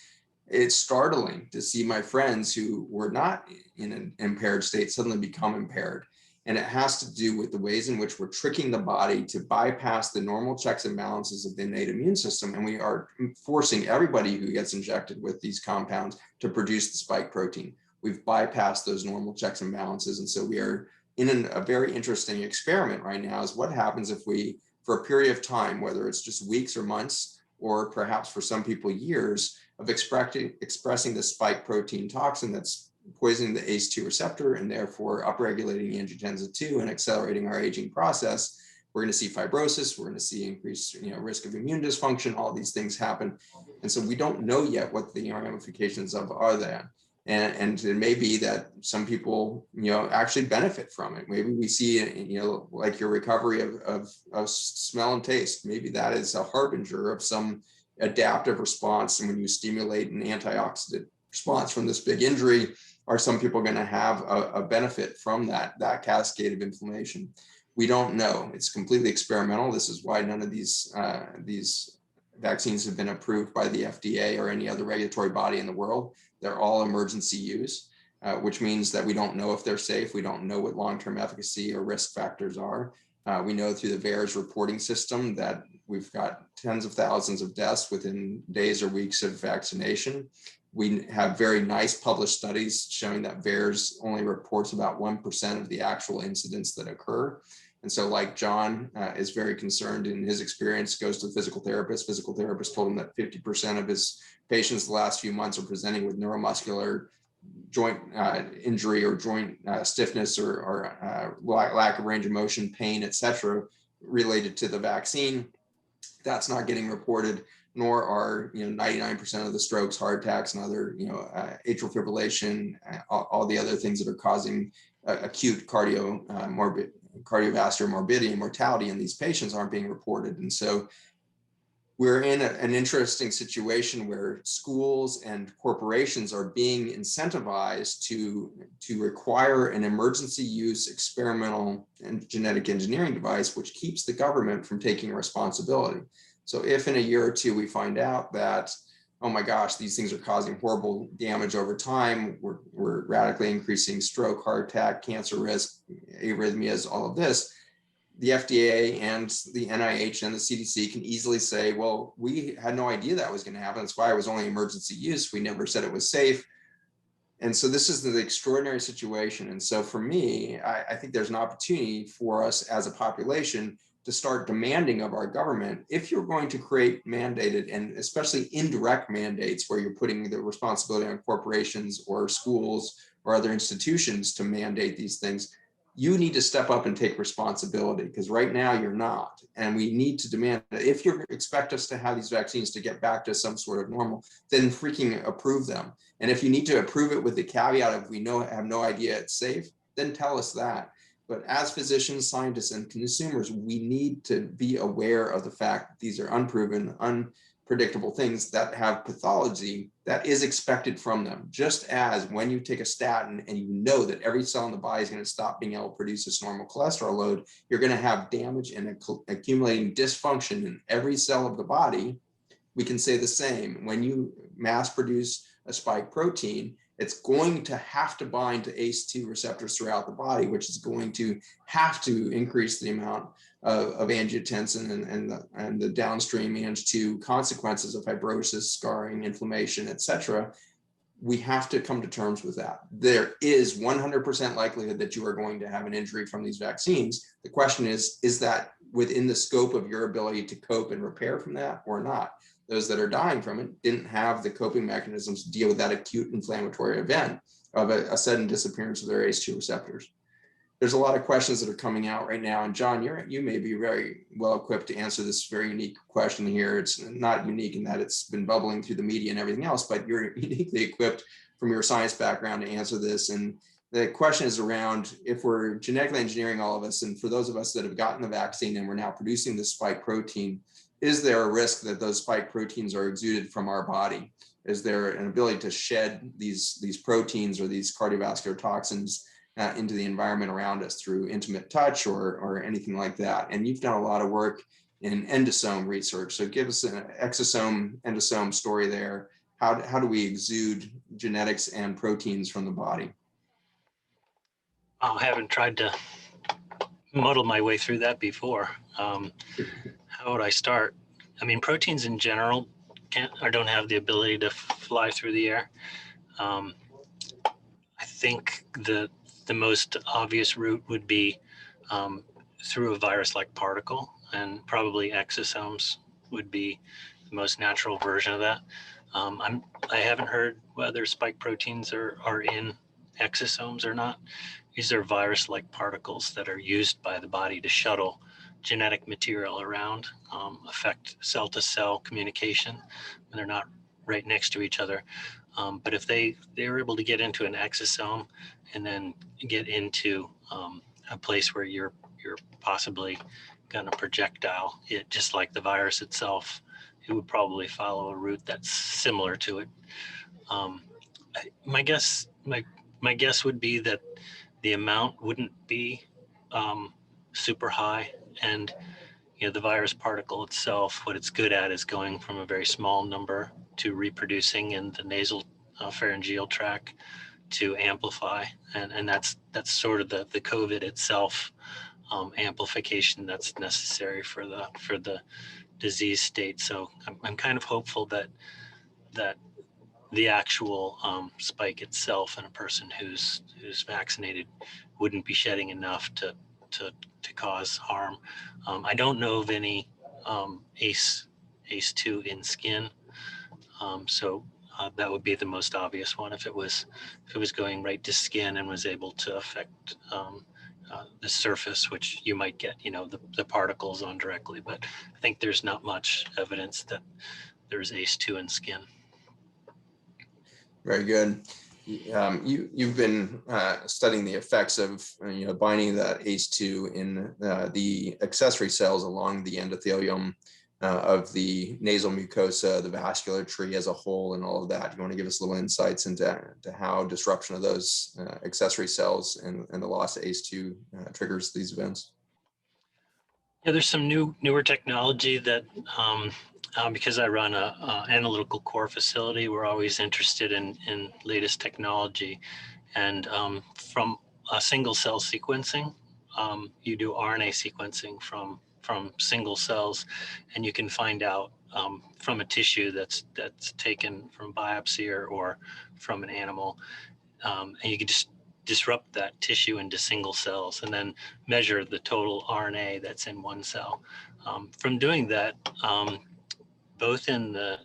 It's startling to see my friends who were not in an impaired state suddenly become impaired. And it has to do with the ways in which we're tricking the body to bypass the normal checks and balances of the innate immune system. And we are forcing everybody who gets injected with these compounds to produce the spike protein. We've bypassed those normal checks and balances. And so we are in a very interesting experiment right now is what happens if we, for a period of time, whether it's just weeks or months, or perhaps for some people years, of expressing the spike protein toxin that's poisoning the ACE2 receptor and therefore upregulating angiotensin 2 and accelerating our aging process. We're going to see fibrosis. We're going to see increased risk of immune dysfunction. All these things happen. And so we don't know yet what the ramifications of are that. And it may be that some people, actually benefit from it. Maybe we see, like your recovery of smell and taste. Maybe that is a harbinger of some adaptive response. And when you stimulate an antioxidant response from this big injury, are some people going to have a benefit from that cascade of inflammation? We don't know. It's completely experimental. This is why none of these vaccines have been approved by the FDA or any other regulatory body in the world. They're all emergency use, which means that we don't know if they're safe. We don't know what long-term efficacy or risk factors are. We know through the VAERS reporting system that we've got tens of thousands of deaths within days or weeks of vaccination. We have very nice published studies showing that VAERS only reports about 1% of the actual incidents that occur. And so like John is very concerned in his experience, goes to the physical therapist. Physical therapist told him that 50% of his patients the last few months are presenting with neuromuscular joint injury or joint stiffness or lack of range of motion, pain, et cetera, related to the vaccine. That's not getting reported, nor are 99% of the strokes, heart attacks, and other atrial fibrillation, all the other things that are causing acute cardiovascular morbidity and mortality in these patients aren't being reported. And so we're in an interesting situation where schools and corporations are being incentivized to require an emergency use experimental and genetic engineering device, which keeps the government from taking responsibility. So if in a year or two we find out that, oh my gosh, these things are causing horrible damage over time, we're radically increasing stroke, heart attack, cancer risk, arrhythmias, all of this, the FDA and the NIH and the CDC can easily say, well, we had no idea that was going to happen. That's why it was only emergency use. We never said it was safe. And so this is the extraordinary situation. And so for me, I think there's an opportunity for us as a population to start demanding of our government, if you're going to create mandated and especially indirect mandates where you're putting the responsibility on corporations or schools or other institutions to mandate these things, you need to step up and take responsibility, because right now you're not. And we need to demand that if you expect us to have these vaccines to get back to some sort of normal, then freaking approve them. And if you need to approve it with the caveat of have no idea it's safe, then tell us that. But as physicians, scientists, and consumers, we need to be aware of the fact that these are unproven, unpredictable things that have pathology that is expected from them. Just as when you take a statin and you know that every cell in the body is going to stop being able to produce its normal cholesterol load, you're going to have damage and accumulating dysfunction in every cell of the body. We can say the same. When you mass produce a spike protein, it's going to have to bind to ACE2 receptors throughout the body, which is going to have to increase the amount of angiotensin and the downstream Ang2 consequences of fibrosis, scarring, inflammation, etc. We have to come to terms with that. There is 100% likelihood that you are going to have an injury from these vaccines. The question is that within the scope of your ability to cope and repair from that or not? Those that are dying from it didn't have the coping mechanisms to deal with that acute inflammatory event of a sudden disappearance of their ACE2 receptors. There's a lot of questions that are coming out right now. And John, you may be very well equipped to answer this very unique question here. It's not unique in that it's been bubbling through the media and everything else, but you're uniquely equipped from your science background to answer this. And the question is around, if we're genetically engineering all of us, and for those of us that have gotten the vaccine and we're now producing this spike protein, is there a risk that those spike proteins are exuded from our body? Is there an ability to shed these proteins or these cardiovascular toxins into the environment around us through intimate touch or anything like that? And you've done a lot of work in endosome research. So give us an exosome, endosome story there. How do we exude genetics and proteins from the body? I haven't tried to muddle my way through that before. How would I start? I mean, proteins in general can't or don't have the ability to fly through the air. I think the most obvious route would be through a virus-like particle, and probably exosomes would be the most natural version of that. I haven't heard whether spike proteins are in exosomes or not. These are virus-like particles that are used by the body to shuttle genetic material around, affect cell-to-cell communication when they're not right next to each other. But if they are able to get into an exosome and then get into a place where you're possibly going to projectile it, just like the virus itself, it would probably follow a route that's similar to it. My guess would be that the amount wouldn't be super high, and the virus particle itself, what it's good at is going from a very small number to reproducing in the nasal pharyngeal tract to amplify, and that's sort of the COVID itself amplification that's necessary for the disease state. So I'm kind of hopeful that the actual spike itself in a person who's vaccinated wouldn't be shedding enough to cause harm. I don't know of any ACE2 in skin, so that would be the most obvious one if it was going right to skin and was able to affect the surface, which you might get the particles on directly. But I think there's not much evidence that there's ACE2 in skin. Very good. You've been studying the effects of binding that ACE2 in the accessory cells along the endothelium of the nasal mucosa, the vascular tree as a whole, and all of that. You want to give us a little insights into how disruption of those accessory cells and the loss of ACE2 triggers these events? Yeah, there's some newer technology that. Because I run a analytical core facility, we're always interested in latest technology. And from a single cell sequencing, you do RNA sequencing from single cells, and you can find out from a tissue that's taken from biopsy or from an animal, and you can just disrupt that tissue into single cells and then measure the total RNA that's in one cell. From doing that, both in the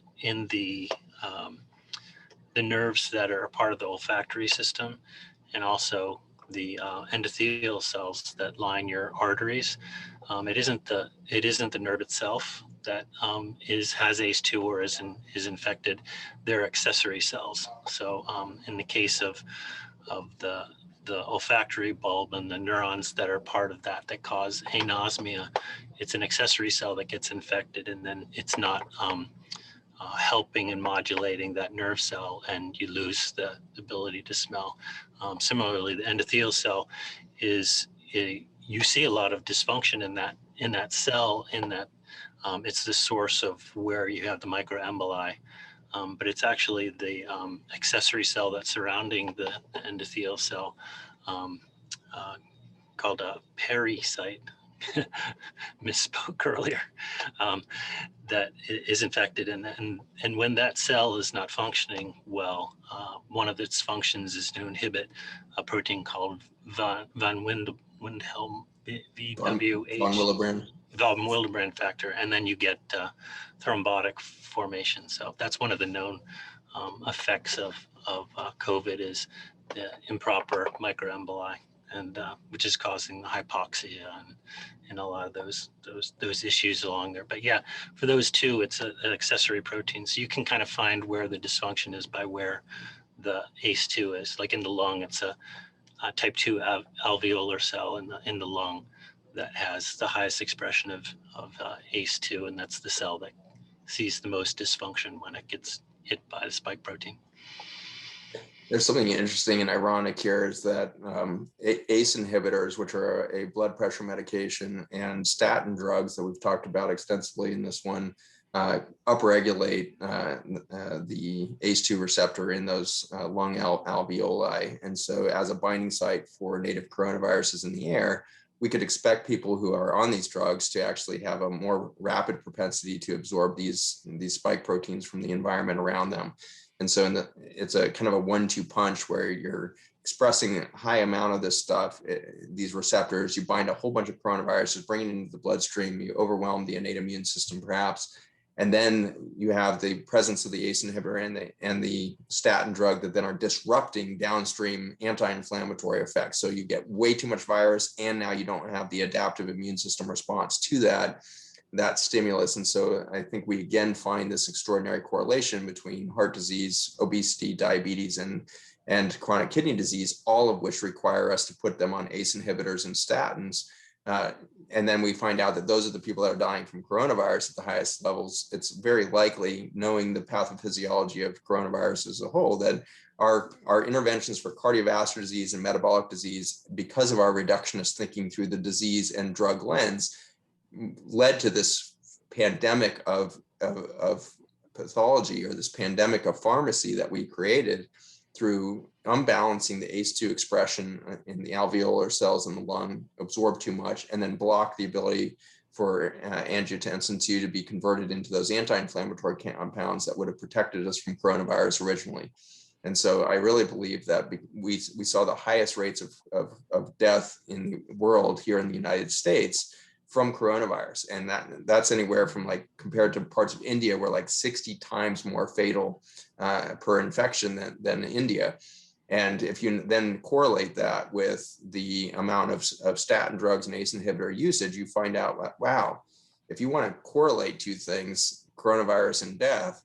nerves that are a part of the olfactory system, and also the endothelial cells that line your arteries. It isn't the nerve itself that has ACE2 or is infected. They're accessory cells. So in the case of the olfactory bulb and the neurons that are part of that cause anosmia. It's an accessory cell that gets infected, and then it's not helping and modulating that nerve cell, and you lose the ability to smell. Similarly, the endothelial cell you see a lot of dysfunction in that cell, in that it's the source of where you have the microemboli. But it's actually the accessory cell that's surrounding the endothelial cell, called a pericyte. Misspoke earlier. That is infected, and when that cell is not functioning well, one of its functions is to inhibit a protein called von Windhelm, VWH. Von Willebrand. Von Willebrand factor, and then you get thrombotic formation. So that's one of the known effects of COVID, is the improper microemboli, and which is causing hypoxia and a lot of those issues along there. But yeah, for those two, it's an accessory protein. So you can kind of find where the dysfunction is by where the ACE2 is. Like in the lung, it's a type 2 alveolar cell in the lung that has the highest expression of ACE2, and that's the cell that sees the most dysfunction when it gets hit by the spike protein. There's something interesting and ironic here, is that ACE inhibitors, which are a blood pressure medication, and statin drugs that we've talked about extensively in this one, upregulate the ACE2 receptor in those lung alveoli. And so as a binding site for native coronaviruses in the air, we could expect people who are on these drugs to actually have a more rapid propensity to absorb these spike proteins from the environment around them. And so it's a kind of a 1-2 punch, where you're expressing a high amount of this stuff, these receptors, you bind a whole bunch of coronaviruses, bring it into the bloodstream, you overwhelm the innate immune system perhaps, and then you have the presence of the ACE inhibitor and the statin drug that then are disrupting downstream anti-inflammatory effects. So you get way too much virus, and now you don't have the adaptive immune system response to that stimulus. And so I think we again find this extraordinary correlation between heart disease, obesity, diabetes, and chronic kidney disease, all of which require us to put them on ACE inhibitors and statins. And then we find out that those are the people that are dying from coronavirus at the highest levels. It's very likely, knowing the pathophysiology of coronavirus as a whole, that our interventions for cardiovascular disease and metabolic disease, because of our reductionist thinking through the disease and drug lens, led to this pandemic of pathology, or this pandemic of pharmacy that we created through unbalancing the ACE2 expression in the alveolar cells in the lung, absorb too much, and then block the ability for angiotensin II to be converted into those anti-inflammatory compounds that would have protected us from coronavirus originally. And so I really believe that we saw the highest rates of death in the world here in the United States from coronavirus. And that's anywhere from, like, compared to parts of India, where like 60 times more fatal per infection than India. And if you then correlate that with the amount of statin drugs and ACE inhibitor usage, you find out, wow, if you want to correlate two things, coronavirus and death,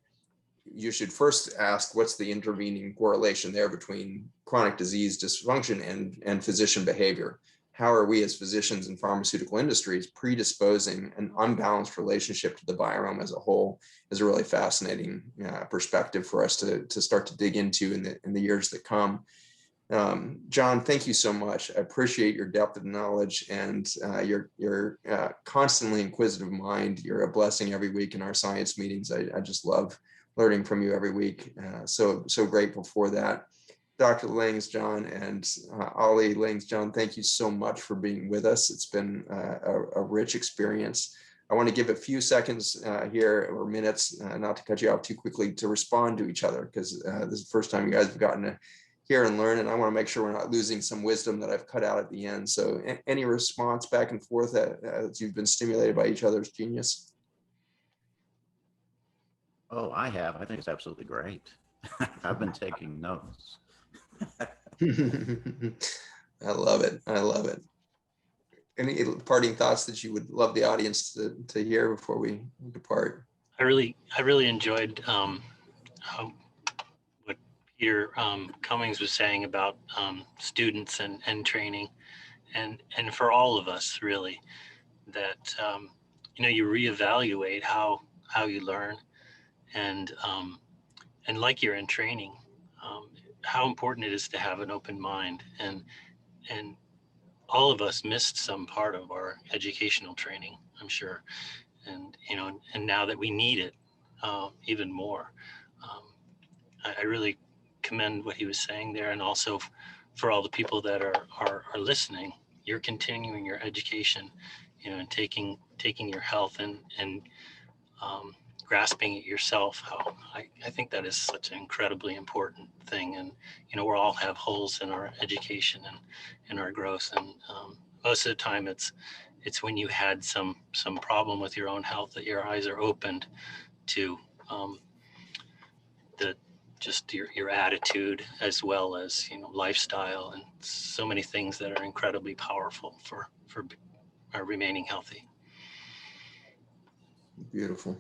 you should first ask, what's the intervening correlation there between chronic disease dysfunction and physician behavior? How are we as physicians and pharmaceutical industries predisposing an unbalanced relationship to the biome as a whole? Is a really fascinating perspective for us to start to dig into in the years that come. John, thank you so much. I appreciate your depth of knowledge and your constantly inquisitive mind. You're a blessing every week in our science meetings. I just love learning from you every week. So grateful for that. Dr. Langsjoen and Ali Langsjoen, thank you so much for being with us. It's been a rich experience. I want to give a few seconds here, or minutes, not to cut you off too quickly, to respond to each other, because this is the first time you guys have gotten to hear and learn, and I want to make sure we're not losing some wisdom that I've cut out at the end. So any response back and forth as you've been stimulated by each other's genius? Oh, I have. I think it's absolutely great. I've been taking notes. I love it. I love it. Any parting thoughts that you would love the audience to hear before we depart? I really enjoyed what Peter Cummings was saying about students and training, and for all of us really, that you reevaluate how you learn, and like you're in training, how important it is to have an open mind, and all of us missed some part of our educational training, I'm sure, and and now that we need it even more. um, I really commend what he was saying there, and also for all the people that are listening. You're continuing your education, and taking your health and um, grasping it yourself. How I think that is such an incredibly important thing, and we all have holes in our education and in our growth, and most of the time it's when you had some problem with your own health that your eyes are opened to the just your attitude, as well as lifestyle, and so many things that are incredibly powerful for remaining healthy. Beautiful.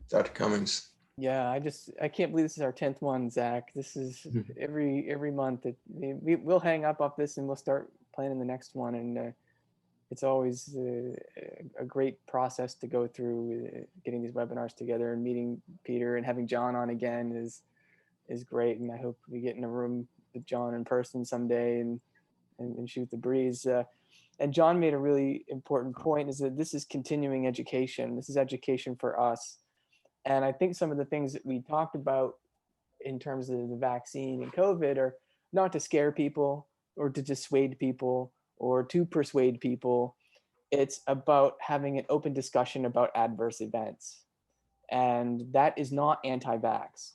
Dr. Cummings. Yeah, I can't believe this is our 10th one, Zach. This is every month we'll hang up off this and we'll start planning the next one. And it's always a great process to go through getting these webinars together, and meeting Peter and having John on again is great. And I hope we get in a room with John in person someday and shoot the breeze. And John made a really important point, is that this is continuing education. This is education for us. And I think some of the things that we talked about in terms of the vaccine and COVID are not to scare people or to dissuade people or to persuade people. It's about having an open discussion about adverse events. And that is not anti-vax.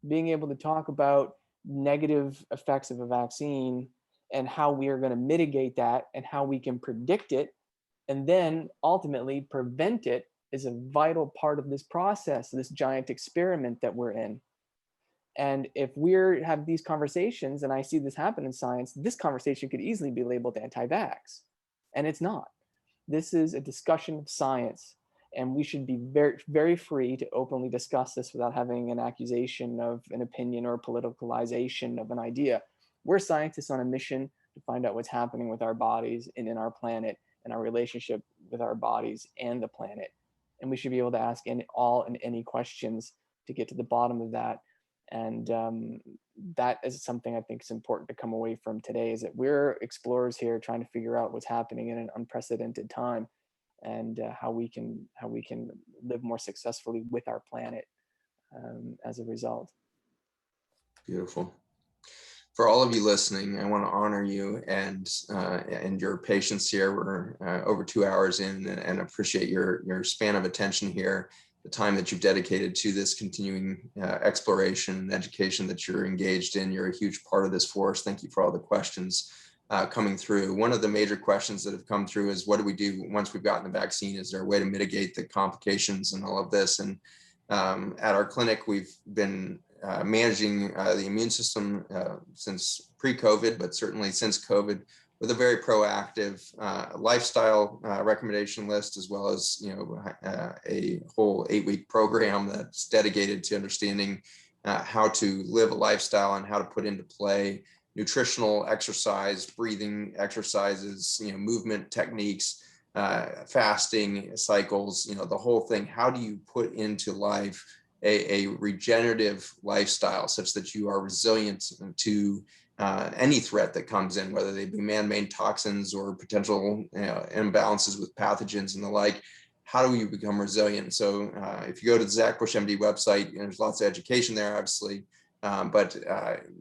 Being able to talk about negative effects of a vaccine and how we are going to mitigate that and how we can predict it and then ultimately prevent it is a vital part of this process, this giant experiment that we're in. And if we're have these conversations, and I see this happen in science, this conversation could easily be labeled anti-vax, and it's not. This is a discussion of science, and we should be very, very free to openly discuss this without having an accusation of an opinion or politicalization of an idea. We're scientists on a mission to find out what's happening with our bodies and in our planet and our relationship with our bodies and the planet. And we should be able to ask all and any questions to get to the bottom of that. And that is something I think is important to come away from today, is that we're explorers here trying to figure out what's happening in an unprecedented time, and how we can live more successfully with our planet as a result. Beautiful. For all of you listening, I want to honor you and your patience here. We're over 2 hours in, and appreciate your span of attention here, the time that you've dedicated to this continuing exploration and education that you're engaged in. You're a huge part of this for us. Thank you for all the questions coming through. One of the major questions that have come through is, what do we do once we've gotten the vaccine? Is there a way to mitigate the complications and all of this? And at our clinic, we've been managing the immune system since pre-COVID, but certainly since COVID, with a very proactive lifestyle recommendation list, as well as a whole 8-week program that's dedicated to understanding how to live a lifestyle and how to put into play nutritional exercise, breathing exercises, movement techniques, fasting cycles, the whole thing. How do you put into life a regenerative lifestyle such that you are resilient to any threat that comes in, whether they be man-made toxins or potential imbalances with pathogens and the like? How do you become resilient? So if you go to the Zach Bush MD website, there's lots of education there, obviously, but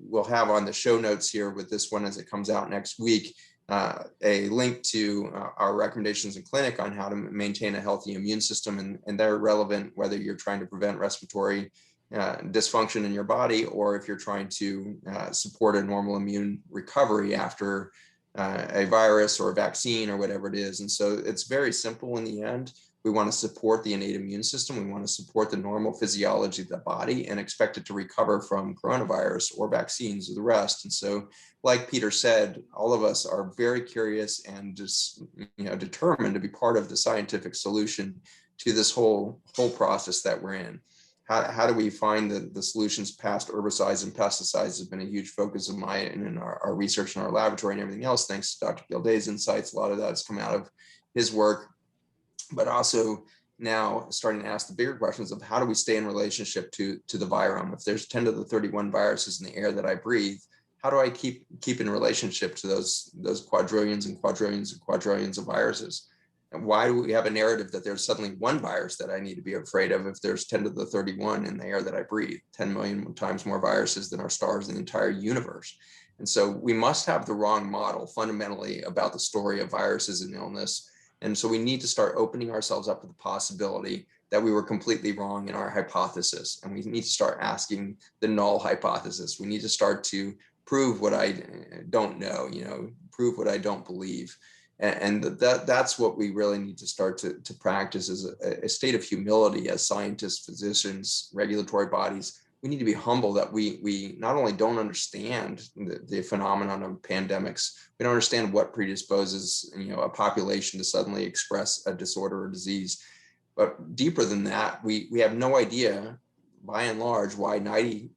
we'll have on the show notes here with this one, as it comes out next week, a link to our recommendations in clinic on how to maintain a healthy immune system, and they're relevant whether you're trying to prevent respiratory dysfunction in your body, or if you're trying to support a normal immune recovery after a virus or a vaccine or whatever it is. And so it's very simple in the end. We want to support the innate immune system. We want to support the normal physiology of the body and expect it to recover from coronavirus or vaccines or the rest. And so, like Peter said, all of us are very curious and just determined to be part of the scientific solution to this whole process that we're in. how do we find the solutions past herbicides and pesticides has been a huge focus of mine and in our research in our laboratory and everything else, thanks to Dr. Gildea's insights. A lot of that's come out of his work, but also now starting to ask the bigger questions of how do we stay in relationship to the virome? If there's 10 to the 31 viruses in the air that I breathe, how do I keep in relationship to those quadrillions and quadrillions and quadrillions of viruses? And why do we have a narrative that there's suddenly one virus that I need to be afraid of if there's 10 to the 31 in the air that I breathe, 10 million times more viruses than our stars in the entire universe? And so we must have the wrong model fundamentally about the story of viruses and illness. And so we need to start opening ourselves up to the possibility that we were completely wrong in our hypothesis. And we need to start asking the null hypothesis. We need to start to prove what I don't know, prove what I don't believe. And that's what we really need to start to practice, is a state of humility as scientists, physicians, regulatory bodies. We need to be humble that we not only don't understand the phenomenon of pandemics, we don't understand what predisposes a population to suddenly express a disorder or disease. But deeper than that, we have no idea, by and large, why 90%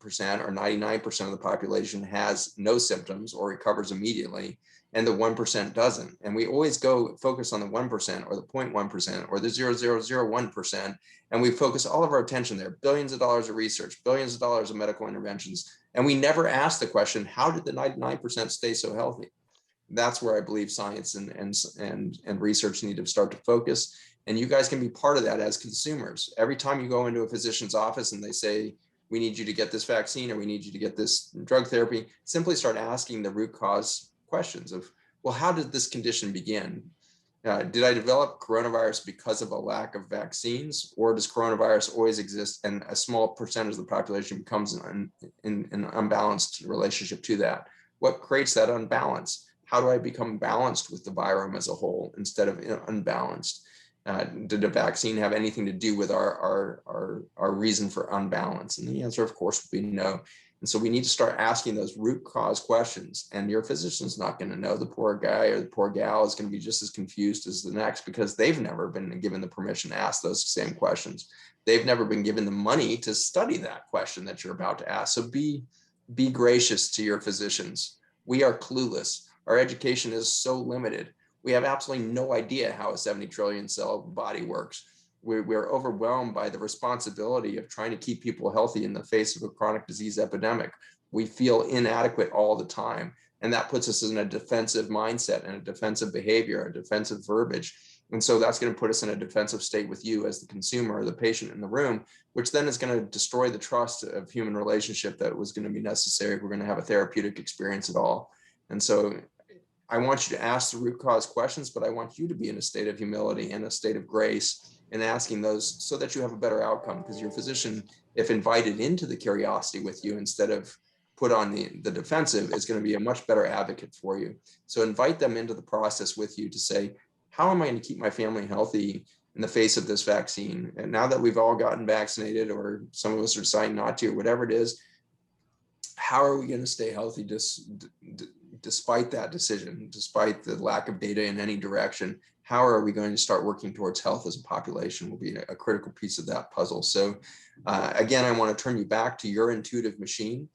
or 99% of the population has no symptoms or recovers immediately, and the 1% doesn't. And we always go focus on the 1% or the 0.1% or the 0.001%. And we focus all of our attention there, billions of dollars of research, billions of dollars of medical interventions. And we never ask the question, how did the 99% stay so healthy? That's where I believe science and research need to start to focus. And you guys can be part of that as consumers. Every time you go into a physician's office and they say, we need you to get this vaccine or we need you to get this drug therapy, simply start asking the root cause questions of, well, how did this condition begin? Did I develop coronavirus because of a lack of vaccines, or does coronavirus always exist and a small percentage of the population becomes in an unbalanced relationship to that? What creates that unbalance? How do I become balanced with the virome as a whole instead of unbalanced? Did a vaccine have anything to do with our reason for unbalance? And the answer, of course, would be no. And so we need to start asking those root cause questions. And your physician's not going to know. The poor guy or the poor gal is going to be just as confused as the next, because they've never been given the permission to ask those same questions. They've never been given the money to study that question that you're about to ask. So be gracious to your physicians. We are clueless. Our education is so limited. We have absolutely no idea how a 70 trillion cell body works. We're overwhelmed by the responsibility of trying to keep people healthy in the face of a chronic disease epidemic. We feel inadequate all the time. And that puts us in a defensive mindset and a defensive behavior, a defensive verbiage. And so that's going to put us in a defensive state with you as the consumer or the patient in the room, which then is going to destroy the trust of human relationship that was going to be necessary if we're going to have a therapeutic experience at all. And so I want you to ask the root cause questions, but I want you to be in a state of humility and a state of grace in asking those so that you have a better outcome, because your physician, if invited into the curiosity with you instead of put on the defensive, is going to be a much better advocate for you. So invite them into the process with you to say, how am I going to keep my family healthy in the face of this vaccine? And now that we've all gotten vaccinated, or some of us are deciding not to, or whatever it is, how are we going to stay healthy despite that decision, despite the lack of data in any direction? How are we going to start working towards health as a population will be a critical piece of that puzzle. So again, I want to turn you back to your intuitive machine.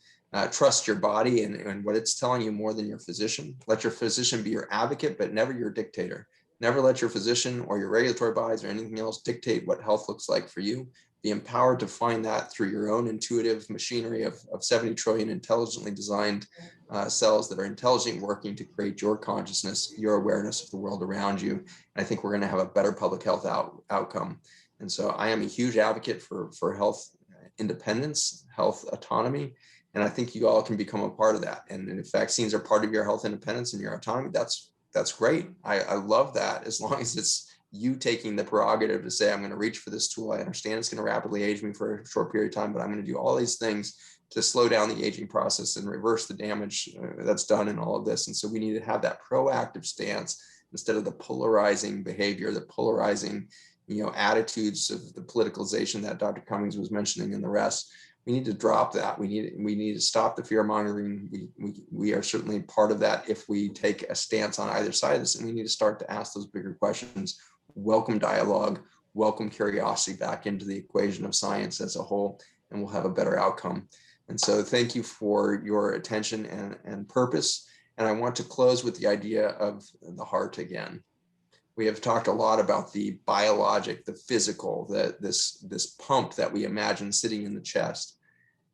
Trust your body and what it's telling you more than your physician. Let your physician be your advocate, but never your dictator. Never let your physician or your regulatory bodies or anything else dictate what health looks like for you. Be empowered to find that through your own intuitive machinery of 70 trillion intelligently designed cells that are intelligently working to create your consciousness, your awareness of the world around you. And I think we're going to have a better public health outcome. And so I am a huge advocate for health independence, health autonomy. And I think you all can become a part of that. And if vaccines are part of your health independence and your autonomy, that's great. I love that, as long as it's you taking the prerogative to say, I'm going to reach for this tool. I understand it's going to rapidly age me for a short period of time, but I'm going to do all these things to slow down the aging process and reverse the damage that's done in all of this. And so we need to have that proactive stance instead of the polarizing behavior, the polarizing, attitudes of the politicalization that Dr. Cummings was mentioning and the rest. We need to drop that. We need to stop the fear mongering. We are certainly part of that if we take a stance on either side of this, and we need to start to ask those bigger questions. Welcome dialogue, welcome curiosity back into the equation of science as a whole, and we'll have a better outcome. And so thank you for your attention and purpose. And I want to close with the idea of the heart again. We have talked a lot about the biologic, the physical, this pump that we imagine sitting in the chest.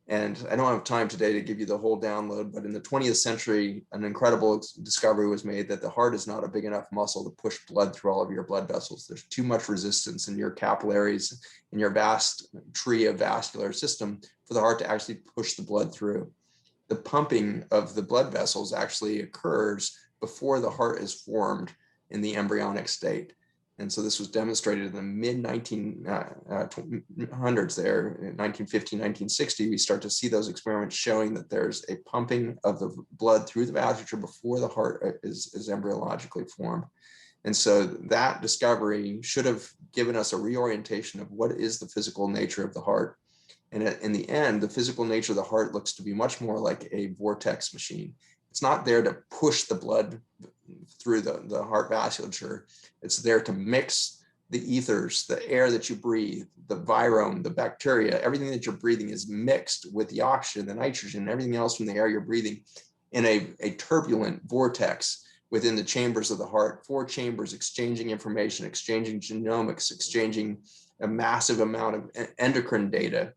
And I don't have time today to give you the whole download, but in the 20th century, an incredible discovery was made that the heart is not a big enough muscle to push blood through all of your blood vessels. There's too much resistance in your capillaries, in your vast tree of vascular system for the heart to actually push the blood through. The pumping of the blood vessels actually occurs before the heart is formed in the embryonic state. And so this was demonstrated in the mid-1900s there, in 1950, 1960, we start to see those experiments showing that there's a pumping of the blood through the vasculature before the heart is embryologically formed. And so that discovery should have given us a reorientation of what is the physical nature of the heart. And in the end, the physical nature of the heart looks to be much more like a vortex machine. It's not there to push the blood through the heart vasculature. It's there to mix the ethers, the air that you breathe, the virome, the bacteria, everything that you're breathing is mixed with the oxygen, the nitrogen, everything else from the air you're breathing in a turbulent vortex within the chambers of the heart, 4 chambers exchanging information, exchanging genomics, exchanging a massive amount of endocrine data,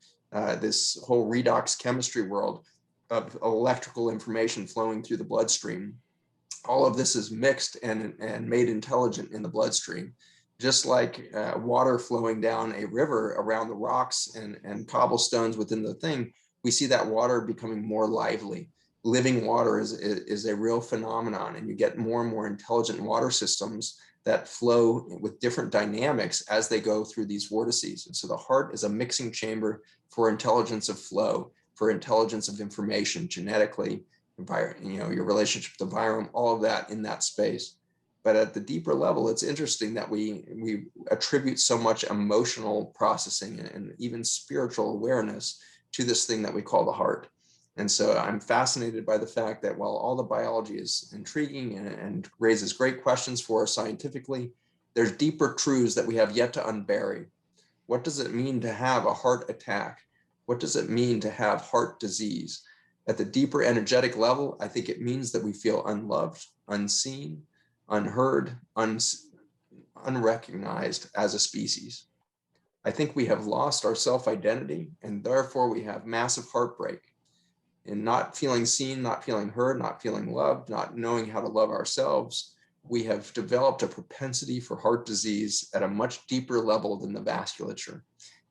this whole redox chemistry world of electrical information flowing through the bloodstream. All of this is mixed and made intelligent in the bloodstream, just like water flowing down a river around the rocks and cobblestones within the thing. We see that water becoming more lively. Living water is a real phenomenon, and you get more and more intelligent water systems that flow with different dynamics as they go through these vortices. And so the heart is a mixing chamber for intelligence of flow, for intelligence of information genetically, your relationship to the virome, all of that in that space. But at the deeper level, it's interesting that we attribute so much emotional processing and even spiritual awareness to this thing that we call the heart. And so I'm fascinated by the fact that while all the biology is intriguing and raises great questions for us scientifically, there's deeper truths that we have yet to unbury. What does it mean to have a heart attack? What does it mean to have heart disease? At the deeper energetic level, I think it means that we feel unloved, unseen, unheard, unrecognized as a species. I think we have lost our self-identity, and therefore we have massive heartbreak in not feeling seen, not feeling heard, not feeling loved, not knowing how to love ourselves. We have developed a propensity for heart disease at a much deeper level than the vasculature,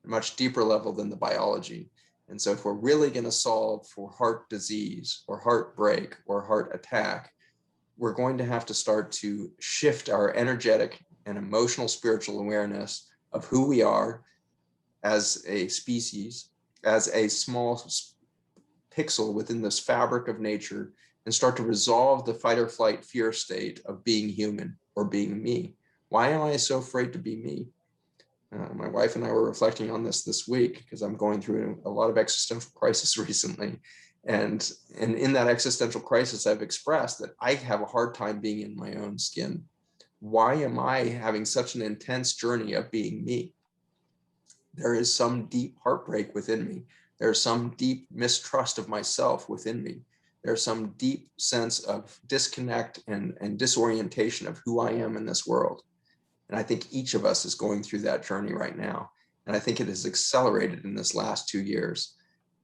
a much deeper level than the biology. And so if we're really going to solve for heart disease or heartbreak or heart attack, we're going to have to start to shift our energetic and emotional spiritual awareness of who we are as a species, as a small pixel within this fabric of nature, and start to resolve the fight or flight fear state of being human or being me. Why am I so afraid to be me? My wife and I were reflecting on this week because I'm going through a lot of existential crisis recently. And in that existential crisis, I've expressed that I have a hard time being in my own skin. Why am I having such an intense journey of being me? There is some deep heartbreak within me. There's some deep mistrust of myself within me. There's some deep sense of disconnect and disorientation of who I am in this world. And I think each of us is going through that journey right now. And I think it has accelerated in this last 2 years.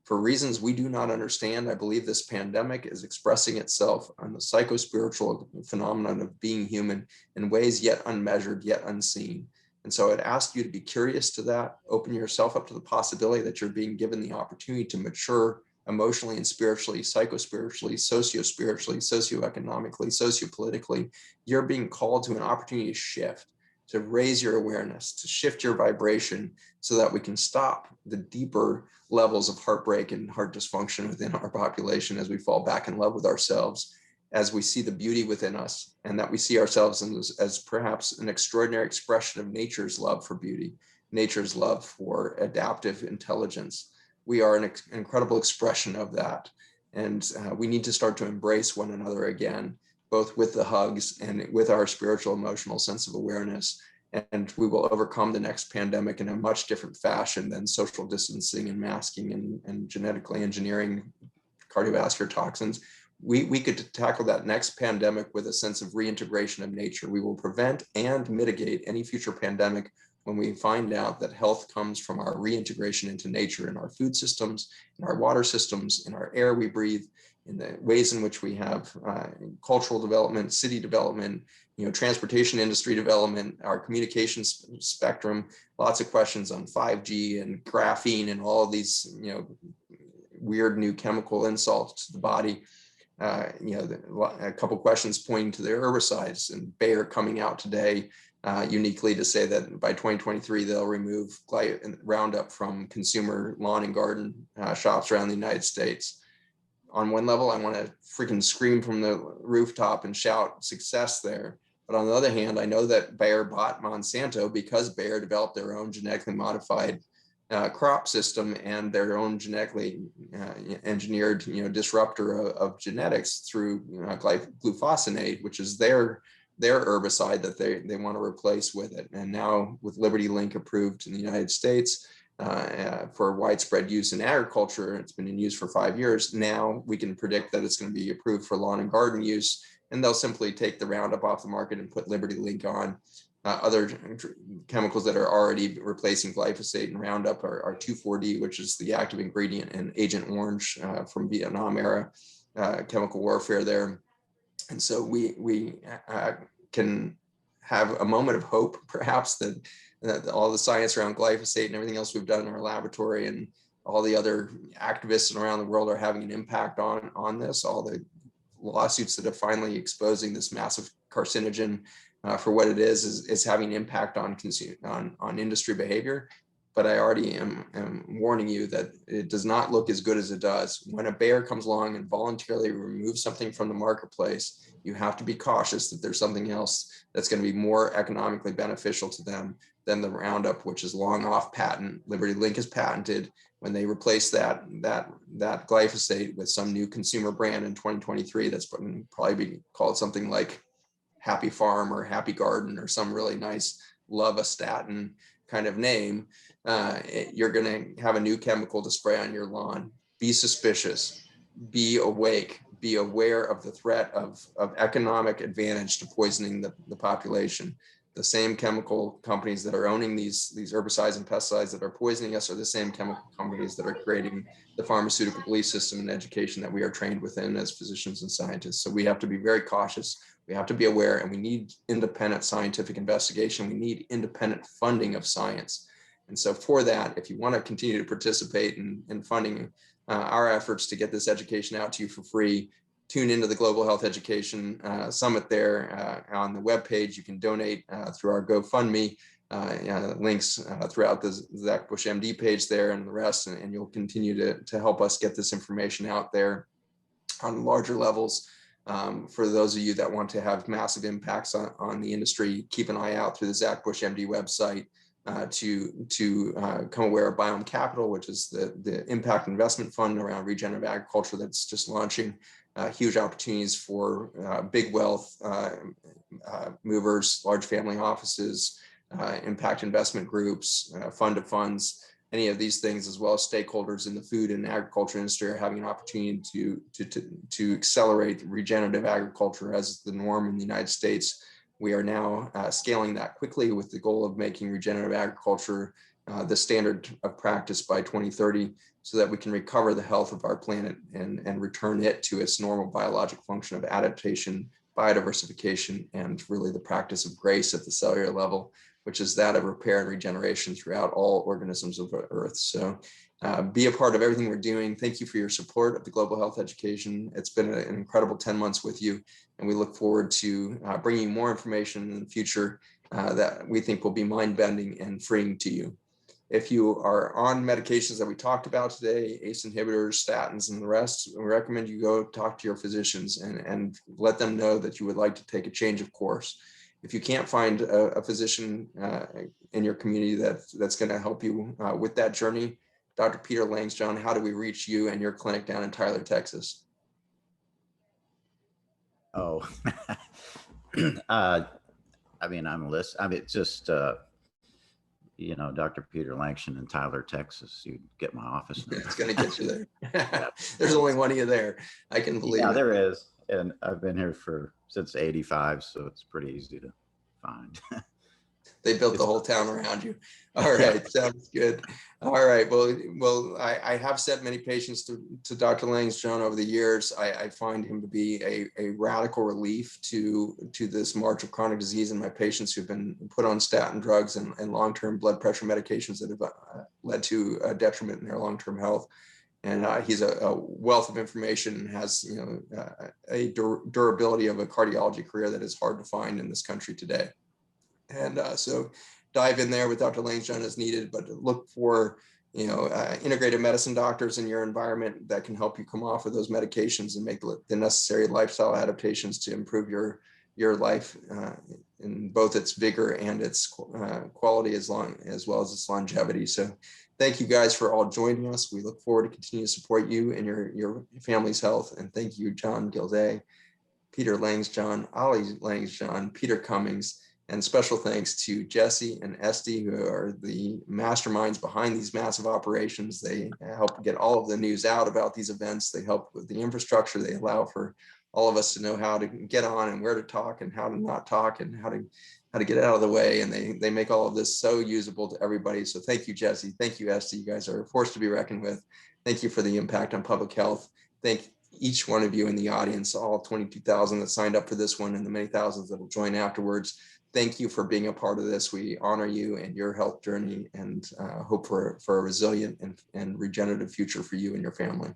For reasons we do not understand, I believe this pandemic is expressing itself on the psychospiritual phenomenon of being human in ways yet unmeasured, yet unseen. And so I'd ask you to be curious to that, open yourself up to the possibility that you're being given the opportunity to mature emotionally and spiritually, psychospiritually, socio-spiritually, socioeconomically, sociopolitically. You're being called to an opportunity to shift, to raise your awareness, to shift your vibration so that we can stop the deeper levels of heartbreak and heart dysfunction within our population as we fall back in love with ourselves, as we see the beauty within us, and that we see ourselves as perhaps an extraordinary expression of nature's love for beauty, nature's love for adaptive intelligence. We are an incredible expression of that. And we need to start to embrace one another again, both with the hugs and with our spiritual, emotional sense of awareness. and we will overcome the next pandemic in a much different fashion than social distancing and masking and genetically engineering cardiovascular toxins. We could tackle that next pandemic with a sense of reintegration of nature. We will prevent and mitigate any future pandemic when we find out that health comes from our reintegration into nature, in our food systems, in our water systems, in our air we breathe, in the ways in which we have cultural development, city development, transportation industry development, our communications spectrum, lots of questions on 5G and graphene and all of these, weird new chemical insults to the body. A couple questions pointing to the herbicides, and Bayer coming out today uniquely to say that by 2023, they'll remove Roundup from consumer lawn and garden shops around the United States. On one level, I want to freaking scream from the rooftop and shout success there. But on the other hand, I know that Bayer bought Monsanto because Bayer developed their own genetically modified crop system and their own genetically engineered, disruptor of genetics through glufosinate, which is their herbicide that they want to replace with it. And now with Liberty Link approved in the United States for widespread use in agriculture, it's been in use for 5 years. Now we can predict that it's going to be approved for lawn and garden use, and they'll simply take the Roundup off the market and put Liberty Link on. Other chemicals that are already replacing glyphosate and Roundup are 2,4-D, which is the active ingredient in Agent Orange from Vietnam era chemical warfare there. And so we can have a moment of hope, perhaps, that all the science around glyphosate and everything else we've done in our laboratory and all the other activists around the world are having an impact on this. All the lawsuits that are finally exposing this massive carcinogen for what it is having an impact on industry behavior. But I already am warning you that it does not look as good as it does. When a Bayer comes along and voluntarily removes something from the marketplace, you have to be cautious that there's something else that's going to be more economically beneficial to them than the Roundup, which is long off patent. Liberty Link is patented. When they replace that glyphosate with some new consumer brand in 2023, that's probably be called something like Happy Farm or Happy Garden or some really nice love a statin kind of name, you're going to have a new chemical to spray on your lawn. Be suspicious, be awake, be aware of the threat of economic advantage to poisoning the population. The same chemical companies that are owning these herbicides and pesticides that are poisoning us are the same chemical companies that are creating the pharmaceutical belief system and education that we are trained within as physicians and scientists. So we have to be very cautious. We have to be aware, and we need independent scientific investigation. We need independent funding of science. And so for that, if you want to continue to participate in funding our efforts to get this education out to you for free, tune into the Global Health Education Summit there on the webpage. You can donate through our GoFundMe, links throughout the Zach Bush MD page there and the rest, and you'll continue to help us get this information out there on larger levels. For those of you that want to have massive impacts on the industry, keep an eye out through the Zach Bush MD website to come aware of Biome Capital, which is the impact investment fund around regenerative agriculture that's just launching huge opportunities for big wealth movers, large family offices, impact investment groups, fund of funds, any of these things, as well as stakeholders in the food and agriculture industry are having an opportunity to accelerate regenerative agriculture as the norm in the United States. We are now scaling that quickly with the goal of making regenerative agriculture the standard of practice by 2030, so that we can recover the health of our planet and return it to its normal biologic function of adaptation, biodiversification, and really the practice of grace at the cellular level, which is that of repair and regeneration throughout all organisms of Earth. So be a part of everything we're doing. Thank you for your support of the Global Health Education. It's been an incredible 10 months with you, and we look forward to bringing you more information in the future that we think will be mind-bending and freeing to you. If you are on medications that we talked about today, ACE inhibitors, statins, and the rest, we recommend you go talk to your physicians and let them know that you would like to take a change of course. If you can't find a physician in your community that's going to help you with that journey, Dr. Peter Langsjoen, how do we reach you and your clinic down in Tyler, Texas? Oh, I mean, it's just, you know, Dr. Peter Langsjoen in Tyler, Texas, you'd get my office number. It's going to get you there. There's only one of you there. I can believe Yeah, it. there is. And I've been here since 85, so it's pretty easy to find. They built the whole town around you. All right, sounds good. All right, well, I have sent many patients to Dr. Langsjoen over the years. I find him to be a radical relief to this march of chronic disease in my patients who've been put on statin drugs and long-term blood pressure medications that have led to a detriment in their long-term health. And he's a wealth of information and has, you know, a durability of a cardiology career that is hard to find in this country today. And so dive in there with Dr. Langsjoen as needed, but look for, you know, integrated medicine doctors in your environment that can help you come off of those medications and make the necessary lifestyle adaptations to improve your life in both its vigor and its quality as well as its longevity. So thank you guys for all joining us. We look forward to continue to support you and your family's health. And thank you, John Gildea, Peter Langsjoen, Ollie Langsjoen, Peter Cummings. And special thanks to Jesse and Esty, who are the masterminds behind these massive operations. They help get all of the news out about these events. They help with the infrastructure. They allow for all of us to know how to get on and where to talk and how to not talk and how to get out of the way. And they make all of this so usable to everybody. So thank you, Jesse. Thank you, Esty. You guys are a force to be reckoned with. Thank you for the impact on public health. Thank each one of you in the audience, all 22,000 that signed up for this one and the many thousands that will join afterwards. Thank you for being a part of this. We honor you and your health journey and hope for a resilient and regenerative future for you and your family.